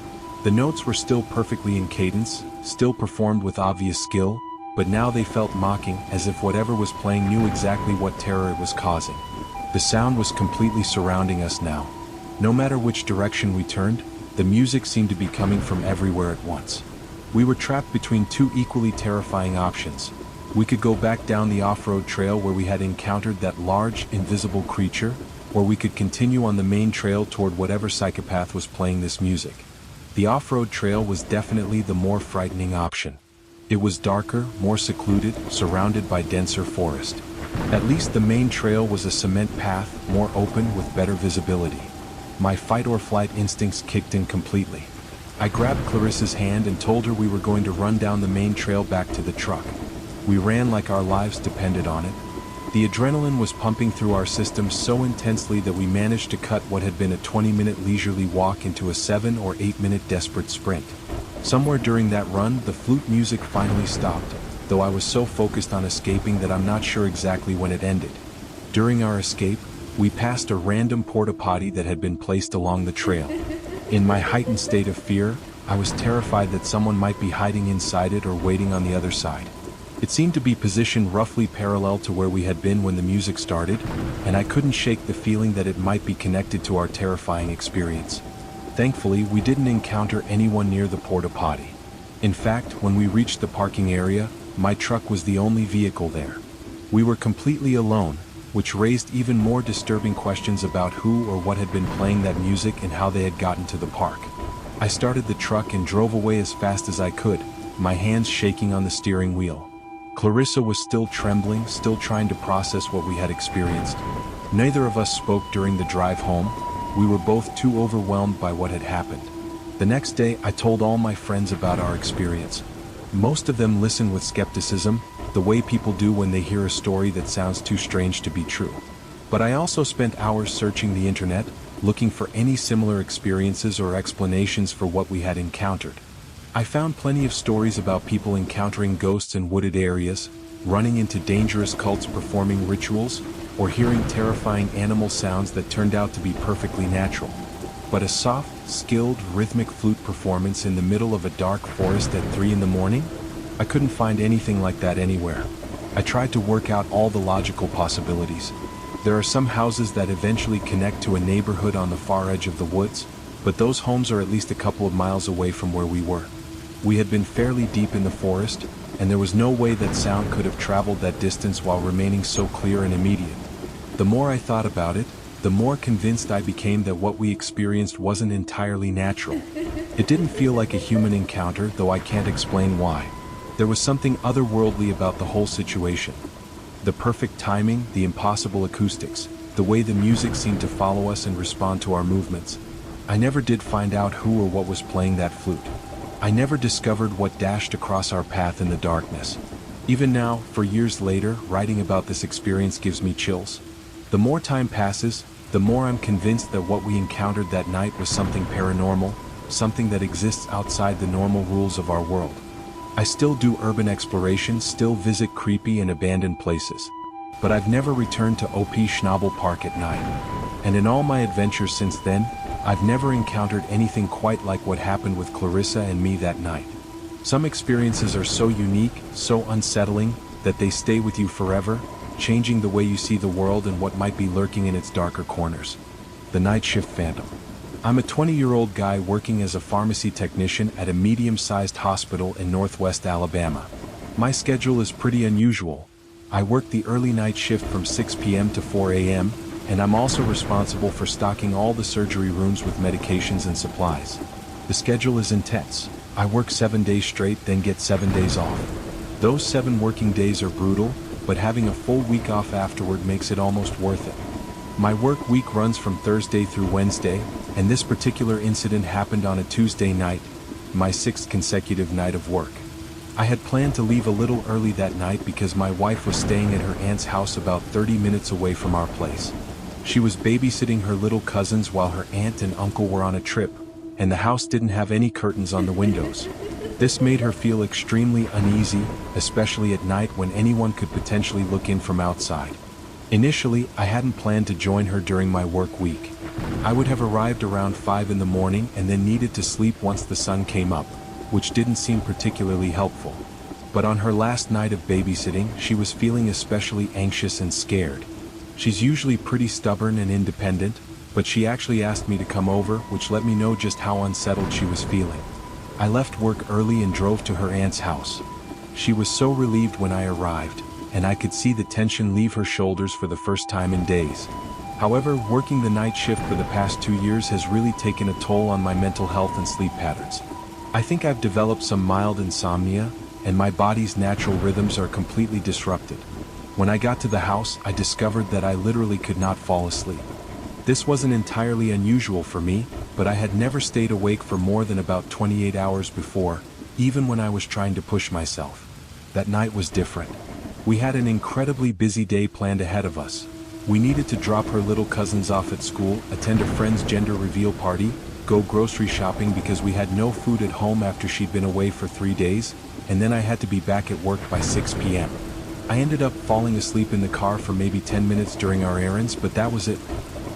The notes were still perfectly in cadence, still performed with obvious skill, but now they felt mocking, as if whatever was playing knew exactly what terror it was causing. The sound was completely surrounding us now. No matter which direction we turned, the music seemed to be coming from everywhere at once. We were trapped between two equally terrifying options. We could go back down the off-road trail where we had encountered that large, invisible creature, or we could continue on the main trail toward whatever psychopath was playing this music. The off-road trail was definitely the more frightening option. It was darker, more secluded, surrounded by denser forest. At least the main trail was a cement path, more open with better visibility. My fight-or-flight instincts kicked in completely. I grabbed Clarissa's hand and told her we were going to run down the main trail back to the truck. We ran like our lives depended on it. The adrenaline was pumping through our systems so intensely that we managed to cut what had been a 20-minute leisurely walk into a 7 or 8-minute desperate sprint. Somewhere during that run, the flute music finally stopped, though I was so focused on escaping that I'm not sure exactly when it ended. During our escape, we passed a random porta potty that had been placed along the trail. In my heightened state of fear, I was terrified that someone might be hiding inside it or waiting on the other side. It seemed to be positioned roughly parallel to where we had been when the music started, and I couldn't shake the feeling that it might be connected to our terrifying experience. Thankfully, we didn't encounter anyone near the porta potty. In fact, when we reached the parking area, my truck was the only vehicle there. We were completely alone, which raised even more disturbing questions about who or what had been playing that music and how they had gotten to the park. I started the truck and drove away as fast as I could, my hands shaking on the steering wheel. Clarissa was still trembling, still trying to process what we had experienced. Neither of us spoke during the drive home. We were both too overwhelmed by what had happened. The next day, I told all my friends about our experience. Most of them listened with skepticism, the way people do when they hear a story that sounds too strange to be true. But I also spent hours searching the internet, looking for any similar experiences or explanations for what we had encountered. I found plenty of stories about people encountering ghosts in wooded areas, running into dangerous cults performing rituals, or hearing terrifying animal sounds that turned out to be perfectly natural. But a soft, skilled, rhythmic flute performance in the middle of a dark forest at 3 in the morning? I couldn't find anything like that anywhere. I tried to work out all the logical possibilities. There are some houses that eventually connect to a neighborhood on the far edge of the woods, but those homes are at least a couple of miles away from where we were. We had been fairly deep in the forest, and there was no way that sound could have traveled that distance while remaining so clear and immediate. The more I thought about it, the more convinced I became that what we experienced wasn't entirely natural. It didn't feel like a human encounter, though I can't explain why. There was something otherworldly about the whole situation. The perfect timing, the impossible acoustics, the way the music seemed to follow us and respond to our movements. I never did find out who or what was playing that flute. I never discovered what dashed across our path in the darkness. Even now, for years later, writing about this experience gives me chills. The more time passes, the more I'm convinced that what we encountered that night was something paranormal, something that exists outside the normal rules of our world. I still do urban exploration, still visit creepy and abandoned places. But I've never returned to OP Schnabel Park at night. And in all my adventures since then, I've never encountered anything quite like what happened with Clarissa and me that night. Some experiences are so unique, so unsettling, that they stay with you forever, changing the way you see the world and what might be lurking in its darker corners. The Night Shift Phantom. I'm a 20-year-old guy working as a pharmacy technician at a medium-sized hospital in northwest Alabama. My schedule is pretty unusual. I work the early night shift from 6 p.m. to 4 a.m., and I'm also responsible for stocking all the surgery rooms with medications and supplies. The schedule is intense. I work 7 days straight, then get 7 days off. Those 7 working days are brutal, but having a full week off afterward makes it almost worth it. My work week runs from Thursday through Wednesday, and this particular incident happened on a Tuesday night, my 6th consecutive night of work. I had planned to leave a little early that night because my wife was staying at her aunt's house about 30 minutes away from our place. She was babysitting her little cousins while her aunt and uncle were on a trip, and the house didn't have any curtains on the windows. This made her feel extremely uneasy, especially at night when anyone could potentially look in from outside. Initially, I hadn't planned to join her during my work week. I would have arrived around 5 in the morning and then needed to sleep once the sun came up, which didn't seem particularly helpful. But on her last night of babysitting, she was feeling especially anxious and scared. She's usually pretty stubborn and independent, but she actually asked me to come over, which let me know just how unsettled she was feeling. I left work early and drove to her aunt's house. She was so relieved when I arrived, and I could see the tension leave her shoulders for the first time in days. However, working the night shift for the past 2 years has really taken a toll on my mental health and sleep patterns. I think I've developed some mild insomnia, and my body's natural rhythms are completely disrupted. When I got to the house, I discovered that I literally could not fall asleep. This wasn't entirely unusual for me, but I had never stayed awake for more than about 28 hours before, even when I was trying to push myself. That night was different. We had an incredibly busy day planned ahead of us. We needed to drop her little cousins off at school, attend a friend's gender reveal party, go grocery shopping because we had no food at home after she'd been away for 3 days, and then I had to be back at work by 6 p.m. I ended up falling asleep in the car for maybe 10 minutes during our errands, but that was it.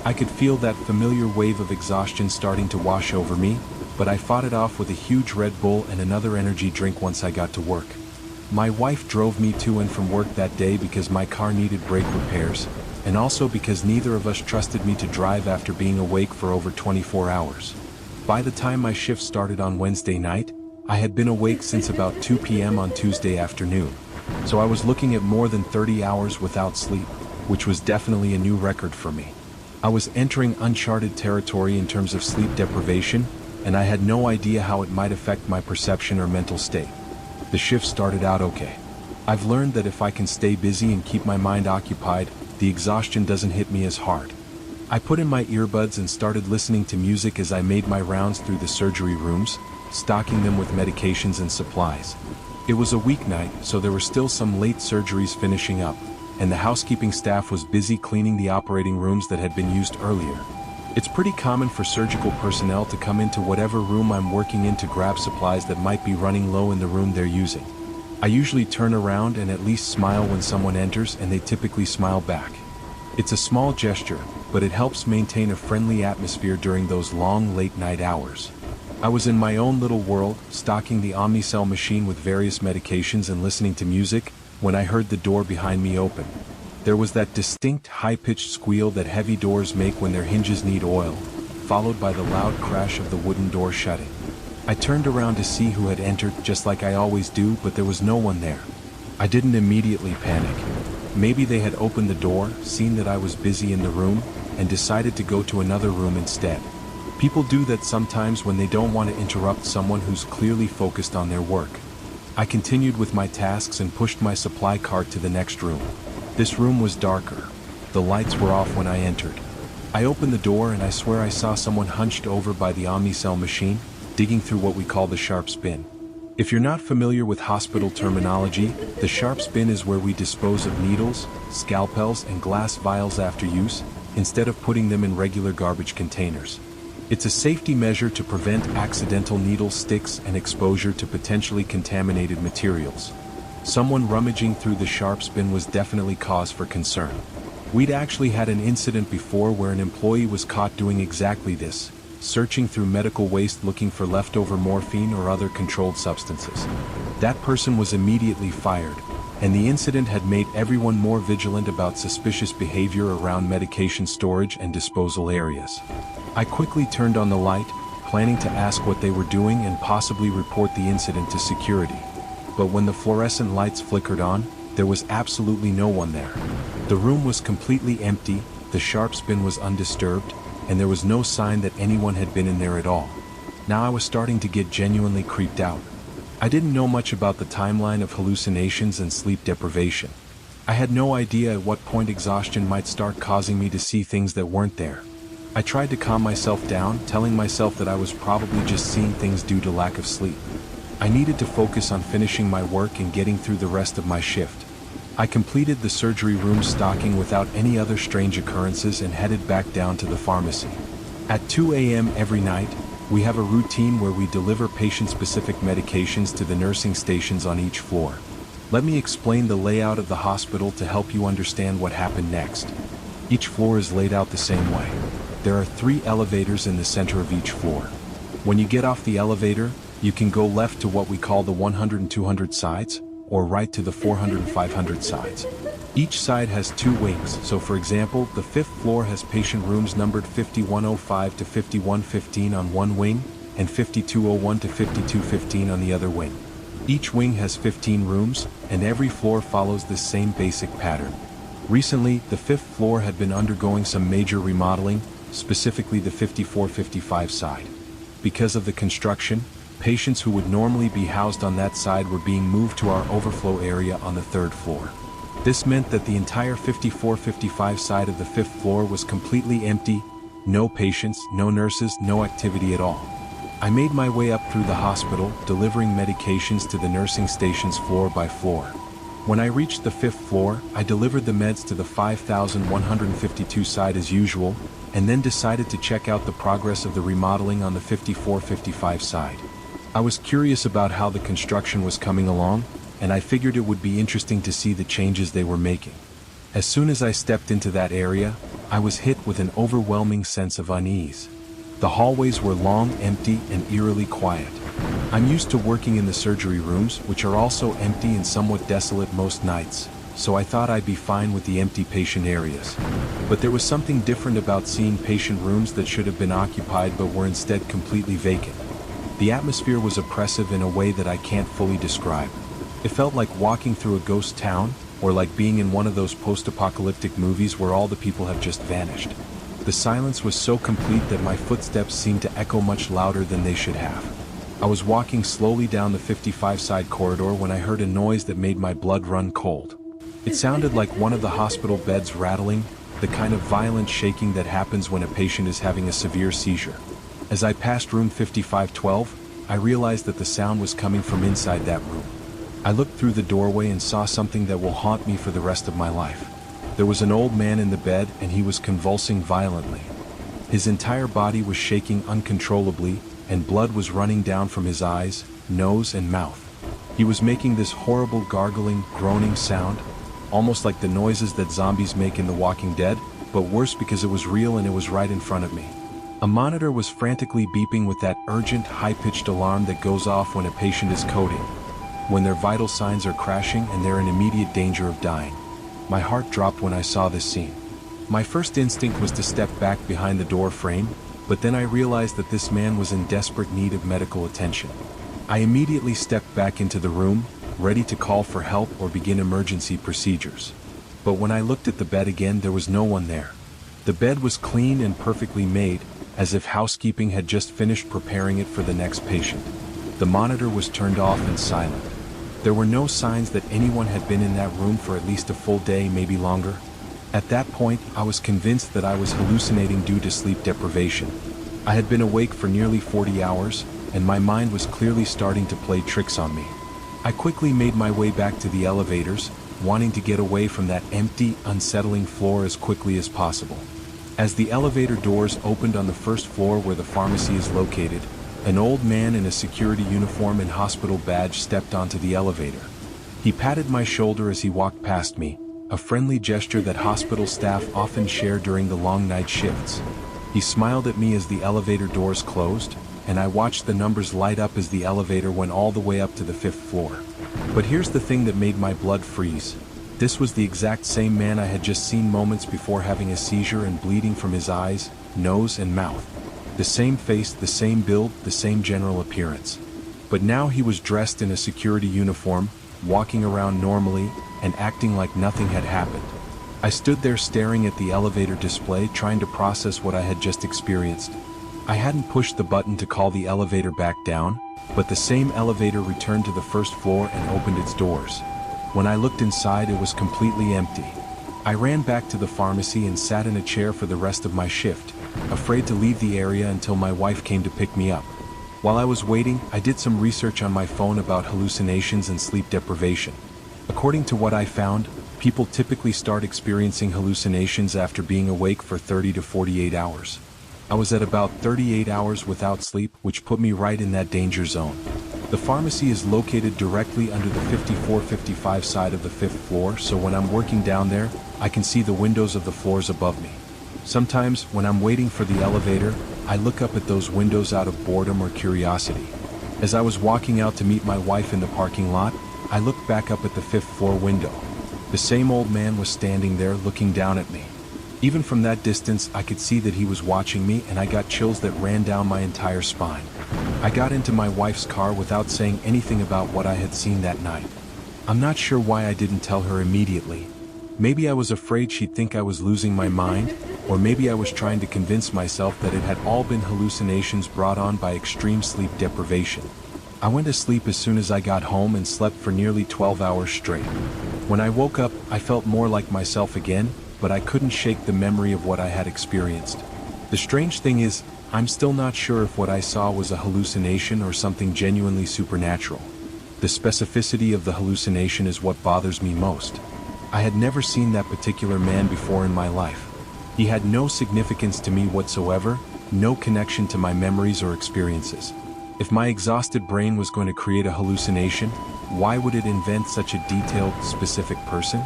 I could feel that familiar wave of exhaustion starting to wash over me, but I fought it off with a huge Red Bull and another energy drink once I got to work. My wife drove me to and from work that day because my car needed brake repairs, and also because neither of us trusted me to drive after being awake for over 24 hours. By the time my shift started on Wednesday night, I had been awake since about 2 p.m. on Tuesday afternoon, so I was looking at more than 30 hours without sleep, which was definitely a new record for me. I was entering uncharted territory in terms of sleep deprivation, and I had no idea how it might affect my perception or mental state. The shift started out okay. I've learned that if I can stay busy and keep my mind occupied, the exhaustion doesn't hit me as hard. I put in my earbuds and started listening to music as I made my rounds through the surgery rooms, stocking them with medications and supplies. It was a weeknight, so there were still some late surgeries finishing up, and the housekeeping staff was busy cleaning the operating rooms that had been used earlier. It's pretty common for surgical personnel to come into whatever room I'm working in to grab supplies that might be running low in the room they're using. I usually turn around and at least smile when someone enters, and they typically smile back. It's a small gesture, but it helps maintain a friendly atmosphere during those long late-night hours. I was in my own little world, stocking the Omnicell machine with various medications and listening to music, when I heard the door behind me open. There was that distinct high-pitched squeal that heavy doors make when their hinges need oil, followed by the loud crash of the wooden door shutting. I turned around to see who had entered, just like I always do, but there was no one there. I didn't immediately panic. Maybe they had opened the door, seen that I was busy in the room, and decided to go to another room instead. People do that sometimes when they don't want to interrupt someone who's clearly focused on their work. I continued with my tasks and pushed my supply cart to the next room. This room was darker. The lights were off when I entered. I opened the door and I swear I saw someone hunched over by the Omnicell machine, digging through what we call the sharp spin. If you're not familiar with hospital terminology, the sharps bin is where we dispose of needles, scalpels, and glass vials after use, instead of putting them in regular garbage containers. It's a safety measure to prevent accidental needle sticks and exposure to potentially contaminated materials. Someone rummaging through the sharps bin was definitely cause for concern. We'd actually had an incident before where an employee was caught doing exactly this, searching through medical waste looking for leftover morphine or other controlled substances. That person was immediately fired, and the incident had made everyone more vigilant about suspicious behavior around medication storage and disposal areas. I quickly turned on the light, planning to ask what they were doing and possibly report the incident to security. But when the fluorescent lights flickered on, there was absolutely no one there. The room was completely empty, the sharps bin was undisturbed, and there was no sign that anyone had been in there at all. Now I was starting to get genuinely creeped out. I didn't know much about the timeline of hallucinations and sleep deprivation. I had no idea at what point exhaustion might start causing me to see things that weren't there. I tried to calm myself down, telling myself that I was probably just seeing things due to lack of sleep. I needed to focus on finishing my work and getting through the rest of my shift. I completed the surgery room stocking without any other strange occurrences and headed back down to the pharmacy. At 2 a.m. every night, we have a routine where we deliver patient-specific medications to the nursing stations on each floor. Let me explain the layout of the hospital to help you understand what happened next. Each floor is laid out the same way. There are 3 elevators in the center of each floor. When you get off the elevator, you can go left to what we call the 100 and 200 sides, or right to the 400 and 500 sides. Each side has 2 wings, so for example, the 5th floor has patient rooms numbered 5105 to 5115 on one wing, and 5201 to 5215 on the other wing. Each wing has 15 rooms, and every floor follows this same basic pattern. Recently, the 5th floor had been undergoing some major remodeling, specifically the 5455 side. Because of the construction, patients who would normally be housed on that side were being moved to our overflow area on the 3rd floor. This meant that the entire 5455 side of the 5th floor was completely empty, no patients, no nurses, no activity at all. I made my way up through the hospital, delivering medications to the nursing stations floor by floor. When I reached the 5th floor, I delivered the meds to the 5152 side as usual, and then decided to check out the progress of the remodeling on the 5455 side. I was curious about how the construction was coming along, and I figured it would be interesting to see the changes they were making. As soon as I stepped into that area, I was hit with an overwhelming sense of unease. The hallways were long, empty, and eerily quiet. I'm used to working in the surgery rooms, which are also empty and somewhat desolate most nights, so I thought I'd be fine with the empty patient areas. But there was something different about seeing patient rooms that should have been occupied but were instead completely vacant. The atmosphere was oppressive in a way that I can't fully describe. It felt like walking through a ghost town, or like being in one of those post-apocalyptic movies where all the people have just vanished. The silence was so complete that my footsteps seemed to echo much louder than they should have. I was walking slowly down the 55-side corridor when I heard a noise that made my blood run cold. It sounded like one of the hospital beds rattling, the kind of violent shaking that happens when a patient is having a severe seizure. As I passed room 5512, I realized that the sound was coming from inside that room. I looked through the doorway and saw something that will haunt me for the rest of my life. There was an old man in the bed and he was convulsing violently. His entire body was shaking uncontrollably, and blood was running down from his eyes, nose, and mouth. He was making this horrible gargling, groaning sound, almost like the noises that zombies make in The Walking Dead, but worse because it was real and it was right in front of me. A monitor was frantically beeping with that urgent, high-pitched alarm that goes off when a patient is coding, when their vital signs are crashing and they're in immediate danger of dying. My heart dropped when I saw this scene. My first instinct was to step back behind the door frame, but then I realized that this man was in desperate need of medical attention. I immediately stepped back into the room, ready to call for help or begin emergency procedures. But when I looked at the bed again, there was no one there. The bed was clean and perfectly made, as if housekeeping had just finished preparing it for the next patient. The monitor was turned off and silent. There were no signs that anyone had been in that room for at least a full day, maybe longer. At that point, I was convinced that I was hallucinating due to sleep deprivation. I had been awake for nearly 40 hours, and my mind was clearly starting to play tricks on me. I quickly made my way back to the elevators, wanting to get away from that empty, unsettling floor as quickly as possible. As the elevator doors opened on the first floor where the pharmacy is located, an old man in a security uniform and hospital badge stepped onto the elevator. He patted my shoulder as he walked past me, a friendly gesture that hospital staff often share during the long night shifts. He smiled at me as the elevator doors closed, and I watched the numbers light up as the elevator went all the way up to the 5th floor. But here's the thing that made my blood freeze. This was the exact same man I had just seen moments before having a seizure and bleeding from his eyes, nose, and mouth. The same face, the same build, the same general appearance. But now he was dressed in a security uniform, walking around normally, and acting like nothing had happened. I stood there staring at the elevator display, trying to process what I had just experienced. I hadn't pushed the button to call the elevator back down, but the same elevator returned to the first floor and opened its doors. When I looked inside, it was completely empty. I ran back to the pharmacy and sat in a chair for the rest of my shift, afraid to leave the area until my wife came to pick me up. While I was waiting, I did some research on my phone about hallucinations and sleep deprivation. According to what I found, people typically start experiencing hallucinations after being awake for 30 to 48 hours. I was at about 38 hours without sleep, which put me right in that danger zone. The pharmacy is located directly under the 54-55 side of the 5th floor, so when I'm working down there, I can see the windows of the floors above me. Sometimes, when I'm waiting for the elevator, I look up at those windows out of boredom or curiosity. As I was walking out to meet my wife in the parking lot, I looked back up at the 5th floor window. The same old man was standing there looking down at me. Even from that distance, I could see that he was watching me, and I got chills that ran down my entire spine. I got into my wife's car without saying anything about what I had seen that night. I'm not sure why I didn't tell her immediately. Maybe I was afraid she'd think I was losing my mind, or maybe I was trying to convince myself that it had all been hallucinations brought on by extreme sleep deprivation. I went to sleep as soon as I got home and slept for nearly 12 hours straight. When I woke up, I felt more like myself again, but I couldn't shake the memory of what I had experienced. The strange thing is, I'm still not sure if what I saw was a hallucination or something genuinely supernatural. The specificity of the hallucination is what bothers me most. I had never seen that particular man before in my life. He had no significance to me whatsoever, no connection to my memories or experiences. If my exhausted brain was going to create a hallucination, why would it invent such a detailed, specific person?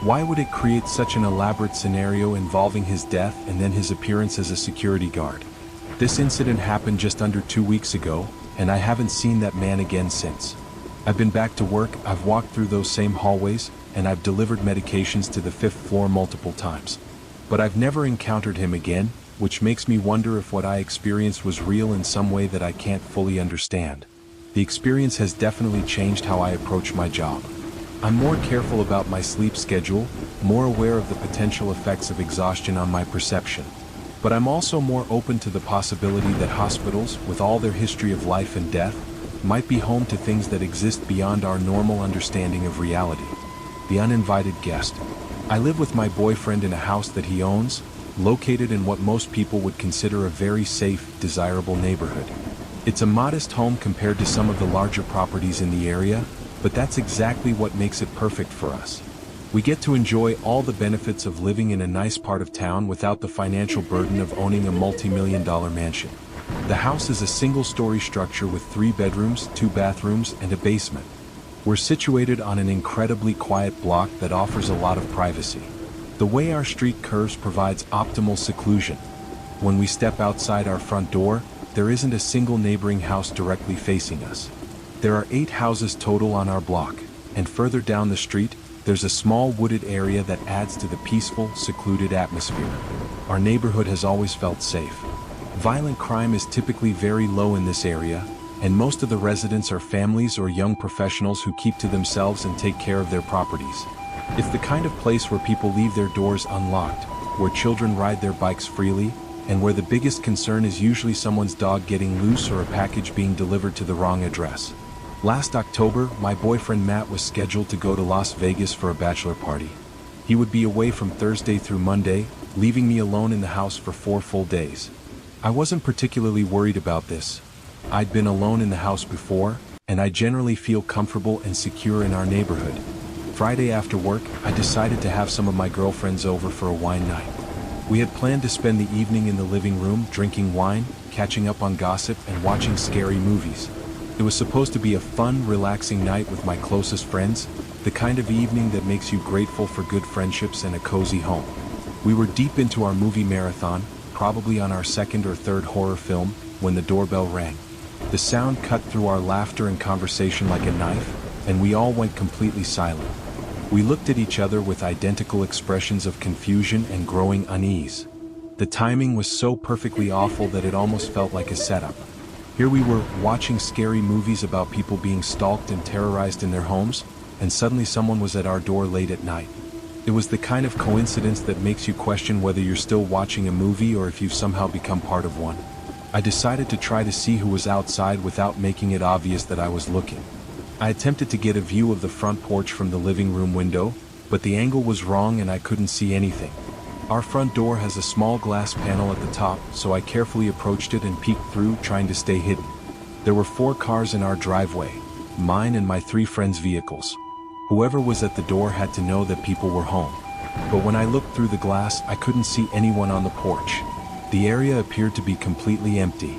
Why would it create such an elaborate scenario involving his death and then his appearance as a security guard? This incident happened just under 2 weeks ago, and I haven't seen that man again since. I've been back to work, I've walked through those same hallways, and I've delivered medications to the 5th floor multiple times. But I've never encountered him again, which makes me wonder if what I experienced was real in some way that I can't fully understand. The experience has definitely changed how I approach my job. I'm more careful about my sleep schedule, more aware of the potential effects of exhaustion on my perception. But I'm also more open to the possibility that hospitals, with all their history of life and death, might be home to things that exist beyond our normal understanding of reality. The uninvited guest. I live with my boyfriend in a house that he owns, located in what most people would consider a very safe, desirable neighborhood. It's a modest home compared to some of the larger properties in the area, but that's exactly what makes it perfect for us. We get to enjoy all the benefits of living in a nice part of town without the financial burden of owning a multi-million-dollar mansion. The house is a single-story structure with 3 bedrooms, 2 bathrooms, and a basement. We're situated on an incredibly quiet block that offers a lot of privacy. The way our street curves provides optimal seclusion. When we step outside our front door, there isn't a single neighboring house directly facing us. There are 8 houses total on our block, and further down the street, there's a small wooded area that adds to the peaceful, secluded atmosphere. Our neighborhood has always felt safe. Violent crime is typically very low in this area, and most of the residents are families or young professionals who keep to themselves and take care of their properties. It's the kind of place where people leave their doors unlocked, where children ride their bikes freely, and where the biggest concern is usually someone's dog getting loose or a package being delivered to the wrong address. Last October, my boyfriend Matt was scheduled to go to Las Vegas for a bachelor party. He would be away from Thursday through Monday, leaving me alone in the house for 4 full days. I wasn't particularly worried about this. I'd been alone in the house before, and I generally feel comfortable and secure in our neighborhood. Friday after work, I decided to have some of my girlfriends over for a wine night. We had planned to spend the evening in the living room drinking wine, catching up on gossip, and watching scary movies. It was supposed to be a fun, relaxing night with my closest friends, the kind of evening that makes you grateful for good friendships and a cozy home. We were deep into our movie marathon, probably on our second or third horror film, when the doorbell rang. The sound cut through our laughter and conversation like a knife, and we all went completely silent. We looked at each other with identical expressions of confusion and growing unease. The timing was so perfectly awful that it almost felt like a setup. Here we were, watching scary movies about people being stalked and terrorized in their homes, and suddenly someone was at our door late at night. It was the kind of coincidence that makes you question whether you're still watching a movie or if you've somehow become part of one. I decided to try to see who was outside without making it obvious that I was looking. I attempted to get a view of the front porch from the living room window, but the angle was wrong and I couldn't see anything. Our front door has a small glass panel at the top, so I carefully approached it and peeked through, trying to stay hidden. There were 4 cars in our driveway, mine and my 3 friends' vehicles. Whoever was at the door had to know that people were home. But when I looked through the glass, I couldn't see anyone on the porch. The area appeared to be completely empty.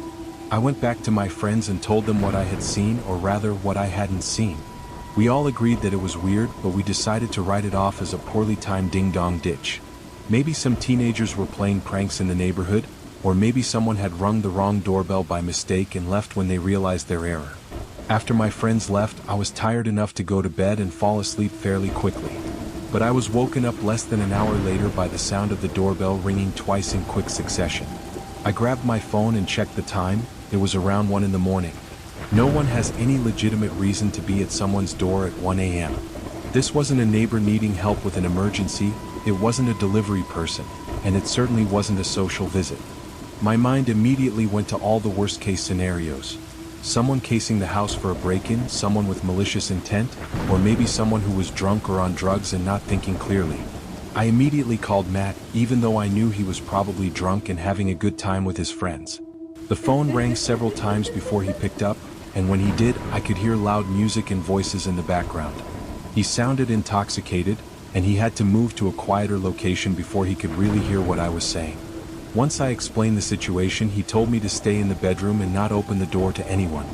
I went back to my friends and told them what I had seen, or rather what I hadn't seen. We all agreed that it was weird, but we decided to write it off as a poorly timed ding-dong ditch. Maybe some teenagers were playing pranks in the neighborhood, or maybe someone had rung the wrong doorbell by mistake and left when they realized their error. After my friends left, I was tired enough to go to bed and fall asleep fairly quickly. But I was woken up less than an hour later by the sound of the doorbell ringing twice in quick succession. I grabbed my phone and checked the time. It was around 1 in the morning. No one has any legitimate reason to be at someone's door at 1 a.m. This wasn't a neighbor needing help with an emergency, it wasn't a delivery person, and it certainly wasn't a social visit. My mind immediately went to all the worst-case scenarios. Someone casing the house for a break-in, someone with malicious intent, or maybe someone who was drunk or on drugs and not thinking clearly. I immediately called Matt, even though I knew he was probably drunk and having a good time with his friends. The phone rang several times before he picked up, and when he did, I could hear loud music and voices in the background. He sounded intoxicated, and he had to move to a quieter location before he could really hear what I was saying. Once I explained the situation, he told me to stay in the bedroom and not open the door to anyone.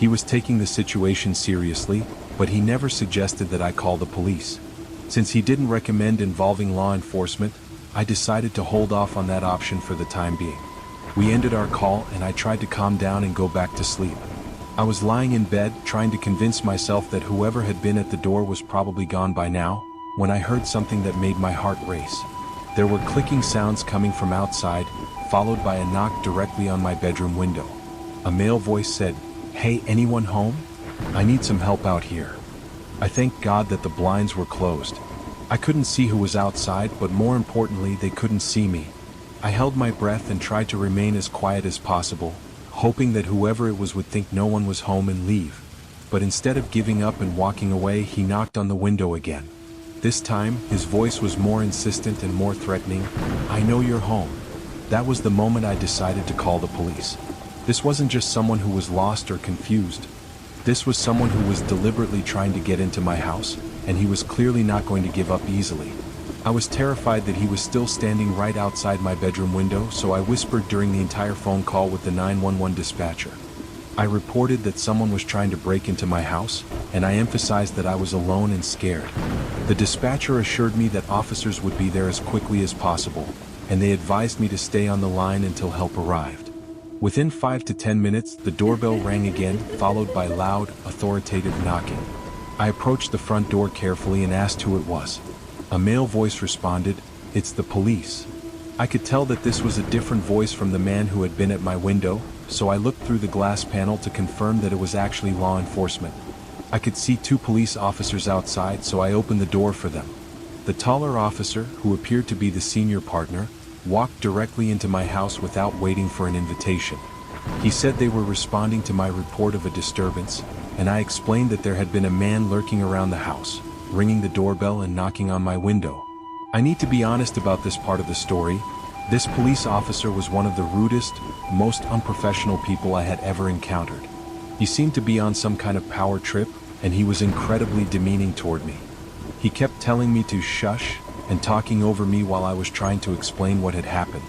He was taking the situation seriously, but he never suggested that I call the police. Since he didn't recommend involving law enforcement, I decided to hold off on that option for the time being. We ended our call and I tried to calm down and go back to sleep. I was lying in bed, trying to convince myself that whoever had been at the door was probably gone by now, when I heard something that made my heart race. There were clicking sounds coming from outside, followed by a knock directly on my bedroom window. A male voice said, "Hey, anyone home? I need some help out here." I thank God that the blinds were closed. I couldn't see who was outside, but more importantly, they couldn't see me. I held my breath and tried to remain as quiet as possible, hoping that whoever it was would think no one was home and leave. But instead of giving up and walking away, he knocked on the window again. This time, his voice was more insistent and more threatening. "I know you're home." That was the moment I decided to call the police. This wasn't just someone who was lost or confused. This was someone who was deliberately trying to get into my house, and he was clearly not going to give up easily. I was terrified that he was still standing right outside my bedroom window, so I whispered during the entire phone call with the 911 dispatcher. I reported that someone was trying to break into my house, and I emphasized that I was alone and scared. The dispatcher assured me that officers would be there as quickly as possible, and they advised me to stay on the line until help arrived. Within 5 to 10 minutes, the doorbell rang again, followed by loud, authoritative knocking. I approached the front door carefully and asked who it was. A male voice responded, "It's the police." I could tell that this was a different voice from the man who had been at my window, so I looked through the glass panel to confirm that it was actually law enforcement. I could see 2 police officers outside, so I opened the door for them. The taller officer, who appeared to be the senior partner, walked directly into my house without waiting for an invitation. He said they were responding to my report of a disturbance, and I explained that there had been a man lurking around the house, ringing the doorbell and knocking on my window. I need to be honest about this part of the story. This police officer was one of the rudest, most unprofessional people I had ever encountered. He seemed to be on some kind of power trip, and he was incredibly demeaning toward me. He kept telling me to shush and talking over me while I was trying to explain what had happened.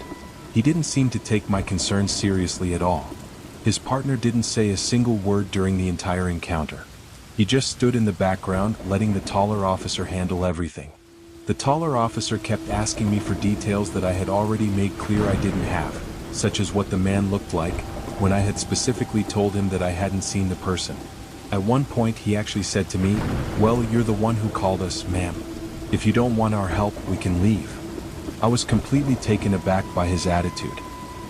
He didn't seem to take my concerns seriously at all. His partner didn't say a single word during the entire encounter. He just stood in the background, letting the taller officer handle everything. The taller officer kept asking me for details that I had already made clear I didn't have, such as what the man looked like, when I had specifically told him that I hadn't seen the person. At one point he actually said to me, "Well, you're the one who called us, ma'am. If you don't want our help, we can leave." I was completely taken aback by his attitude.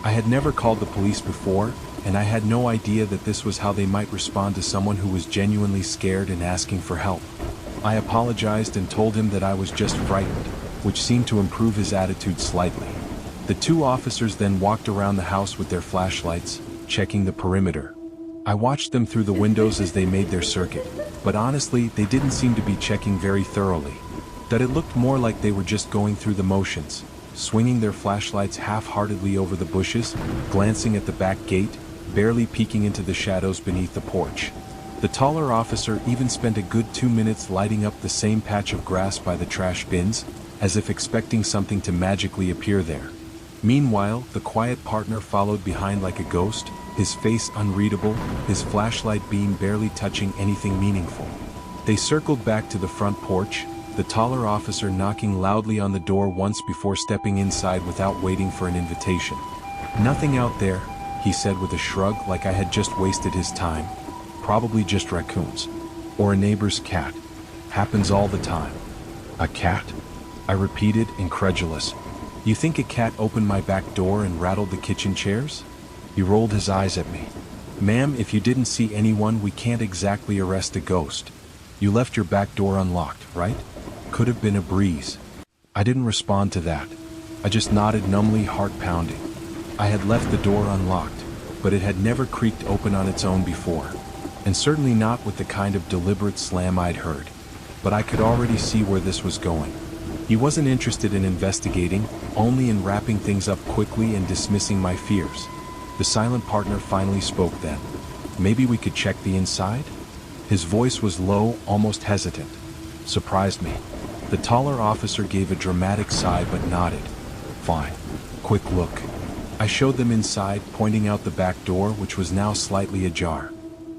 I had never called the police before, and I had no idea that this was how they might respond to someone who was genuinely scared and asking for help. I apologized and told him that I was just frightened, which seemed to improve his attitude slightly. The two officers then walked around the house with their flashlights, checking the perimeter. I watched them through the windows as they made their circuit, but honestly, they didn't seem to be checking very thoroughly. That it looked more like they were just going through the motions, swinging their flashlights half-heartedly over the bushes, glancing at the back gate, barely peeking into the shadows beneath the porch. The taller officer even spent a good 2 minutes lighting up the same patch of grass by the trash bins, as if expecting something to magically appear there. Meanwhile, the quiet partner followed behind like a ghost, his face unreadable, his flashlight beam barely touching anything meaningful. They circled back to the front porch, the taller officer knocking loudly on the door once before stepping inside without waiting for an invitation. "Nothing out there," he said with a shrug, like I had just wasted his time. "Probably just raccoons. Or a neighbor's cat. Happens all the time." "A cat?" I repeated, incredulous. "You think a cat opened my back door and rattled the kitchen chairs?" He rolled his eyes at me. "Ma'am, if you didn't see anyone, we can't exactly arrest a ghost. You left your back door unlocked, right? Could have been a breeze." I didn't respond to that. I just nodded numbly, heart pounding. I had left the door unlocked, but it had never creaked open on its own before, and certainly not with the kind of deliberate slam I'd heard. But I could already see where this was going. He wasn't interested in investigating, only in wrapping things up quickly and dismissing my fears. The silent partner finally spoke then. "Maybe we could check the inside?" His voice was low, almost hesitant. Surprised me. The taller officer gave a dramatic sigh but nodded. "Fine. Quick look." I showed them inside, pointing out the back door, which was now slightly ajar.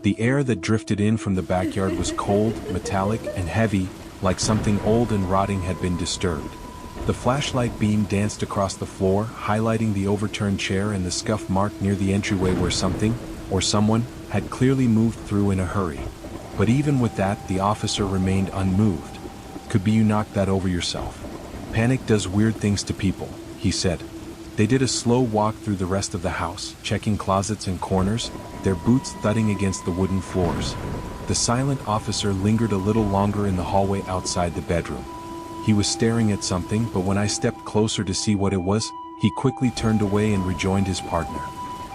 The air that drifted in from the backyard was cold, metallic, and heavy, like something old and rotting had been disturbed. The flashlight beam danced across the floor, highlighting the overturned chair and the scuff mark near the entryway where something, or someone, had clearly moved through in a hurry. But even with that, the officer remained unmoved. "Could be you knocked that over yourself. Panic does weird things to people," he said. They did a slow walk through the rest of the house, checking closets and corners, their boots thudding against the wooden floors. The silent officer lingered a little longer in the hallway outside the bedroom. He was staring at something, but when I stepped closer to see what it was, he quickly turned away and rejoined his partner.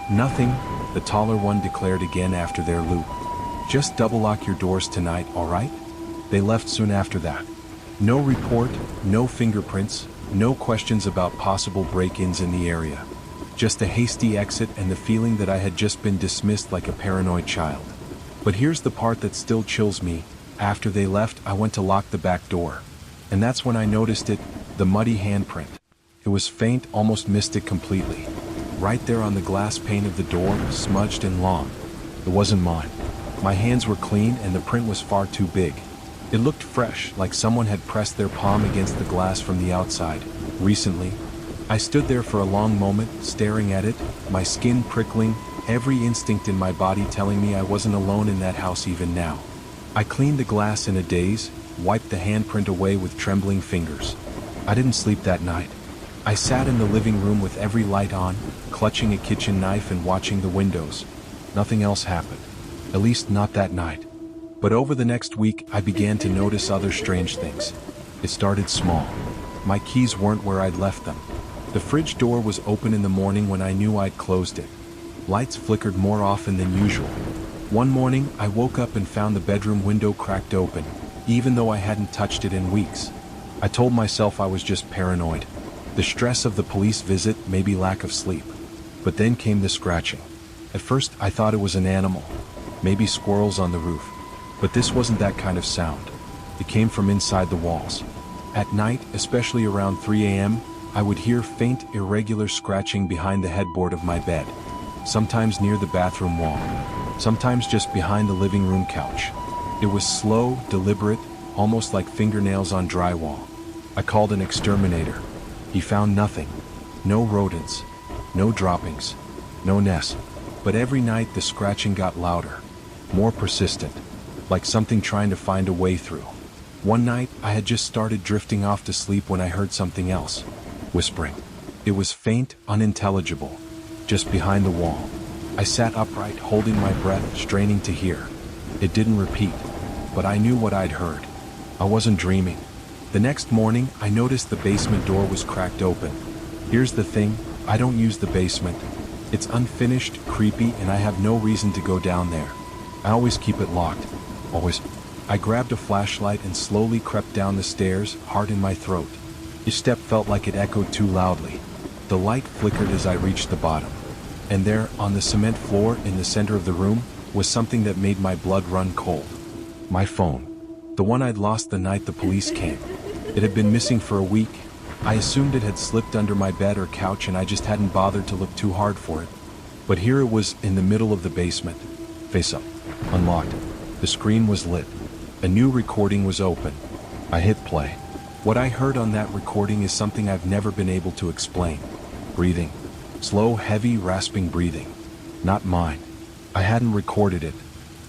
"Nothing," the taller one declared again after their loop. "Just double lock your doors tonight, all right?" They left soon after that. No report, no fingerprints, no questions about possible break-ins in the area. Just a hasty exit and the feeling that I had just been dismissed like a paranoid child. But here's the part that still chills me. After they left, I went to lock the back door. And that's when I noticed it, the muddy handprint. It was faint, almost missed it completely. Right there on the glass pane of the door, smudged and long. It wasn't mine. My hands were clean and the print was far too big. It looked fresh, like someone had pressed their palm against the glass from the outside, recently. I stood there for a long moment, staring at it, my skin prickling, every instinct in my body telling me I wasn't alone in that house even now. I cleaned the glass in a daze, wiped the handprint away with trembling fingers. I didn't sleep that night. I sat in the living room with every light on, clutching a kitchen knife and watching the windows. Nothing else happened. At least not that night. But over the next week, I began to notice other strange things. It started small. My keys weren't where I'd left them. The fridge door was open in the morning when I knew I'd closed it. Lights flickered more often than usual. One morning, I woke up and found the bedroom window cracked open, even though I hadn't touched it in weeks. I told myself I was just paranoid. The stress of the police visit, maybe lack of sleep. But then came the scratching. At first, I thought it was an animal, maybe squirrels on the roof. But this wasn't that kind of sound. It came from inside the walls. At night, especially around 3 a.m., I would hear faint, irregular scratching behind the headboard of my bed. Sometimes near the bathroom wall. Sometimes just behind the living room couch. It was slow, deliberate, almost like fingernails on drywall. I called an exterminator. He found nothing. No rodents. No droppings. No nests. But every night the scratching got louder. More persistent. Like something trying to find a way through. One night, I had just started drifting off to sleep when I heard something else. Whispering. It was faint, unintelligible. Just behind the wall. I sat upright, holding my breath, straining to hear. It didn't repeat. But I knew what I'd heard. I wasn't dreaming. The next morning, I noticed the basement door was cracked open. Here's the thing, I don't use the basement. It's unfinished, creepy, and I have no reason to go down there. I always keep it locked. Always. I grabbed a flashlight and slowly crept down the stairs, heart in my throat. Each step felt like it echoed too loudly. The light flickered as I reached the bottom. And there, on the cement floor in the center of the room, was something that made my blood run cold. My phone. The one I'd lost the night the police came. It had been missing for a week. I assumed it had slipped under my bed or couch and I just hadn't bothered to look too hard for it. But here it was in the middle of the basement. Face up. Unlocked. The screen was lit. A new recording was open. I hit play. What I heard on that recording is something I've never been able to explain. Breathing. Slow, heavy, rasping breathing. Not mine. I hadn't recorded it.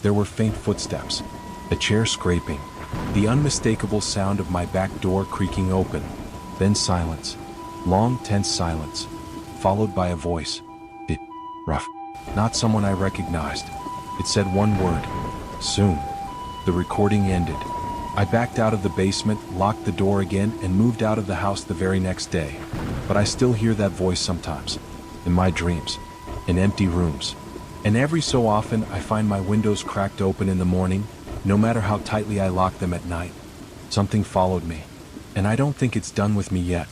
There were faint footsteps. A chair scraping. The unmistakable sound of my back door creaking open. Then silence. Long, tense silence. Followed by a voice. Rough. Not someone I recognized. It said one word. Soon. The recording ended. I backed out of the basement, locked the door again, and moved out of the house the very next day. But I still hear that voice sometimes. In my dreams. In empty rooms. And every so often I find my windows cracked open in the morning, no matter how tightly I lock them at night. Something followed me. And I don't think it's done with me yet.